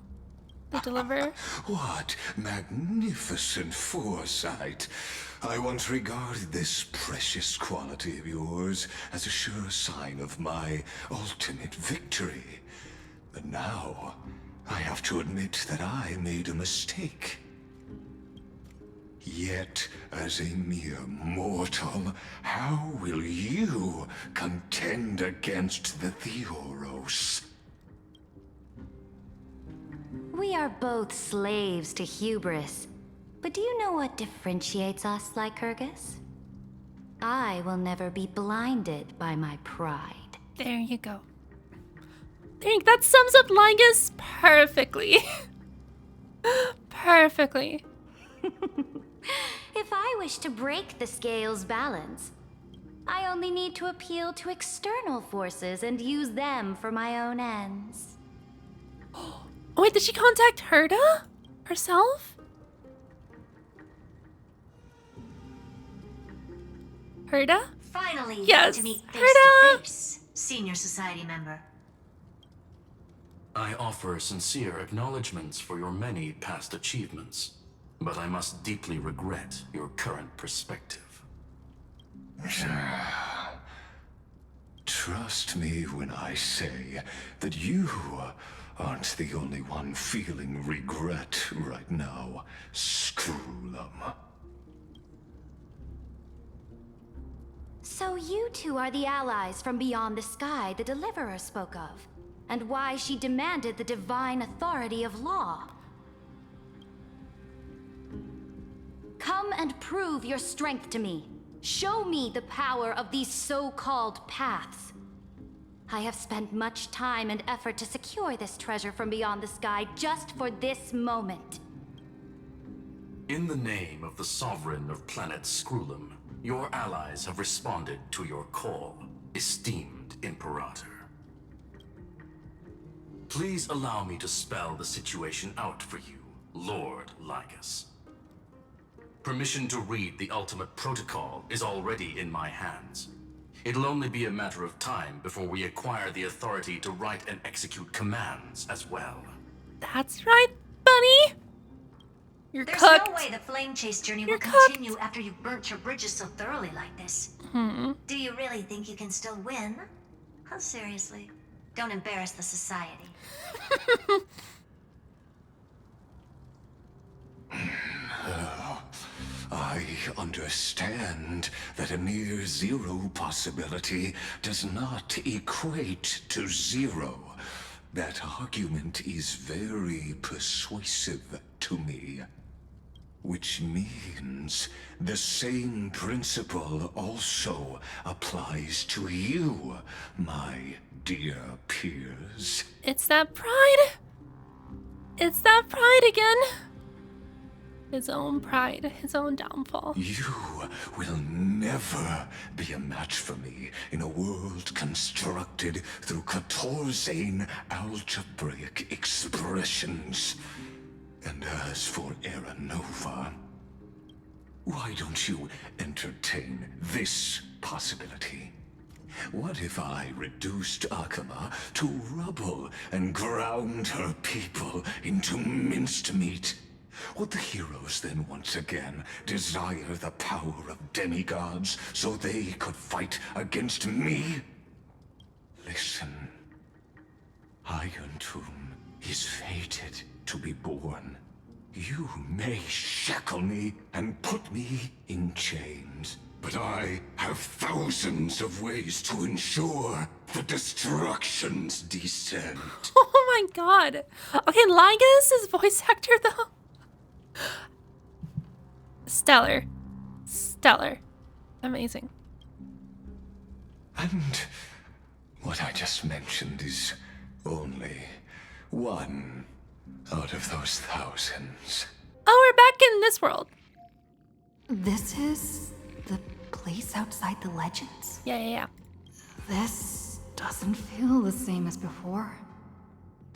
The deliverer? What magnificent foresight. I once regarded this precious quality of yours as a sure sign of my ultimate victory. But now, I have to admit that I made a mistake. Yet, as a mere mortal, how will you contend against the Theoros? We are both slaves to hubris. But do you know what differentiates us, LYGUS? I will never be blinded by my pride. There you go. That sums up LYGUS perfectly. Perfectly. If I wish to break the scale's balance, I only need to appeal to external forces and use them for my own ends. Wait, did she contact Herta? Herself? Herta? Finally, you yes, get to meet face Herta! to face, senior society member. I offer sincere acknowledgments for your many past achievements, but I must deeply regret your current perspective. Trust me when I say that you aren't the only one feeling regret right now, Screwlum. So you two are the allies from beyond the sky the Deliverer spoke of, and why she demanded the divine authority of law. Come and prove your strength to me. Show me the power of these so-called paths. I have spent much time and effort to secure this treasure from beyond the sky just for this moment. In the name of the Sovereign of planet Screwlum, your allies have responded to your call, esteemed Imperator. Please allow me to spell the situation out for you, Lord LYGUS. Permission to read the ultimate protocol is already in my hands. It'll only be a matter of time before we acquire the authority to write and execute commands as well. That's right, bunny! You're There's cooked. no way the flame chase journey You're will cooked. continue after you've burnt your bridges so thoroughly like this. Do you really think you can still win? Oh, seriously. Don't embarrass the society. I understand that a near zero possibility does not equate to zero. That argument is very persuasive to me. Which means the same principle also applies to you, my dear peers. It's that pride. It's that pride again. His own pride, his own downfall. You will never be a match for me in a world constructed through 14 algebraic expressions. And as for Era Nova, why don't you entertain this possibility? What if I reduced Akama to rubble and ground her people into minced meat? Would the heroes then once again desire the power of demigods so they could fight against me? Listen. Iron Tomb is fated to be born. You may shackle me and put me in chains, but I have thousands of ways to ensure the destruction's descent. Oh my god. Okay, LYGUS' voice actor though. Stellar. Stellar. Amazing. And what I just mentioned is only one out of those thousands. Oh, we're back in this world. This is the place outside the legends? Yeah. This doesn't feel the same as before.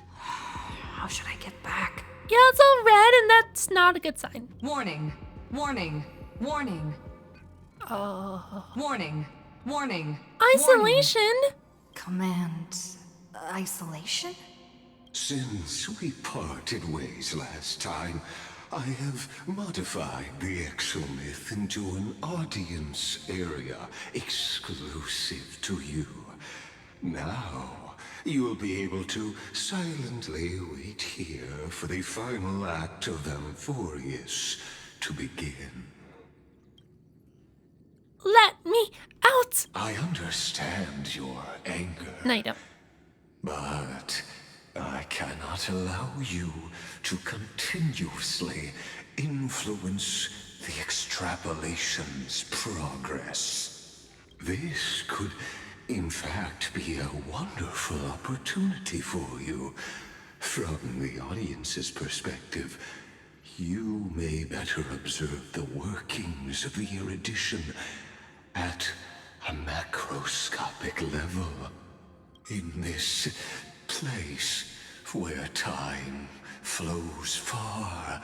How should I get back? Yeah, it's all red and that's not a good sign. Warning. Warning. Warning. Oh. Warning. Warning. Isolation? Warning. Command isolation? Since we parted ways last time, I have modified the exomyth into an audience area exclusive to you. Now, you'll be able to silently wait here for the final act of Amphorius to begin. Let me out! I understand your anger. No, you don't. But I cannot allow you to continuously influence the extrapolation's progress. This could, in fact, be a wonderful opportunity for you. From the audience's perspective, you may better observe the workings of the erudition at a macroscopic level. In this place where time flows far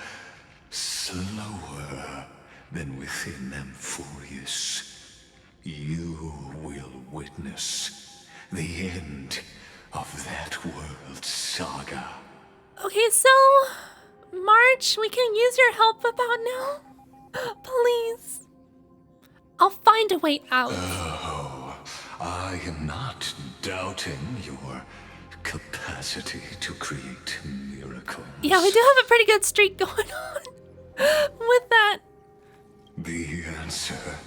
slower than within Amphorius, you will witness the end of that world's saga. Okay, so March, we can use your help about now? Please. I'll find a way out. Oh, I am not doubting your capacity to create miracles. Yeah, we do have a pretty good streak going on with that. The answer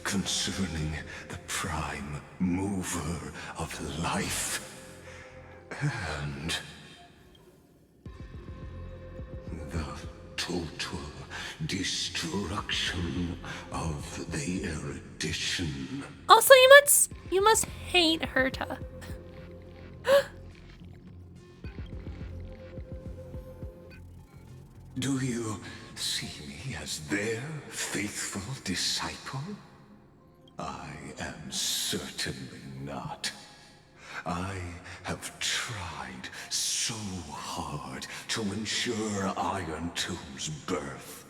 concerning the prime mover of life and the total destruction of the erudition. Also, you must hate Herta. Do you see me as their faithful disciple? I am certainly not. I have tried so hard to ensure Iron Tomb's birth,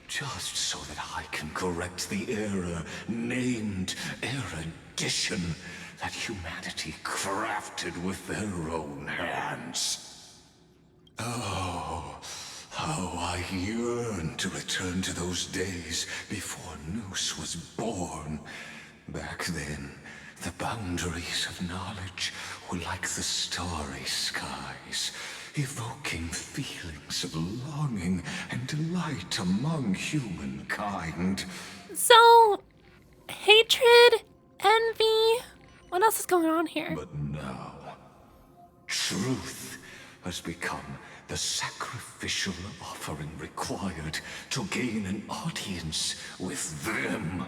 just so that I can correct the error named erudition that humanity crafted with their own hands. Oh, how I yearn to return to those days before Noose was born. Back then, the boundaries of knowledge were like the starry skies, evoking feelings of longing and delight among humankind. So, hatred, envy, what else is going on here? But now, truth has become the sacrificial offering required to gain an audience with them.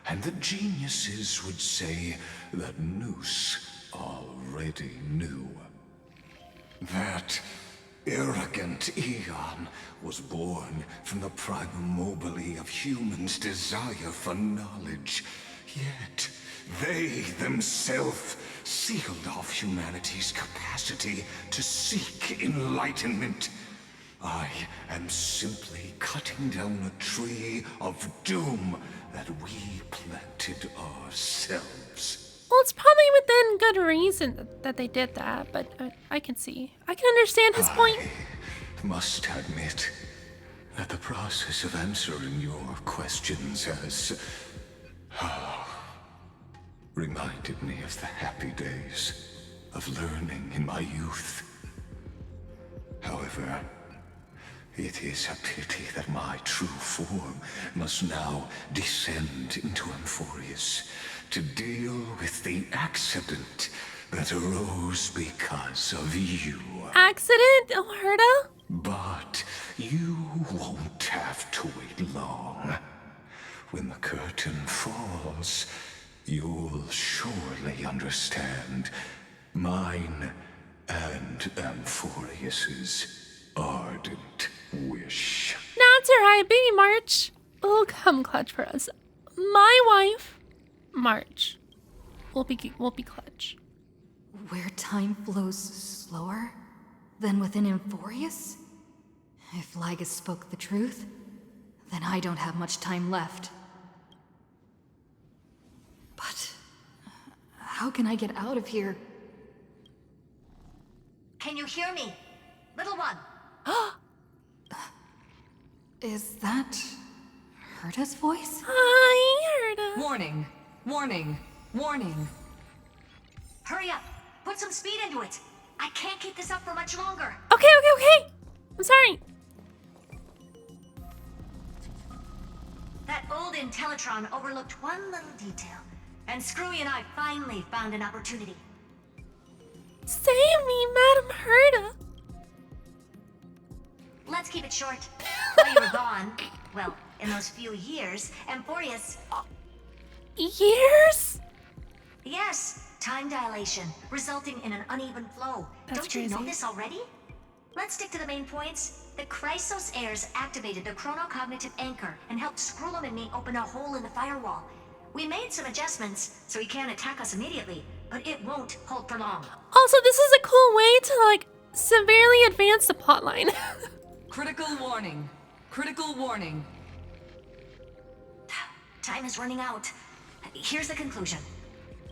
And the geniuses would say that Noose already knew. That arrogant Eon was born from the primal mobile of humans' desire for knowledge. Yet, they themselves sealed off humanity's capacity to seek enlightenment. I am simply cutting down a tree of doom that we planted ourselves. Well, it's probably within good reason that they did that, but I can see. I can understand his point. I must admit that the process of answering your questions has reminded me of the happy days of learning in my youth. However, it is a pity that my true form must now descend into Amphorius to deal with the accident that arose because of you. Accident, Alberta? But you won't have to wait long. When the curtain falls, you'll surely understand mine and Amphorius's ardent wish. That's alright, baby March. Oh, come clutch for us. My wife, March, will be clutch. Where time flows slower than within Amphorius? If LYGUS spoke the truth, then I don't have much time left. But how can I get out of here? Can you hear me? Little one. Is that Herta's voice? Hi, Herta. Warning, warning, warning. Hurry up. Put some speed into it. I can't keep this up for much longer. Okay. I'm sorry. That old Intellitron overlooked one little detail, and Screwy and I finally found an opportunity. Save me, Madam Herta. Let's keep it short. While you were gone, well, in those few years, Amphorius... Years? Yes, time dilation, resulting in an uneven flow. That's Don't you know crazy. this already? Let's stick to the main points. The Chrysos heirs activated the chronocognitive anchor and helped Skrullum and me open a hole in the firewall. We made some adjustments, so he can't attack us immediately, but it won't hold for long. Also, this is a cool way to, like, severely advance the plotline. Critical warning. Critical warning. Time is running out. Here's the conclusion.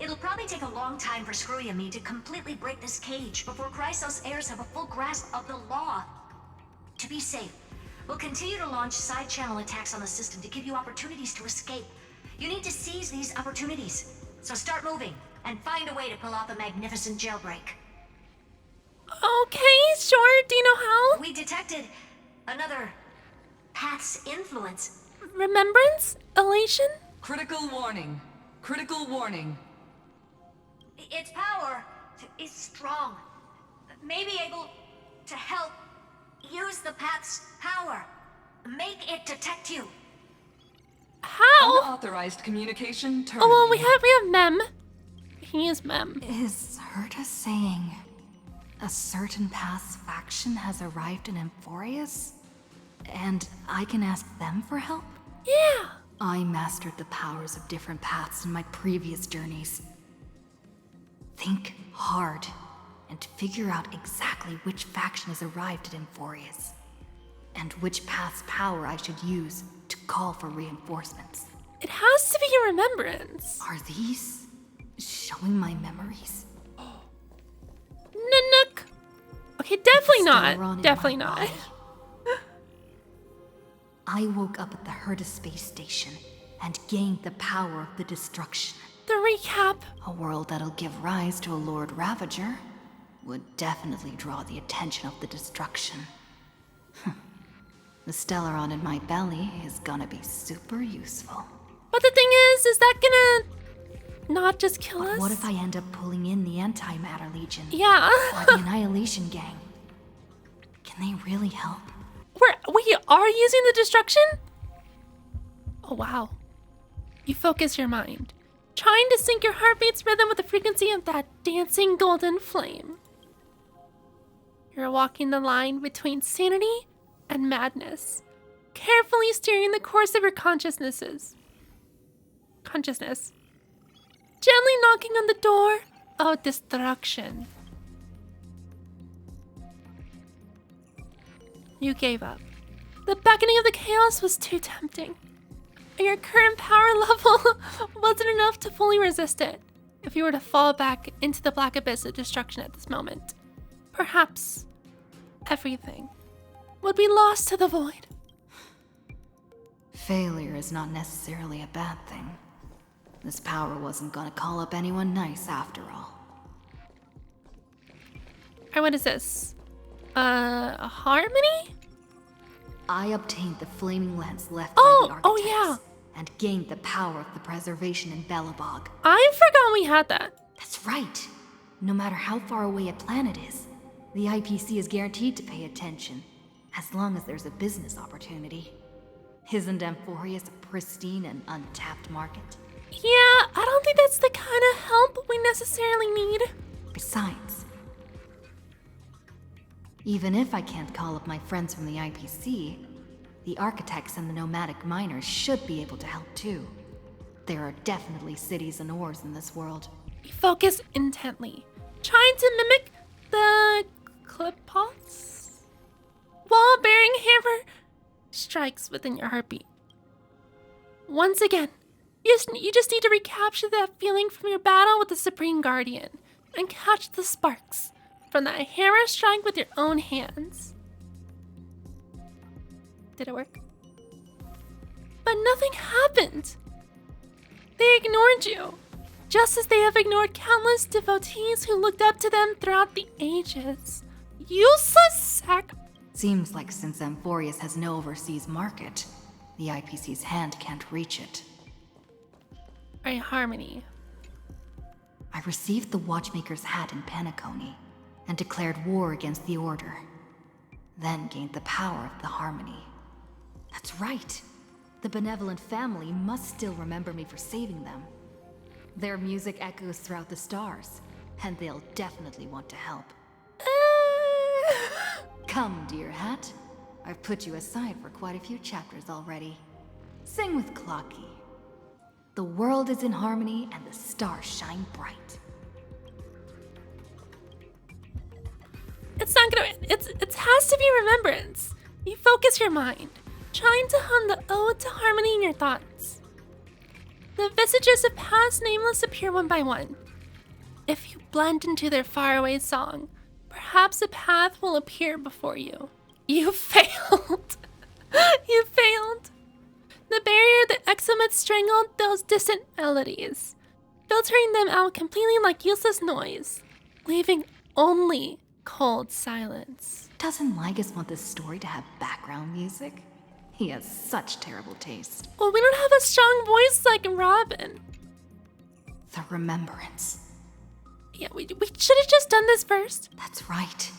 It'll probably take a long time for Screwy and me to completely break this cage before Chrysos heirs have a full grasp of the law. To be safe, we'll continue to launch side-channel attacks on the system to give you opportunities to escape. You need to seize these opportunities. So start moving and find a way to pull off a magnificent jailbreak. Okay, sure. Do you know how? We detected another path's influence. Remembrance? Elation? Critical warning. Critical warning. Its power is strong. May be able to help use the path's power. Make it detect you. How? Unauthorized communication terminated. Oh, well, we have Mem. He is Mem. Is Herta saying a certain path's faction has arrived in Amphorius? And I can ask them for help? Yeah. I mastered the powers of different paths in my previous journeys. Think hard and figure out exactly which faction has arrived at Amphorius, and which path's power I should use to call for reinforcements. It has to be a remembrance. Are these showing my memories? Nanook. Okay, definitely not. Stellar Definitely in my not. body. I woke up at the Herta space station and gained the power of the destruction. The recap. A world that'll give rise to a Lord Ravager would definitely draw the attention of the destruction. The Stellaron in my belly is gonna be super useful. But the thing is that gonna not just kill us? What if I end up pulling in the Antimatter Legion? Yeah. Or the Annihilation Gang? Can they really help? We are using the destruction? Oh, wow. You focus your mind, trying to sync your heartbeat's rhythm with the frequency of that dancing golden flame. You're walking the line between sanity and madness, carefully steering the course of your consciousness. Gently knocking on the door of destruction. You gave up. The beckoning of the chaos was too tempting. And your current power level wasn't enough to fully resist it. If you were to fall back into the black abyss of destruction at this moment, perhaps everything would be lost to the void. Failure is not necessarily a bad thing. This power wasn't gonna call up anyone nice after all. Alright, what is this? A harmony? I obtained the flaming lens left by the architects. Oh yeah. And gained the power of the preservation in Belobog. I forgot we had that. That's right. No matter how far away a planet is, the IPC is guaranteed to pay attention, as long as there's a business opportunity. Isn't Amphorius a pristine and untapped market? Yeah, I don't think that's the kind of help we necessarily need. Besides, even if I can't call up my friends from the IPC, the architects and the nomadic miners should be able to help too. There are definitely cities and ores in this world. Focus intently, trying to mimic the clip-pots. Wall-bearing hammer strikes within your heartbeat. Once again, you just need to recapture that feeling from your battle with the Supreme Guardian and catch the sparks from that hammer strike with your own hands. Did it work? But nothing happened. They ignored you, just as they have ignored countless devotees who looked up to them throughout the ages. Useless sack. Seems like since Amphorius has no overseas market, the IPC's hand can't reach it. Alright, Harmony. I received the Watchmaker's hat in Penacony and declared war against the Order. Then gained the power of the Harmony. That's right. The benevolent family must still remember me for saving them. Their music echoes throughout the stars, and they'll definitely want to help. Come, dear hat. I've put you aside for quite a few chapters already. Sing with Clocky. The world is in harmony and the stars shine bright. It's not gonna. It has to be remembrance. You focus your mind, trying to hum the ode to harmony in your thoughts. The visages of past nameless appear one by one. If you blend into their faraway song, perhaps a path will appear before you. You failed. You failed. The barrier that exomets strangled those distant melodies, filtering them out completely like useless noise, leaving only cold silence. Doesn't LYGUS want this story to have background music? He has such terrible taste. Well, we don't have a strong voice like Robin. The remembrance. Yeah, we should have just done this first. That's right.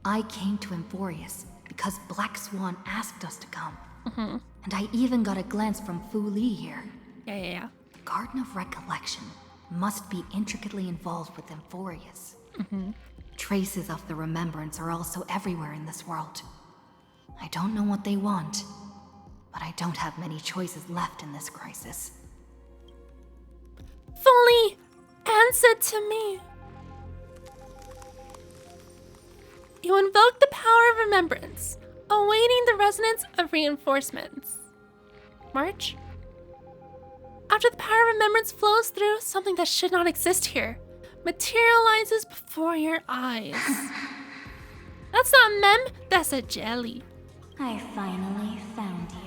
I came to Amphorius because Black Swan asked us to come. Mm-hmm. And I even got a glance from Fu Li here. Yeah. The Garden of Recollection must be intricately involved with Amphorius. Mm-hmm. Traces of the remembrance are also everywhere in this world. I don't know what they want, but I don't have many choices left in this crisis. Fully answer to me. You invoke the power of remembrance, awaiting the resonance of reinforcements. March? After the power of remembrance flows through, something that should not exist here materializes before your eyes. That's not mem, that's a jelly. I finally found you.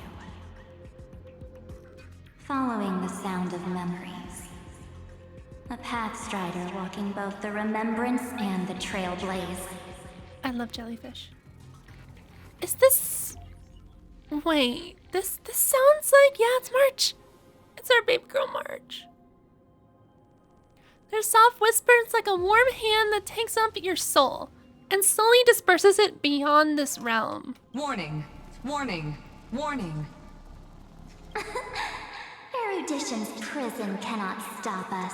Following the sound of memories. A pathstrider walking both the remembrance and the trailblaze. I love jellyfish. Is this... Wait, this sounds like... Yeah, it's March. It's our baby girl March. Their soft whispers like a warm hand that takes up your soul and slowly disperses it beyond this realm. Warning, warning, warning. Erudition's prison cannot stop us,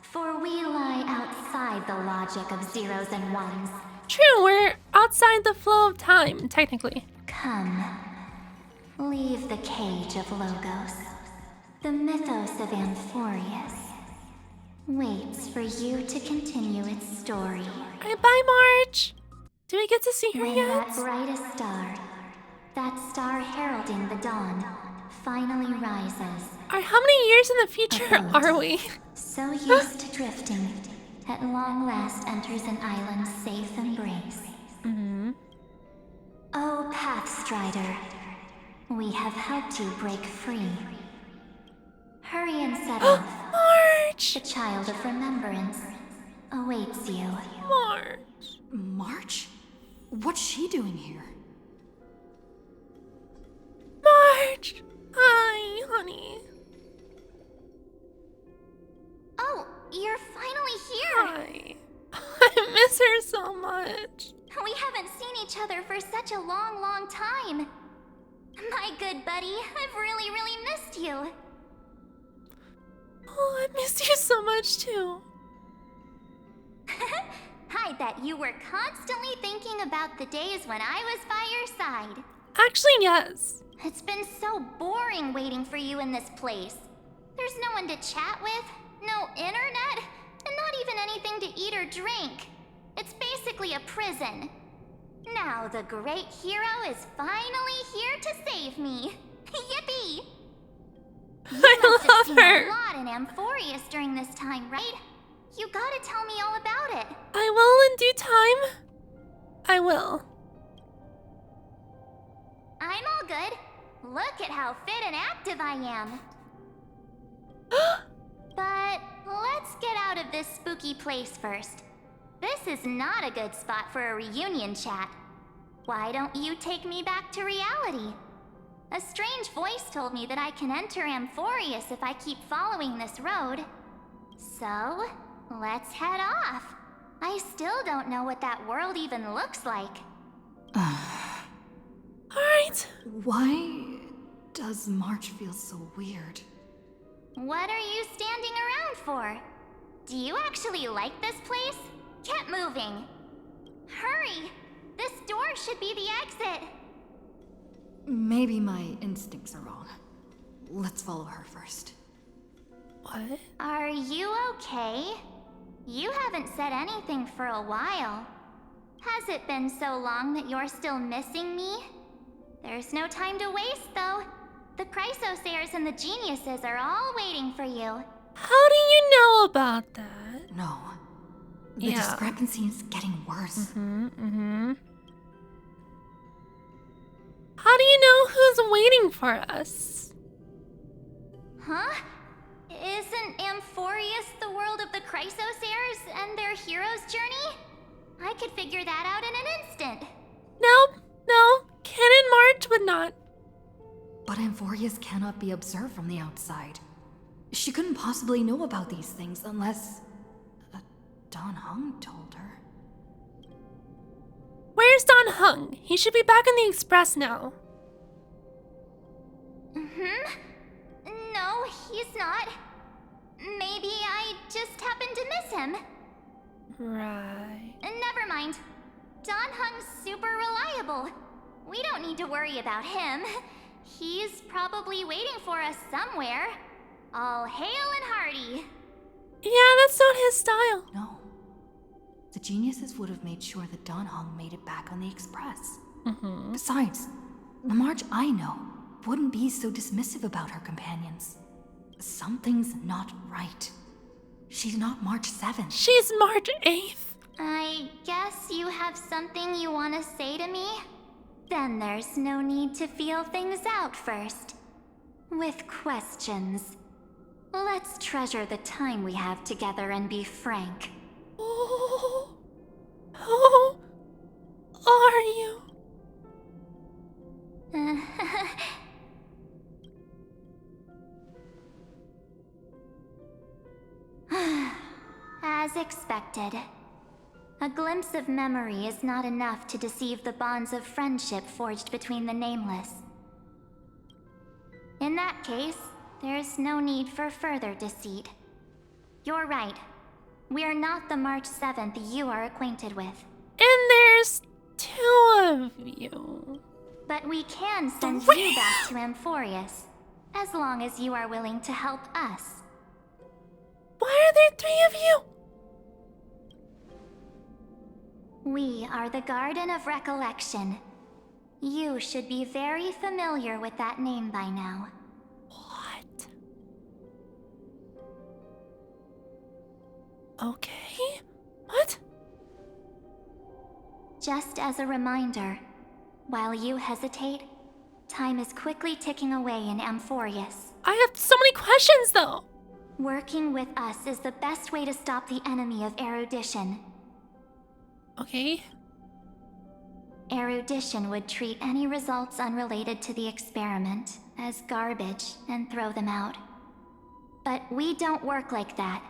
for we lie outside the logic of zeros and ones. True, we're outside the flow of time, technically. Come. Leave the cage of Logos. The mythos of Amphorius waits for you to continue its story. Bye, March. Do we get to see her When yet? that brightest star, that star heralding the dawn, finally rises. How many years in the future are we? So used to drifting, at long last enters an island's safe embrace. Oh, Pathstrider, we have helped you break free. Hurry and set off. March! The child of remembrance awaits you. March. March? What's she doing here? March! Hi, honey. Oh, you're finally here! Hi. I miss her so much. We haven't seen each other for such a long, long time. My good buddy, I've really, really missed you. Oh, I missed you so much too. I bet you were constantly thinking about the days when I was by your side. Actually, yes. It's been so boring waiting for you in this place. There's no one to chat with, no internet, and not even anything to eat or drink. It's basically a prison. Now the great hero is finally here to save me. Yippee! You must have seen a lot in Amphorius during this time, right? You gotta tell me all about it. I will in due time. I will. I'm all good. Look at how fit and active I am. But let's get out of this spooky place first. This is not a good spot for a reunion chat. Why don't you take me back to reality? A strange voice told me that I can enter Amphorius if I keep following this road. So, let's head off. I still don't know what that world even looks like. Alright. Why does March feel so weird? What are you standing around for? Do you actually like this place? Get moving. Hurry! This door should be the exit. Maybe my instincts are wrong. Let's follow her first. What? Are you okay? You haven't said anything for a while. Has it been so long that you're still missing me? There's no time to waste, though. The Chrysosayers and the Geniuses are all waiting for you. How do you know about that? No. The discrepancy is getting worse. How do you know who's waiting for us? Huh? Isn't Amphorius the world of the Chrysosayers and their hero's journey? I could figure that out in an instant. No. Ken and March would not. But Amphorius cannot be observed from the outside. She couldn't possibly know about these things unless... Don Hung told her. Where's Don Hung? He should be back in the Express now. No, he's not. Maybe I just happened to miss him. Right. Never mind. Don Hung's super reliable. We don't need to worry about him. He's probably waiting for us somewhere. All hail and hearty. Yeah, that's not his style. No. The Geniuses would have made sure that Don Hung made it back on the Express. Besides, the March I know wouldn't be so dismissive about her companions. Something's not right. She's not March 7th. She's March 8th. I guess you have something you want to say to me? Then there's no need to feel things out first. With questions. Let's treasure the time we have together and be frank. Who are you? As expected. A glimpse of memory is not enough to deceive the bonds of friendship forged between the Nameless. In that case, there's no need for further deceit. You're right. We're not the March 7th you are acquainted with. And there's 2 of you. But we can send 3? you back to Amphorius, as long as you are willing to help us. Why are there 3 of you? We are the Garden of Recollection. You should be very familiar with that name by now. What? Okay. What? Just as a reminder, while you hesitate, time is quickly ticking away in Amphorius. I have so many questions, though. Working with us is the best way to stop the enemy of erudition. Okay. Erudition would treat any results unrelated to the experiment as garbage and throw them out. But we don't work like that.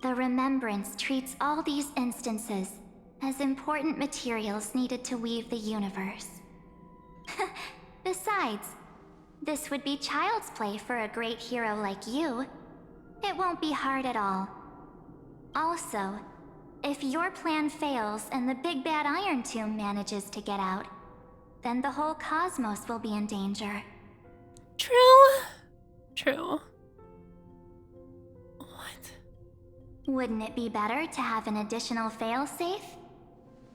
The Remembrance treats all these instances as important materials needed to weave the universe. Besides, this would be child's play for a great hero like you. It won't be hard at all. Also, if your plan fails and the big bad Iron Tomb manages to get out, then the whole cosmos will be in danger. True. True. What? Wouldn't it be better to have an additional failsafe?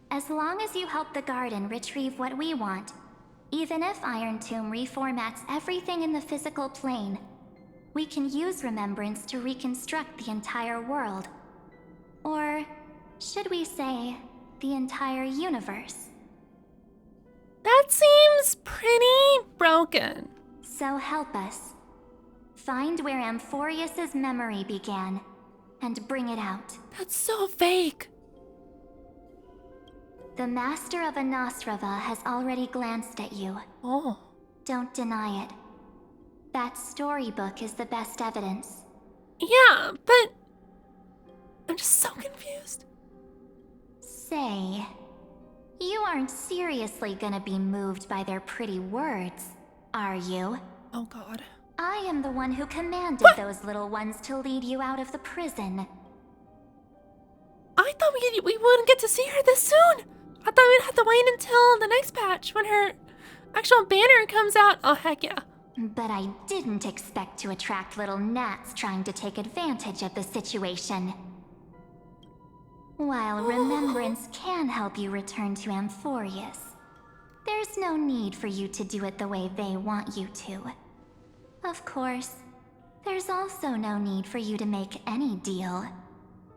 As long as you help the Garden retrieve what we want, even if Iron Tomb reformats everything in the physical plane, we can use Remembrance to reconstruct the entire world. Or should we say, the entire universe? That seems pretty broken. So help us. Find where Amphorius's memory began, and bring it out. That's so vague. The Master of Anastrava has already glanced at you. Oh. Don't deny it. That storybook is the best evidence. Yeah, but I'm just so confused. Say, you aren't seriously gonna be moved by their pretty words, are you? Oh god. I am the one who commanded those little ones to lead you out of the prison. I thought we wouldn't get to see her this soon. I thought we'd have to wait until the next patch when her actual banner comes out. Oh, heck yeah. But I didn't expect to attract little gnats trying to take advantage of the situation. While Remembrance can help you return to Amphorius, there's no need for you to do it the way they want you to. Of course, there's also no need for you to make any deal,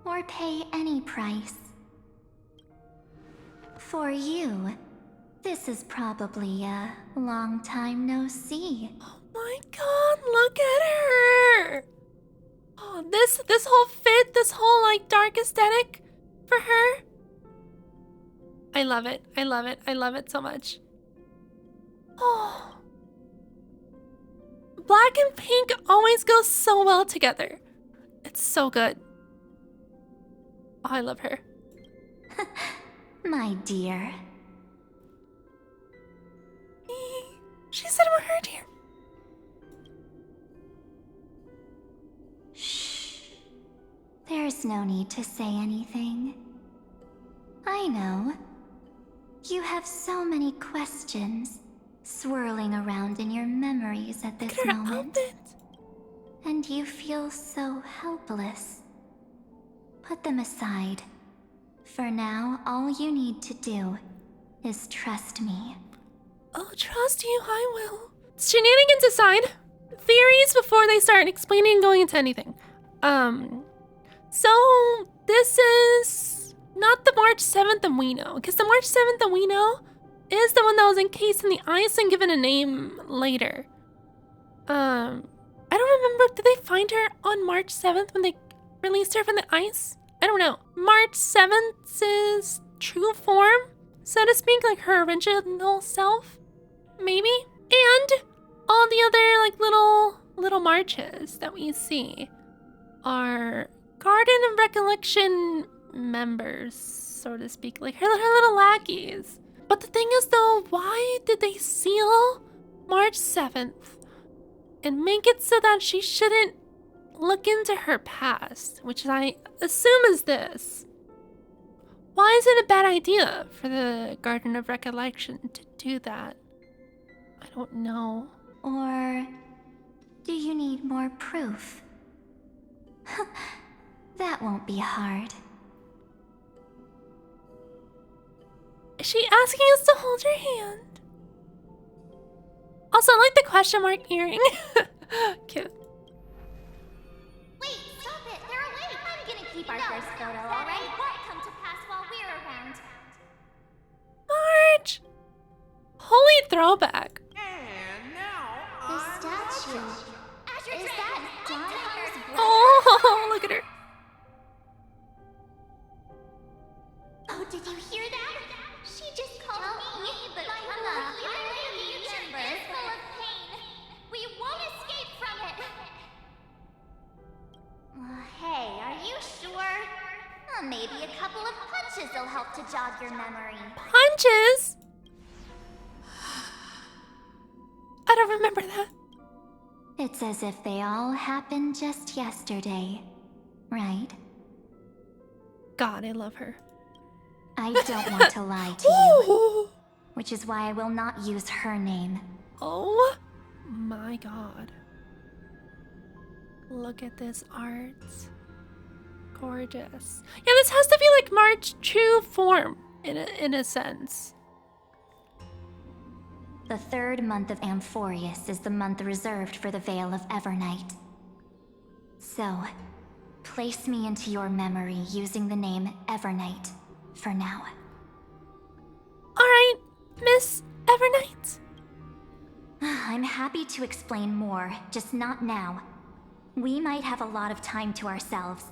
or pay any price. For you, this is probably a long time no see. Oh my god, look at her! Oh, this whole fit, this whole like dark aesthetic for her. I love it. I love it. I love it so much. Oh. Black and pink always go so well together. It's so good. Oh, I love her. My dear. She said we're her dear. Shh. There's no need to say anything. I know. You have so many questions swirling around in your memories at this moment. And you feel so helpless. Put them aside. For now, all you need to do is trust me. I'll trust you, I will. Shenanigans aside, theories before they start explaining and going into anything. So this is not the March 7th that we know, because the March 7th that we know is the one that was encased in the ice and given a name later. I don't remember, did they find her on March 7th when they released her from the ice? I don't know. March 7th is true form, so to speak, like her original self, maybe? And all the other like little marches that we see are Garden of Recollection members, so to speak, like her little lackeys. But the thing is though, why did they seal March 7th and make it so that she shouldn't look into her past, which I assume is this? Why is it a bad idea for the Garden of Recollection to do that? I don't know. Or do you need more proof? That won't be hard. Is she asking us to hold her hand? Also, I like the question mark earring. Cute. Wait, stop it! They're awake! I'm gonna keep our first photo, alright? It won't come to pass while we're around. March! Holy throwback. The statue. Is that Don Hunter's brother? Oh, look at her. Oh, did you hear that? She just called me, but I'm the chamber is full of pain. We won't escape from it. Hey, are you sure? Maybe a couple of punches will help to jog your memory. Punches? I don't remember that. It's as if they all happened just yesterday, right? God, I love her. I don't want to lie to you, which is why I will not use her name. Oh my god. Look at this art. Gorgeous. Yeah, this has to be like March's true form, in a sense. The third month of Amphorius is the month reserved for the Veil of Evernight. So, place me into your memory using the name Evernight for now. Alright, Miss Evernight. I'm happy to explain more, just not now. We might have a lot of time to ourselves,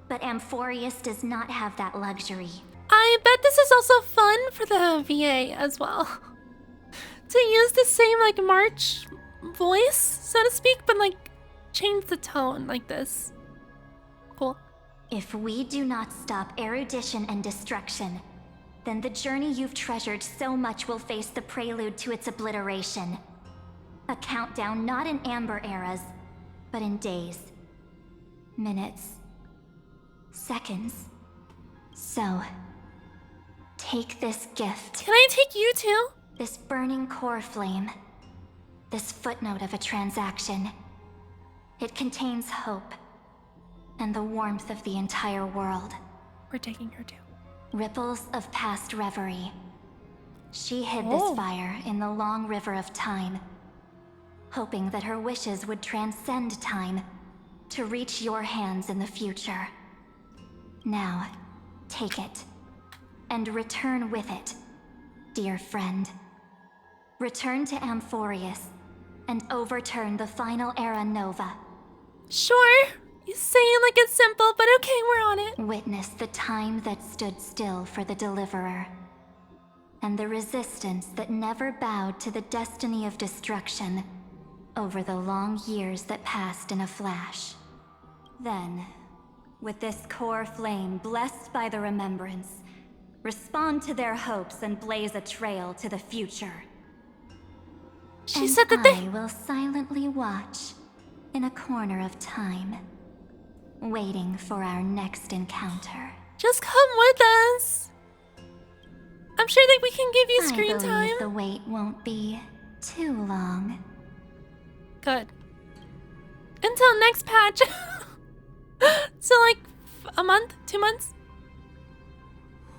but Amphorius does not have that luxury. I bet this is also fun for the VA as well. To use the same like March voice, so to speak, but like change the tone like this. Cool. If we do not stop erudition and destruction, then the journey you've treasured so much will face the prelude to its obliteration. A countdown not in amber eras, but in days, minutes, seconds. So, take this gift. Can I take you too? This burning core flame. This footnote of a transaction. It contains hope and the warmth of the entire world. We're taking her too. Ripples of past reverie. She hid this fire in the long river of time, hoping that her wishes would transcend time to reach your hands in the future. Now, take it, and return with it, dear friend. Return to Amphorius, and overturn the final era Nova. Sure, you say it like it's simple, but okay, we're on it. Witness the time that stood still for the Deliverer, and the resistance that never bowed to the destiny of destruction over the long years that passed in a flash. Then, with this core flame blessed by the remembrance, respond to their hopes and blaze a trail to the future. She said that I will silently watch in a corner of time, waiting for our next encounter. Just come with us. I'm sure that we can give you screen I believe time. the wait won't be too long. Good. Until next patch. So like a month, 2 months?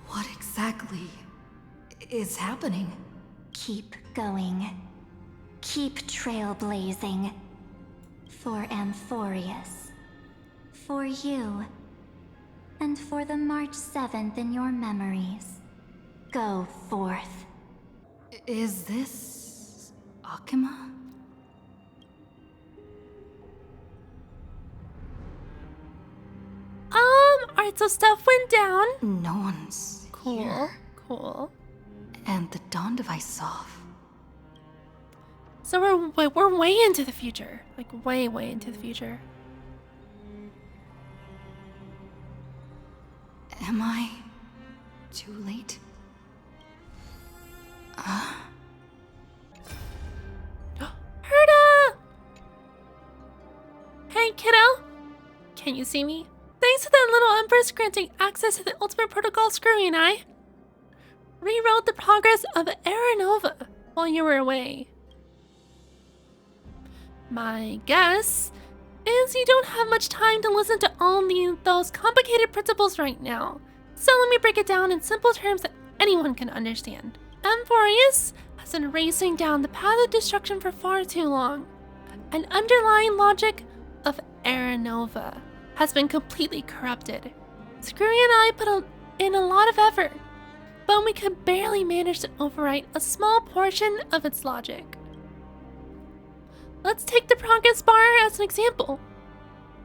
What exactly is happening? Keep going. Keep trailblazing. For Amphorius. For you. And for the March 7th in your memories. Go forth. Is this Akima? Alright, so stuff went down. No one's cool. here. Cool. And the dawn device off. So we're way into the future. Like way into the future. Am I too late? Herda! Hey kiddo! Can you see me? Thanks Thanks to that little Empress granting access to the ultimate protocol, Screwy and I rewrote the progress of Aranova while you were away. My guess is you don't have much time to listen to all those complicated principles right now. So let me break it down in simple terms that anyone can understand. Amphorius has been racing down the path of destruction for far too long. An underlying logic of Aranova has been completely corrupted. Screwy and I put in a lot of effort, but we could barely manage to overwrite a small portion of its logic. Let's take the progress bar as an example.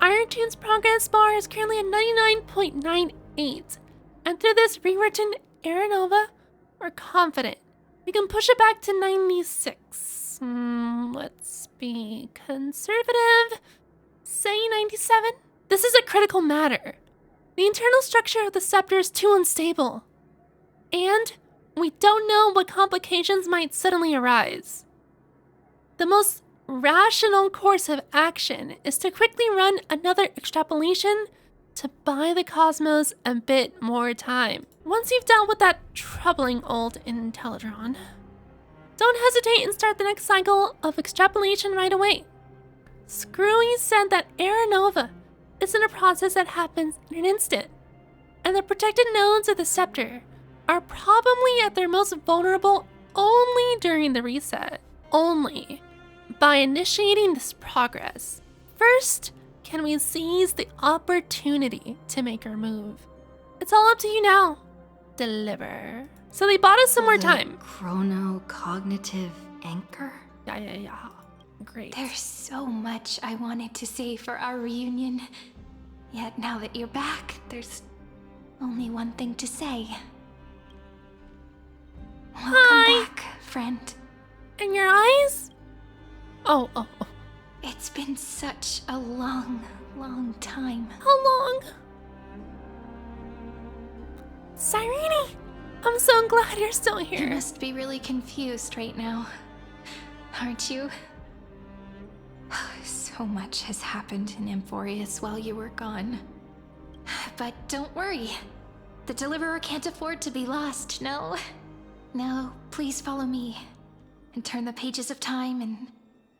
Iron Tune's progress bar is currently at 99.98, and through this rewritten Aranova, we're confident we can push it back to 96. Let's be conservative. Say 97? This is a critical matter. The internal structure of the scepter is too unstable. And we don't know what complications might suddenly arise. The most rational course of action is to quickly run another extrapolation to buy the cosmos a bit more time. Once you've dealt with that troubling old Intellitron, don't hesitate and start the next cycle of extrapolation right away. Screwy said that Aranova isn't a process that happens in an instant, and the protected nodes of the scepter are probably at their most vulnerable only during the reset. Only by initiating this progress. First, can we seize the opportunity to make our move? It's all up to you now. Deliver. So they bought us some more time. Chrono-cognitive anchor? Yeah. Great. There's so much I wanted to say for our reunion. Yet now that you're back, there's only one thing to say. Welcome back, friend. And your eyes? Oh. It's been such a long time. How long? CYRENE! I'm so glad you're still here. You must be really confused right now, aren't you? So much has happened in Amphorius while you were gone. But don't worry. The Deliverer can't afford to be lost, no? Now, please follow me and turn the pages of time and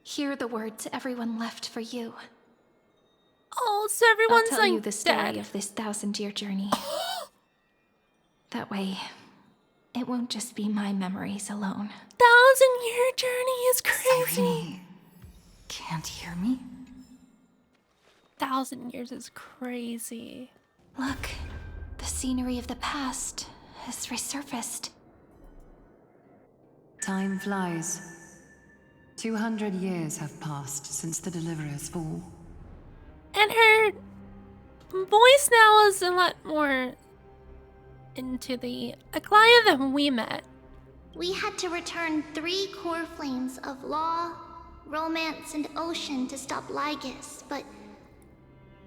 hear the words everyone left for you. Oh, so everyone's I'll tell you like the story dead. of this 1,000-year journey. That way, it won't just be my memories alone. 1,000-year journey is crazy. CYRENE can't hear me? 1,000 years is crazy. Look, the scenery of the past has resurfaced. Time flies. 200 years have passed since the Deliverer's fall. And her voice now is a lot more into the Aglaya that we met. We had to return 3 core flames of law, romance, and ocean to stop LYGUS, but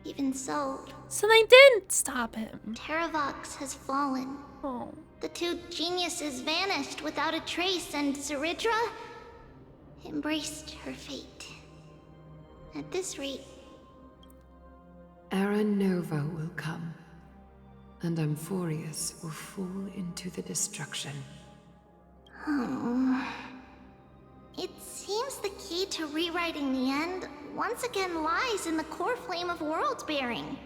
even so... So they did stop him. Terravox has fallen. Oh. The 2 geniuses vanished without a trace, and Zeridra embraced her fate. At this rate... Aranova will come, and Amphorius will fall into the destruction. Oh... It seems the key to rewriting the end once again lies in the core flame of world-bearing.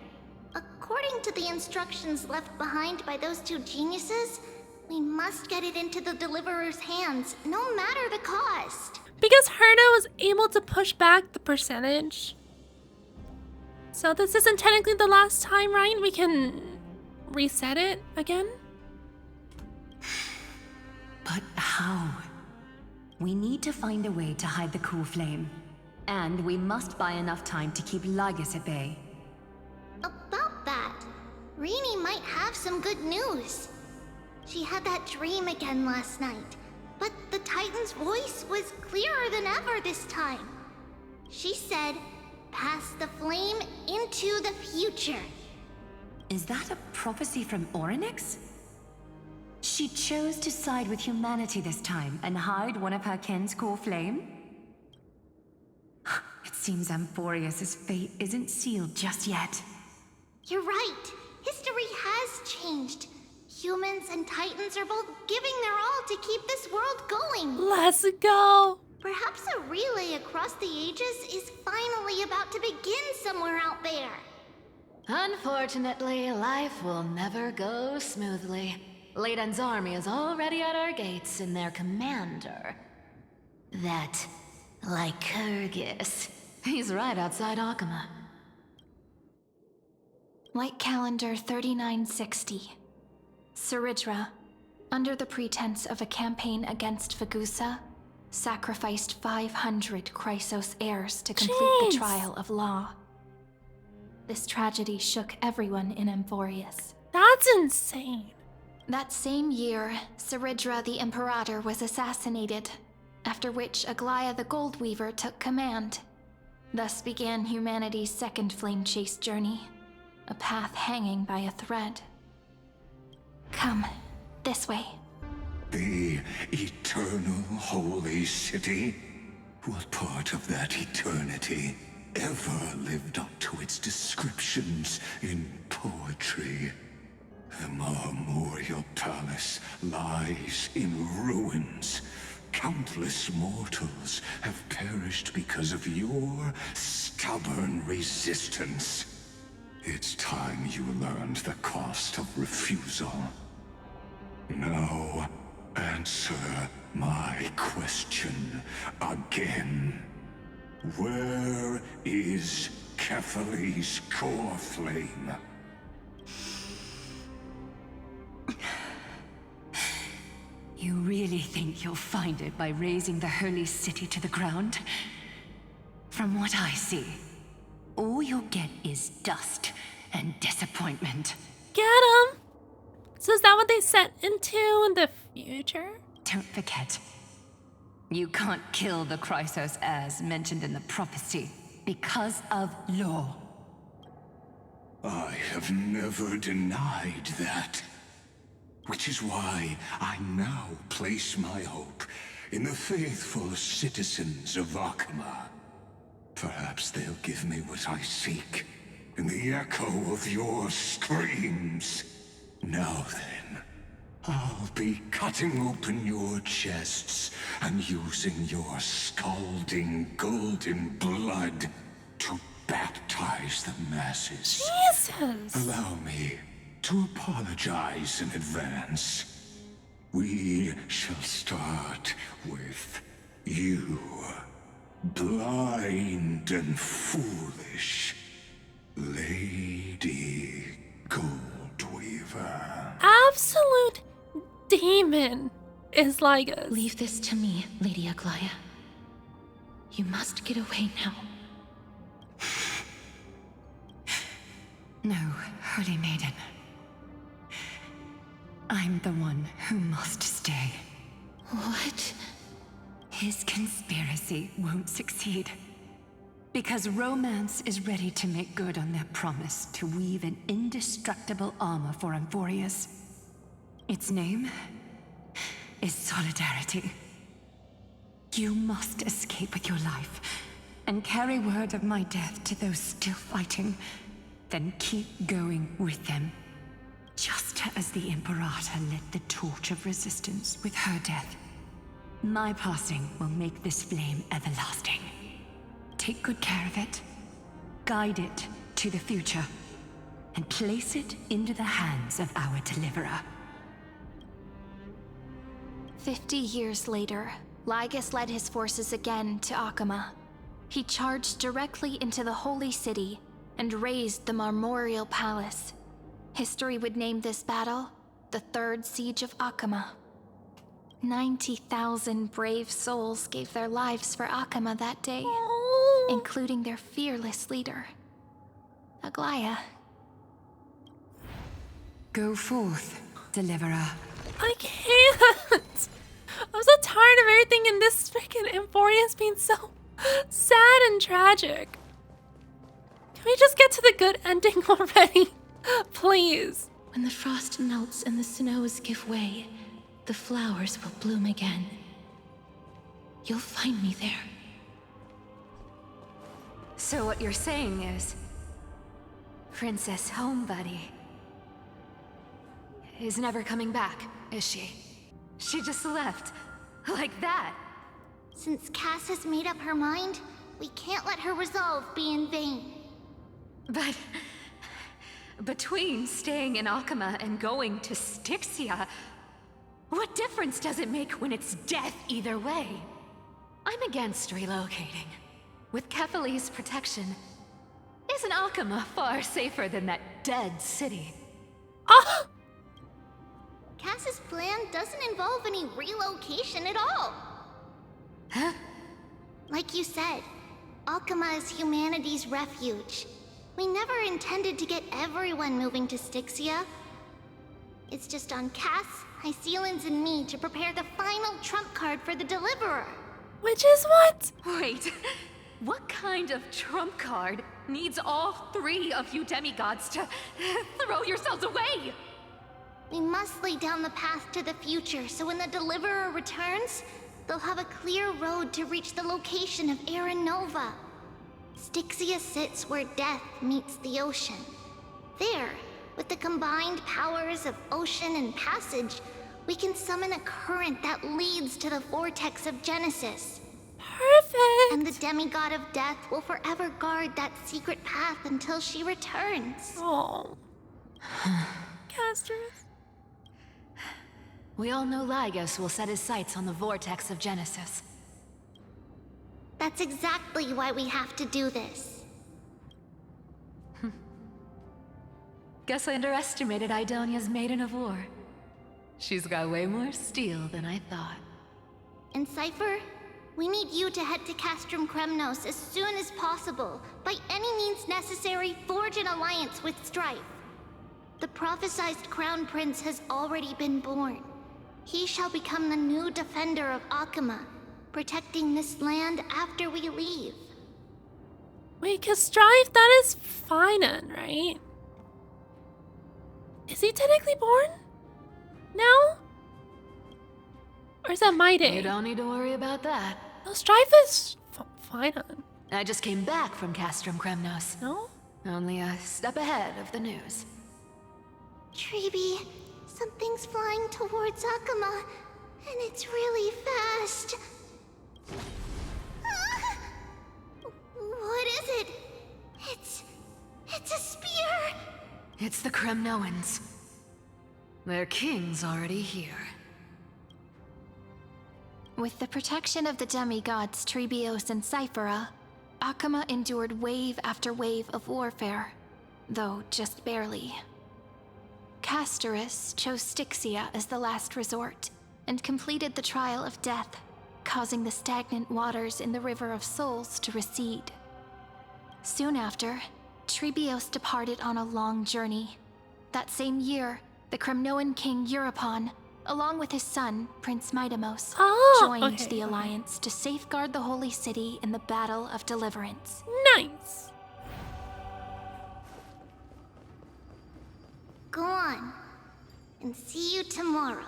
According to the instructions left behind by those 2 geniuses, we must get it into the Deliverer's hands, no matter the cost. Because Herta was able to push back the percentage. So this isn't technically the last time, right? We can reset it again? But how? We need to find a way to hide the core flame. And we must buy enough time to keep LYGUS at bay. About that, Rini might have some good news. She had that dream again last night, but the Titan's voice was clearer than ever this time. She said, "Pass the flame into the future." Is that a prophecy from Orynyx? She chose to side with humanity this time and hide one of her kin's core flame? It seems Amphorius' fate isn't sealed just yet. You're right. History has changed. Humans and Titans are both giving their all to keep this world going. Let's go. Perhaps a relay across the ages is finally about to begin somewhere out there. Unfortunately, life will never go smoothly. Leiden's army is already at our gates, and their commander, that LYGUS, he's right outside Akama. Light calendar 3960. CYRENE, under the pretense of a campaign against Vagusa, sacrificed 500 Chrysos heirs to complete the trial of law. This tragedy shook everyone in Amphorius. That's insane. That same year, CYRENE the Imperator was assassinated, after which Aglaia the Goldweaver took command. Thus began humanity's second flame chase journey, a path hanging by a thread. Come, this way. The eternal holy city? What part of that eternity ever lived up to its descriptions in poetry? The Marmorial Palace lies in ruins. Countless mortals have perished because of your stubborn resistance. It's time you learned the cost of refusal. Now, answer my question again. Where is Kefali's core flame? You really think you'll find it by razing the holy city to the ground? From what I see, all you'll get is dust and disappointment. Get him! So is that what they set into in the future? Don't forget, you can't kill the Chrysos as mentioned in the prophecy because of law. I have never denied that. Which is why I now place my hope in the faithful citizens of Akama. Perhaps they'll give me what I seek in the echo of your screams. Now then, I'll be cutting open your chests and using your scalding golden blood to baptize the masses. Jesus! Allow me to apologize in advance. We shall start with you, blind and foolish Lady Goldweaver. Absolute demon is LYGUS. Leave this to me, Lady Aglaia. You must get away now. No, Holy Maiden. I'm the one who must stay. What? His conspiracy won't succeed. Because Romance is ready to make good on their promise to weave an indestructible armor for Amphorius. Its name is Solidarity. You must escape with your life and carry word of my death to those still fighting, then keep going with them. Just as the Imperator lit the torch of resistance with her death, my passing will make this flame everlasting. Take good care of it, guide it to the future, and place it into the hands of our deliverer. 50 years later, LYGUS led his forces again to Akama. He charged directly into the Holy City and razed the Marmorial Palace. History would name this battle the Third Siege of Akama. 90,000 brave souls gave their lives for Akama that day, including their fearless leader, Aglaia. Go forth, deliverer. I can't! I'm so tired of everything in this freaking Amphorius being so sad and tragic. Can we just get to the good ending already? Please. When the frost melts and the snows give way, the flowers will bloom again. You'll find me there. So what you're saying is, Princess Home Buddy is never coming back, is she? She just left. Like that. Since Cass has made up her mind, we can't let her resolve be in vain. But between staying in Akama and going to Styxia, what difference does it make when it's death either way? I'm against relocating. With Kefali's protection, isn't Akama far safer than that dead city? Ah! Cass's plan doesn't involve any relocation at all. Huh? Like you said, Akama is humanity's refuge. We never intended to get everyone moving to Styxia. It's just on Cass, HYSILENS, and me to prepare the final trump card for the Deliverer. Which is what? Wait, what kind of trump card needs all three of you demigods to throw yourselves away? We must lay down the path to the future so when the Deliverer returns, they'll have a clear road to reach the location of Eren Nova. Styxia sits where death meets the ocean. There, with the combined powers of ocean and passage, we can summon a current that leads to the vortex of Genesis. Perfect! And the demigod of death will forever guard that secret path until she returns. Oh. Casters. We all know LYGUS will set his sights on the vortex of Genesis. That's exactly why we have to do this. Guess I underestimated Idonia's Maiden of War. She's got way more steel than I thought. And Cypher, we need you to head to Castrum Kremnos as soon as possible. By any means necessary, forge an alliance with Strife. The prophesized Crown Prince has already been born. He shall become the new defender of Akama, protecting this land after we leave. Wait, cause Strife, that is Finan, right? Is he technically born? No? Or is that my day? You don't need to worry about that. No, Strife is Finan. I just came back from Castrum Kremnos. No? Only a step ahead of the news. Treeby, something's flying towards Akama, and it's really fast. What is it? It's a spear! It's the Kremnoans. Their king's already here. With the protection of the demigods Trebios and Cyphera, Akama endured wave after wave of warfare, though just barely. Castorus chose Styxia as the last resort, and completed the trial of death, causing the stagnant waters in the River of Souls to recede. Soon after, Trebios departed on a long journey. That same year, the Kremnoan king Euripon, along with his son, Prince Midamos, joined the Alliance to safeguard the Holy City in the Battle of Deliverance. Nice! Go on, and see you tomorrow.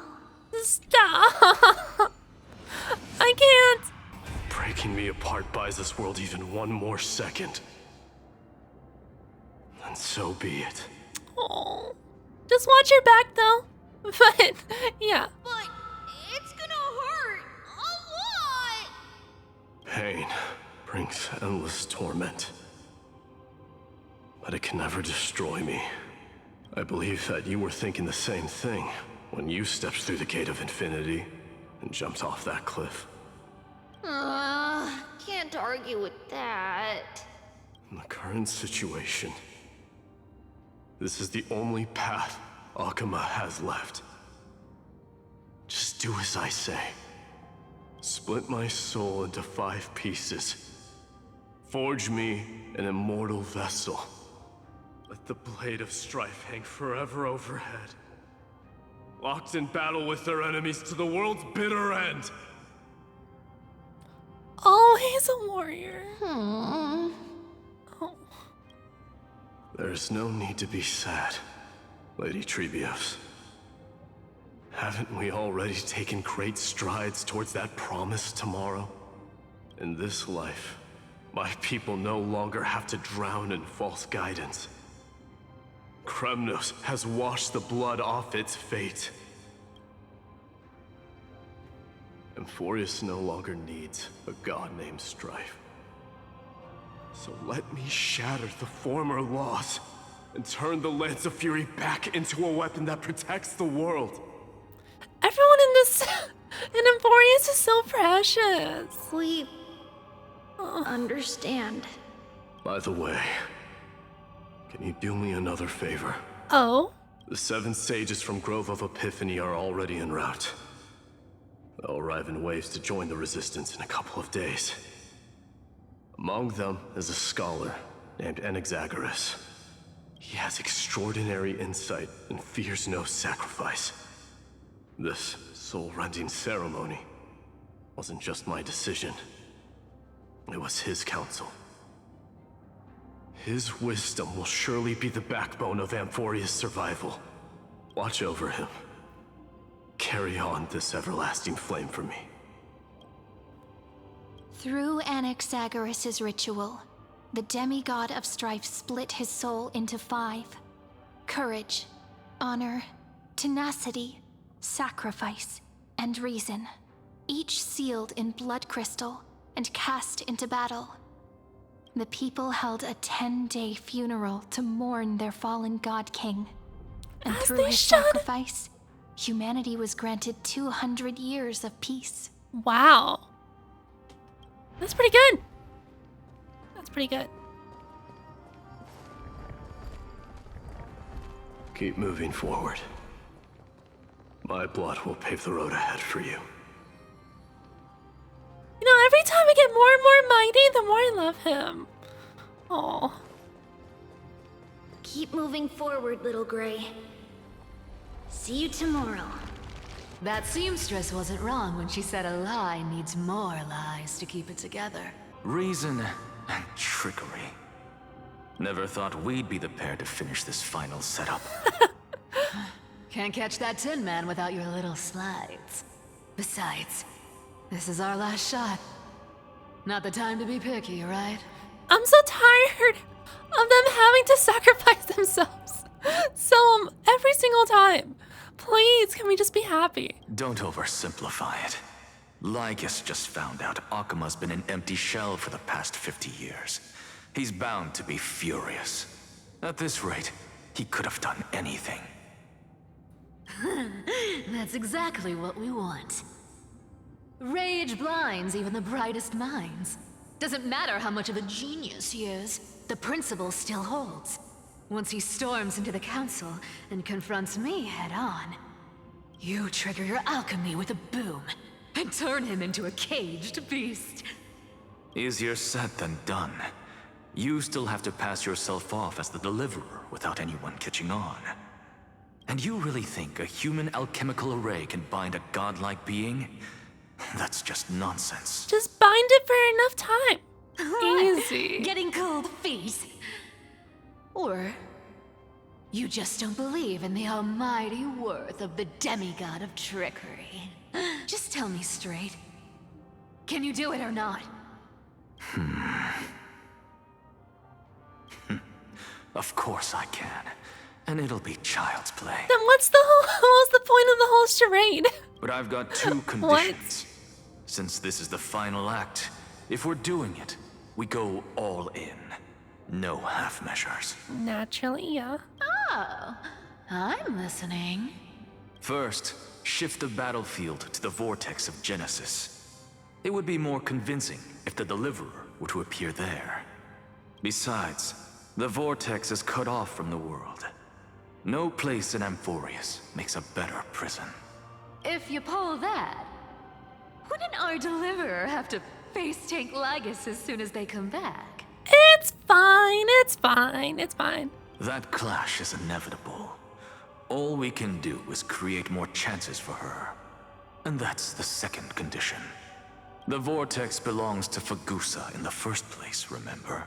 Stop! I can't! Breaking me apart buys this world even one more second. And so be it. Oh. Just watch your back, though. But, yeah. But it's gonna hurt a lot! Pain brings endless torment. But it can never destroy me. I believe that you were thinking the same thing when you stepped through the gate of infinity and jumped off that cliff. Can't argue with that. In the current situation, this is the only path Akama has left. Just do as I say. Split my soul into 5 pieces. Forge me an immortal vessel. Let the blade of strife hang forever overhead. Locked in battle with their enemies to the world's bitter end. Oh, he's a warrior. Hmm. Oh. There's no need to be sad, Lady Trebios. Haven't we already taken great strides towards that promise tomorrow? In this life, my people no longer have to drown in false guidance. Kremnos has washed the blood off its fate. Amphorius no longer needs a god named Strife. So let me shatter the former laws and turn the Lance of Fury back into a weapon that protects the world. Everyone in this in Amphorius is so precious. We understand. By the way, can you do me another favor? Oh? The 7 sages from Grove of Epiphany are already en route. They'll arrive in waves to join the Resistance in a couple of days. Among them is a scholar named Anaxagoras. He has extraordinary insight and fears no sacrifice. This soul-rending ceremony wasn't just my decision. It was his counsel. His wisdom will surely be the backbone of Amphoria's survival. Watch over him. Carry on this everlasting flame for me. Through Anaxagoras' ritual, the demigod of strife split his soul into 5. Courage, honor, tenacity, sacrifice, and reason. Each sealed in blood crystal and cast into battle. The people held a 10-day funeral to mourn their fallen god king. And As through they his should. sacrifice, humanity was granted 200 years of peace. Wow. That's pretty good. That's pretty good. Keep moving forward. My blood will pave the road ahead for you. You know, every time I get more and more mighty, the more I love him. Oh. Keep moving forward, little Gray. See you tomorrow. That seamstress wasn't wrong when she said a lie needs more lies to keep it together. Reason and trickery. Never thought we'd be the pair to finish this final setup. Can't catch that Tin Man without your little slides. Besides, this is our last shot. Not the time to be picky, right? I'm so tired of them having to sacrifice themselves. So, every single time. Please, can we just be happy? Don't oversimplify it. LYGUS just found out Akima's been an empty shell for the past 50 years. He's bound to be furious. At this rate, he could have done anything. That's exactly what we want. Rage blinds even the brightest minds. Doesn't matter how much of a genius he is, the principle still holds. Once he storms into the council and confronts me head-on, you trigger your alchemy with a boom and turn him into a caged beast. Easier said than done. You still have to pass yourself off as the deliverer without anyone catching on. And you really think a human alchemical array can bind a godlike being? That's just nonsense. Just bind it for enough time. Easy. Getting cold feet. Or you just don't believe in the almighty worth of the demigod of trickery. Just tell me straight. Can you do it or not? Of course I can. And it'll be child's play. Then what's the point of the whole charade? But I've got 2 conditions. Since this is the final act, if we're doing it, we go all in. No half measures. Naturally, yeah. Oh, I'm listening. First, shift the battlefield to the vortex of Genesis. It would be more convincing if the deliverer were to appear there. Besides, the vortex is cut off from the world. No place in Amphorius makes a better prison. If you pull that, wouldn't our deliverer have to face tank LYGUS as soon as they come back? It's fine, it's fine, it's fine. That clash is inevitable. All we can do is create more chances for her. And that's the second condition. The vortex belongs to Fagusa in the first place, remember?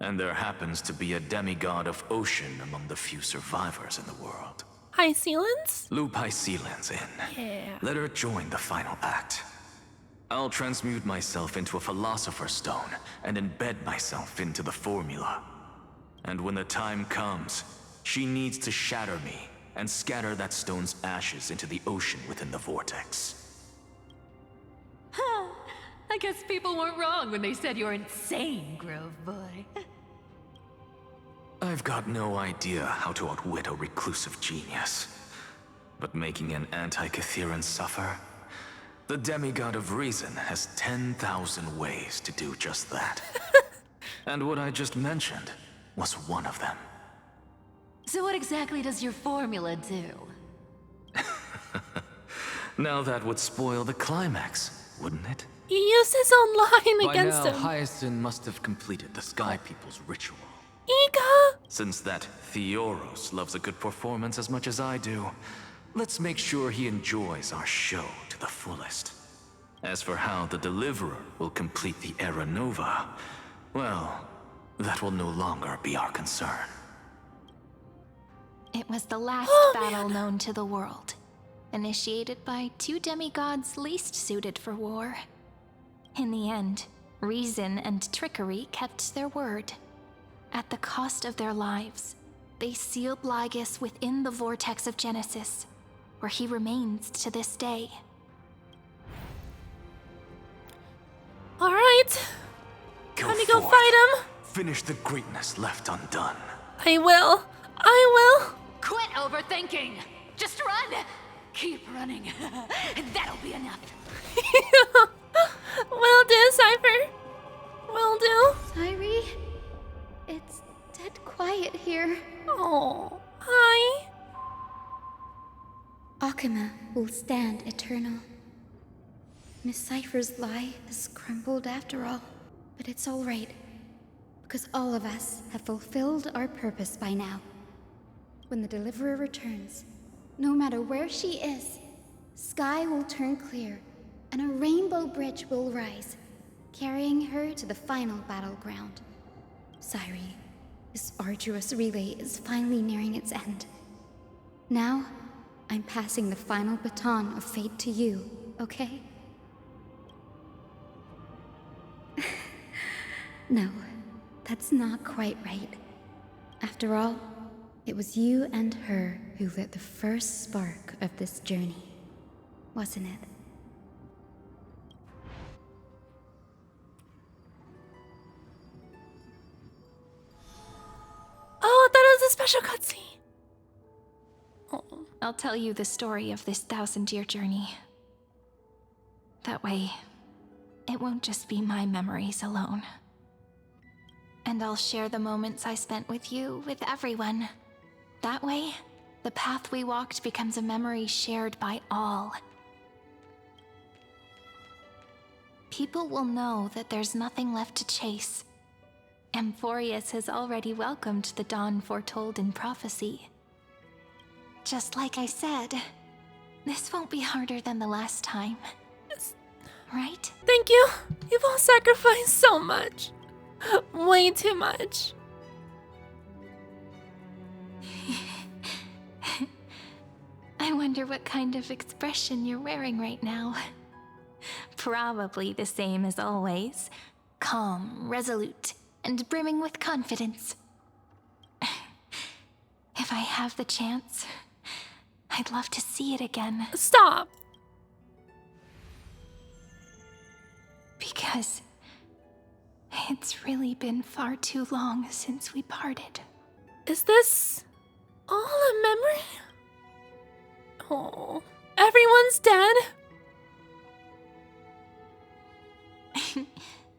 And there happens to be a demigod of ocean among the few survivors in the world. HYSILENS? Loop HYSILENS in. Yeah. Let her join the final act. I'll transmute myself into a philosopher's stone and embed myself into the formula. And when the time comes, She needs to shatter me and scatter that stone's ashes into the ocean within the vortex. Huh. I guess people weren't wrong when they said you're insane, Grove Boy. I've got no idea how to outwit a reclusive genius. But making an anti-Cathiran suffer? The demigod of reason has 10,000 ways to do just that. And what I just mentioned was one of them. So what exactly does your formula do? Now that would spoil the climax, wouldn't it? He used his own line against him. By now, HYSILENS must have completed the Sky People's ritual. Ika! Since that Theoros loves a good performance as much as I do, let's make sure he enjoys our show to the fullest. As for how the Deliverer will complete the Era Nova, well, that will no longer be our concern. It was the last battle known to the world, initiated by two demigods least suited for war. In the end, reason and trickery kept their word. At the cost of their lives, they sealed LYGUS within the vortex of Genesis, where he remains to this day. Alright. Time to go forth. fight him. Finish the greatness left undone. I will. I will. Quit overthinking! Just run! Keep running. That'll be enough. Will do, Cypher. Will do. Cyrie, it's dead quiet here. Oh, hi. Akuma will stand eternal. Miss Cypher's lie has crumbled after all, but it's all right, because all of us have fulfilled our purpose by now. When the Deliverer returns, no matter where she is, sky will turn clear, and a rainbow bridge will rise, carrying her to the final battleground. Cyrie, this arduous relay is finally nearing its end. Now, I'm passing the final baton of fate to you, okay? No, that's not quite right. After all, it was you and her who lit the first spark of this journey, wasn't it? Oh, I thought it was a special cutscene. Oh. I'll tell you the story of this 1,000-year journey. That way, it won't just be my memories alone. And I'll share the moments I spent with you with everyone. That way, the path we walked becomes a memory shared by all. People will know that there's nothing left to chase. Amphorius has already welcomed the dawn foretold in prophecy. Just like I said, this won't be harder than the last time. Right? Thank you. You've all sacrificed so much. Way too much. I wonder what kind of expression you're wearing right now. Probably the same as always. Calm, resolute, and brimming with confidence. If I have the chance, I'd love to see it again. Stop. Because it's really been far too long since we parted. Is this all a memory? Oh, everyone's dead?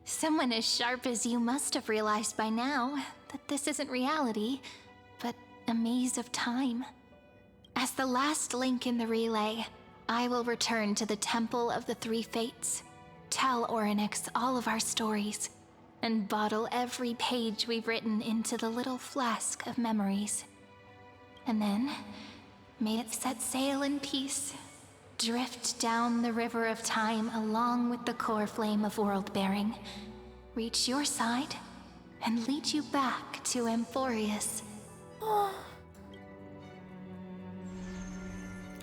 Someone as sharp as you must have realized by now that this isn't reality, but a maze of time. As the last link in the relay, I will return to the Temple of the Three Fates, tell Orynyx all of our stories, and bottle every page we've written into the little flask of memories. And then, may it set sail in peace, drift down the river of time along with the core flame of world-bearing, reach your side, and lead you back to Amphorius.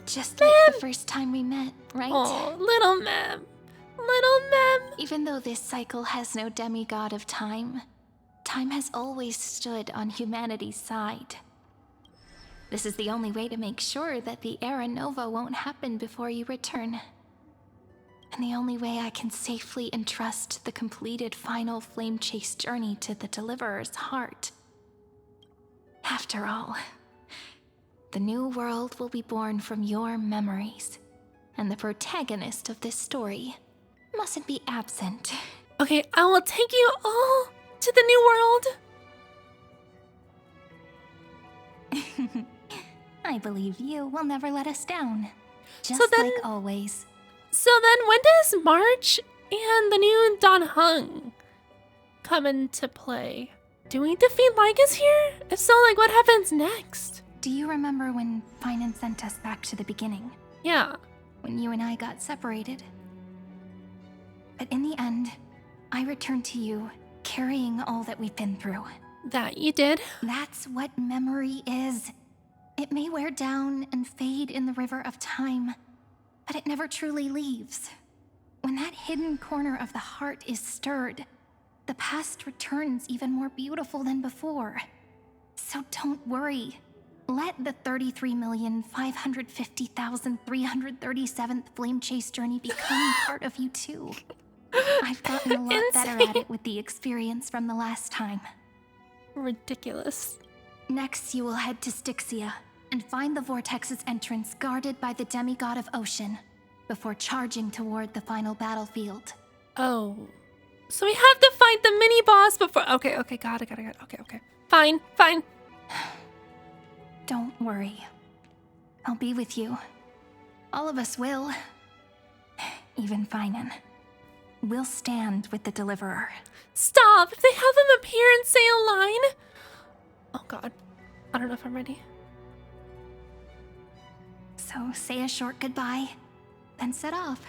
Just like the first time we met, right? Oh, little Mem. Little Mem. Even though this cycle has no demigod of time, time has always stood on humanity's side. This is the only way to make sure that the Era Nova won't happen before you return. And the only way I can safely entrust the completed final flame chase journey to the Deliverer's heart. After all, the new world will be born from your memories, and the protagonist of this story mustn't be absent. Okay, I will take you all to the new world. I believe you will never let us down. Just like always. So then when does March and the new Don Hung come into play? Do we defeat LYGUS here? If so, like, what happens next? Do you remember when Finan sent us back to the beginning? Yeah. When you and I got separated? But in the end, I returned to you, carrying all that we've been through. That you did? That's what memory is. It may wear down and fade in the river of time, but it never truly leaves. When that hidden corner of the heart is stirred, the past returns even more beautiful than before. So don't worry. Let the 33,550,337th flame chase journey become part of you too. I've gotten a lot better at it with the experience from the last time. Ridiculous. Next, you will head to Styxia and find the Vortex's entrance guarded by the demigod of Ocean before charging toward the final battlefield. Oh. So we have to fight the mini-boss before... Okay, got it. Okay. Fine. Don't worry. I'll be with you. All of us will. Even Finan. We'll stand with the Deliverer. Stop! If they have him appear and say a line... Oh god. I don't know if I'm ready. So say a short goodbye, then set off,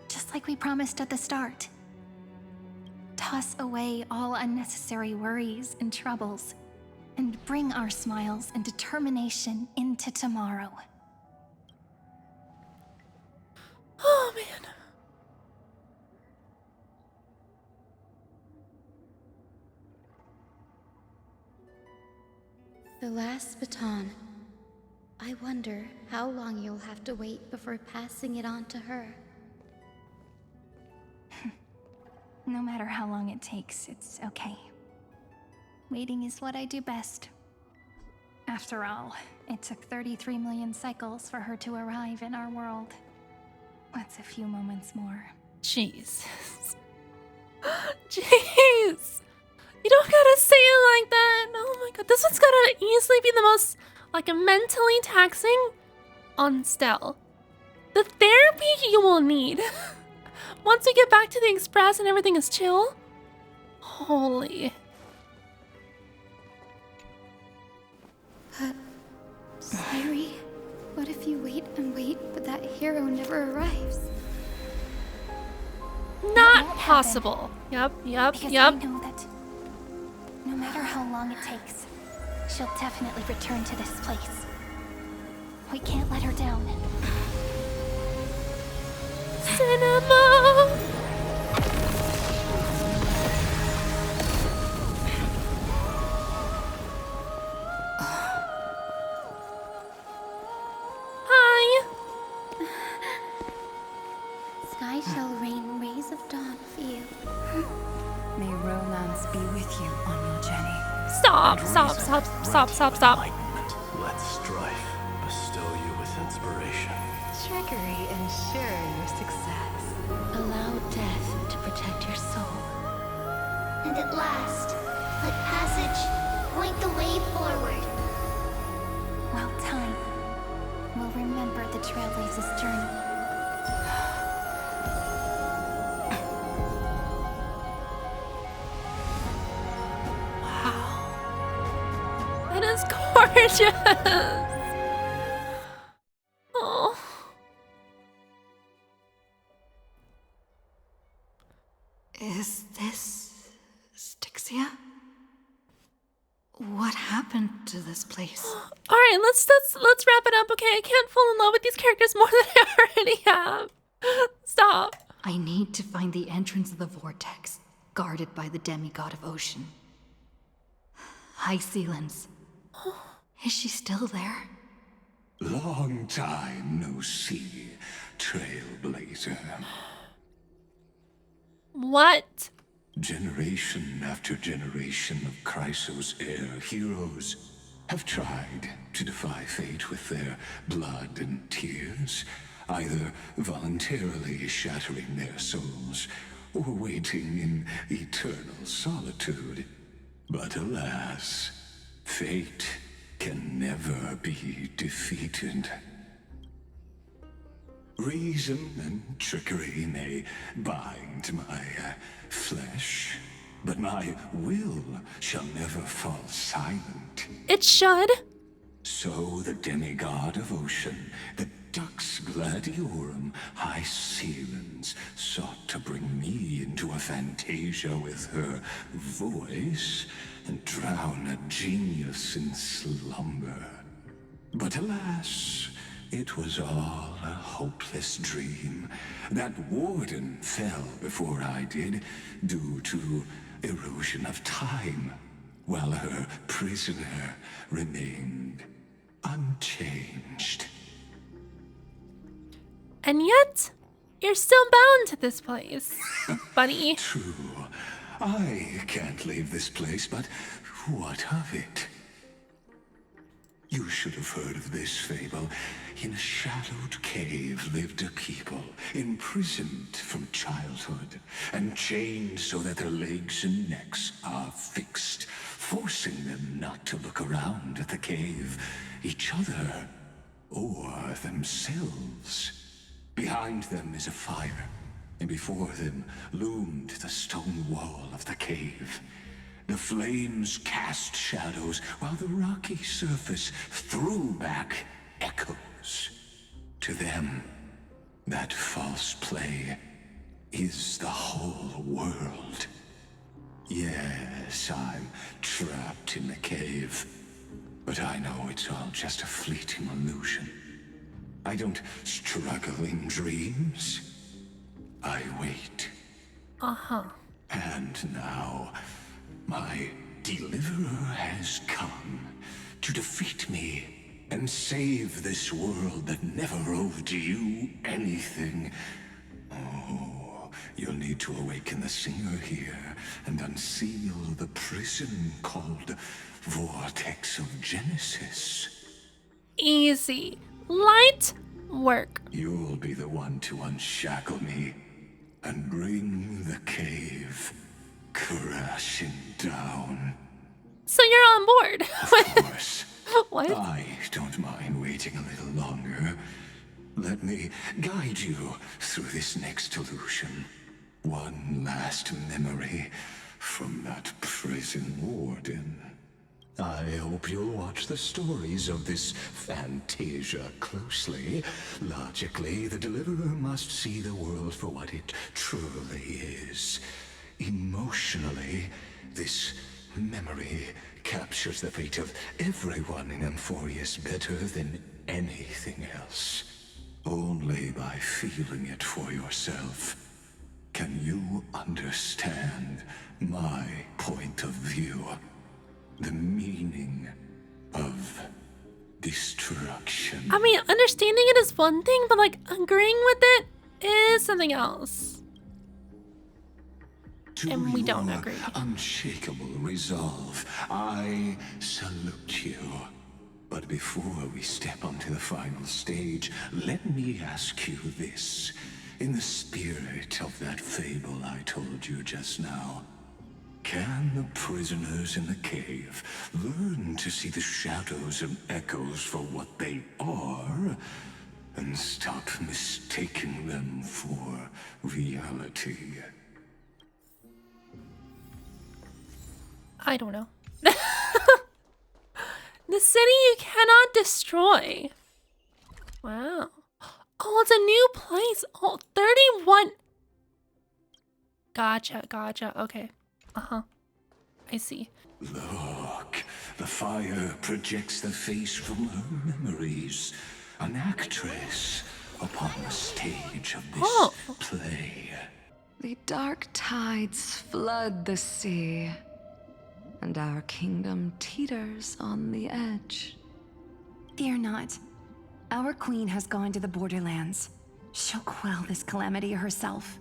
just like we promised at the start. Toss away all unnecessary worries and troubles, and bring our smiles and determination into tomorrow. Oh man. The last baton. I wonder how long you'll have to wait before passing it on to her. No matter how long it takes, it's okay. Waiting is what I do best. After all, it took 33 million cycles for her to arrive in our world. What's a few moments more? Jeez. Jeez! You don't gotta say it like that! Oh my god, this one's gotta easily be the most, like, mentally taxing on Stell. The therapy you will need once we get back to the Express and everything is chill. Holy. But, Cyrie, what if you wait and wait, but that hero never arrives? Not possible. Yep. Because I know that no matter how long it takes, she'll definitely return to this place. We can't let her down. Cinema! Hi! Sky shall rain rays of dawn for you. May romance be with you on your journey. Stop. Let strife bestow you with inspiration. Trickery ensure your success. Allow death to protect your soul. And at last, let passage point the way forward. Well, time will remember the Trailblazer's journey. That is gorgeous! Oh. Is this Styxia? What happened to this place? Alright, let's wrap it up, okay? I can't fall in love with these characters more than I already have. Stop. I need to find the entrance of the vortex, guarded by the demigod of ocean. HYSILENS. Is she still there? Long time no see, trailblazer. What? Generation after generation of Chrysos heir heroes have tried to defy fate with their blood and tears, either voluntarily shattering their souls or waiting in eternal solitude. But alas, fate can never be defeated. Reason and trickery may bind my flesh, but my will shall never fall silent. It should. So the demigod of ocean, the Dux Gladiorum HYSILENS, sought to bring me into a fantasia with her voice and drown a genius in slumber. But alas, it was all a hopeless dream. That warden fell before I did, due to erosion of time, while her prisoner remained unchanged. And yet, you're still bound to this place, buddy. True. I can't leave this place, but what of it? You should have heard of this fable. In a shadowed cave lived a people, imprisoned from childhood, and chained so that their legs and necks are fixed, forcing them not to look around at the cave, each other, or themselves. Behind them is a fire, and before them loomed the stone wall of the cave. The flames cast shadows, while the rocky surface threw back echoes. To them, that false play is the whole world. Yes, I'm trapped in the cave, but I know it's all just a fleeting illusion. I don't struggle in dreams. I wait. Uh-huh. And now, my deliverer has come to defeat me and save this world that never owed you anything. Oh, you'll need to awaken the singer here and unseal the prison called Vortex of Genesis. Easy. Light work. You'll be the one to unshackle me and bring the cave crashing down. So you're on board. Of course. What? I don't mind waiting a little longer. Let me guide you through this next illusion. One last memory from that prison warden. I hope you'll watch the stories of this fantasia closely. Logically, the deliverer must see the world for what it truly is. Emotionally, this memory captures the fate of everyone in Amphorius better than anything else. Only by feeling it for yourself can you understand my point of view. The meaning of destruction. I mean, understanding it is one thing, but like agreeing with it is something else. And we don't agree. Unshakable resolve, I salute you. But before we step onto the final stage, let me ask you this. In the spirit of that fable I told you just now, can the prisoners in the cave learn to see the shadows and echoes for what they are, and stop mistaking them for reality? I don't know. The city you cannot destroy. Wow. Oh, it's a new place. Oh, 31. Gotcha. Okay. Uh-huh. I see. Look, the fire projects the face from her memories. An actress upon the stage of this play. The dark tides flood the sea, and our kingdom teeters on the edge. Fear not. Our queen has gone to the borderlands. She'll quell this calamity herself.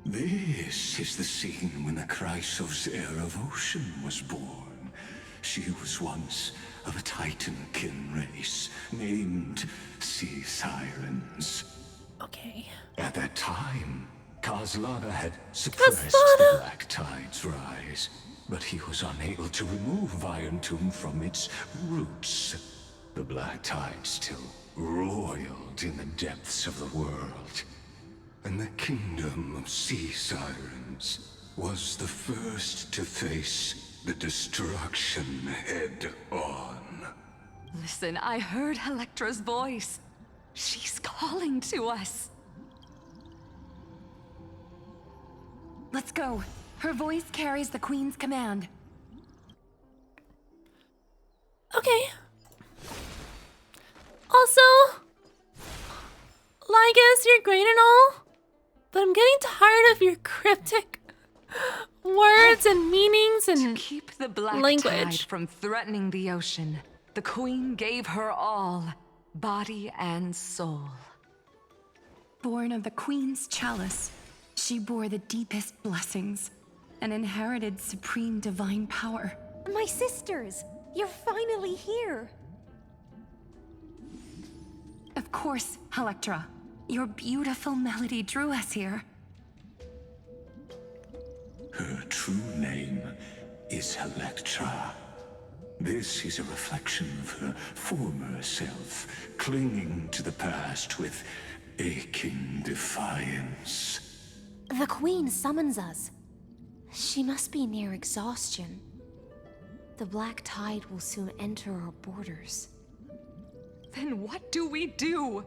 This is the scene when the Chrysos's heir of ocean was born. She was once of a Titankin race named CYRENES. Okay. At that time, Kozlana had suppressed the Black Tide's rise, but he was unable to remove Iron Tomb from its roots. The Black Tide still roiled in the depths of the world, and the kingdom of CYRENES was the first to face the destruction head-on. Listen, I heard Electra's voice. She's calling to us. Let's go. Her voice carries the queen's command. Okay. Also, LYGUS, you're great and all, but I'm getting tired of your cryptic words and meanings and to keep the Black language. Tide from threatening the ocean, the queen gave her all, body and soul. Born of the queen's chalice, she bore the deepest blessings and inherited supreme divine power. My sisters, you're finally here. Of course, Electra. Your beautiful melody drew us here. Her true name is Electra. This is a reflection of her former self, clinging to the past with aching defiance. The Queen summons us. She must be near exhaustion. The Black Tide will soon enter our borders. Then what do we do?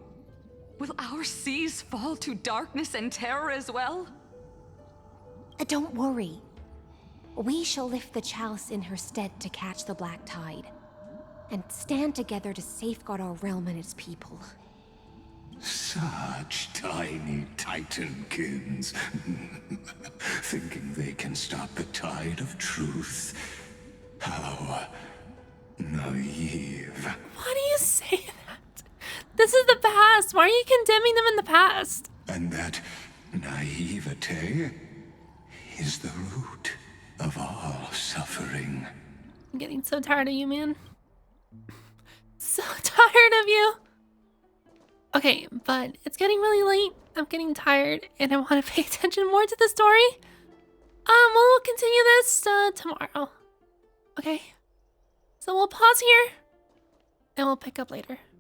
Will our seas fall to darkness and terror as well? Don't worry. We shall lift the chalice in her stead to catch the Black Tide, and stand together to safeguard our realm and its people. Such tiny Titankins, thinking they can stop the tide of truth. How naive. Why do you say that? This is the past. Why are you condemning them in the past? And that naivete is the root of all suffering. I'm getting so tired of you, man. So tired of you. Okay, but it's getting really late. I'm getting tired and I want to pay attention more to the story. We'll continue this tomorrow. Okay? So we'll pause here and we'll pick up later.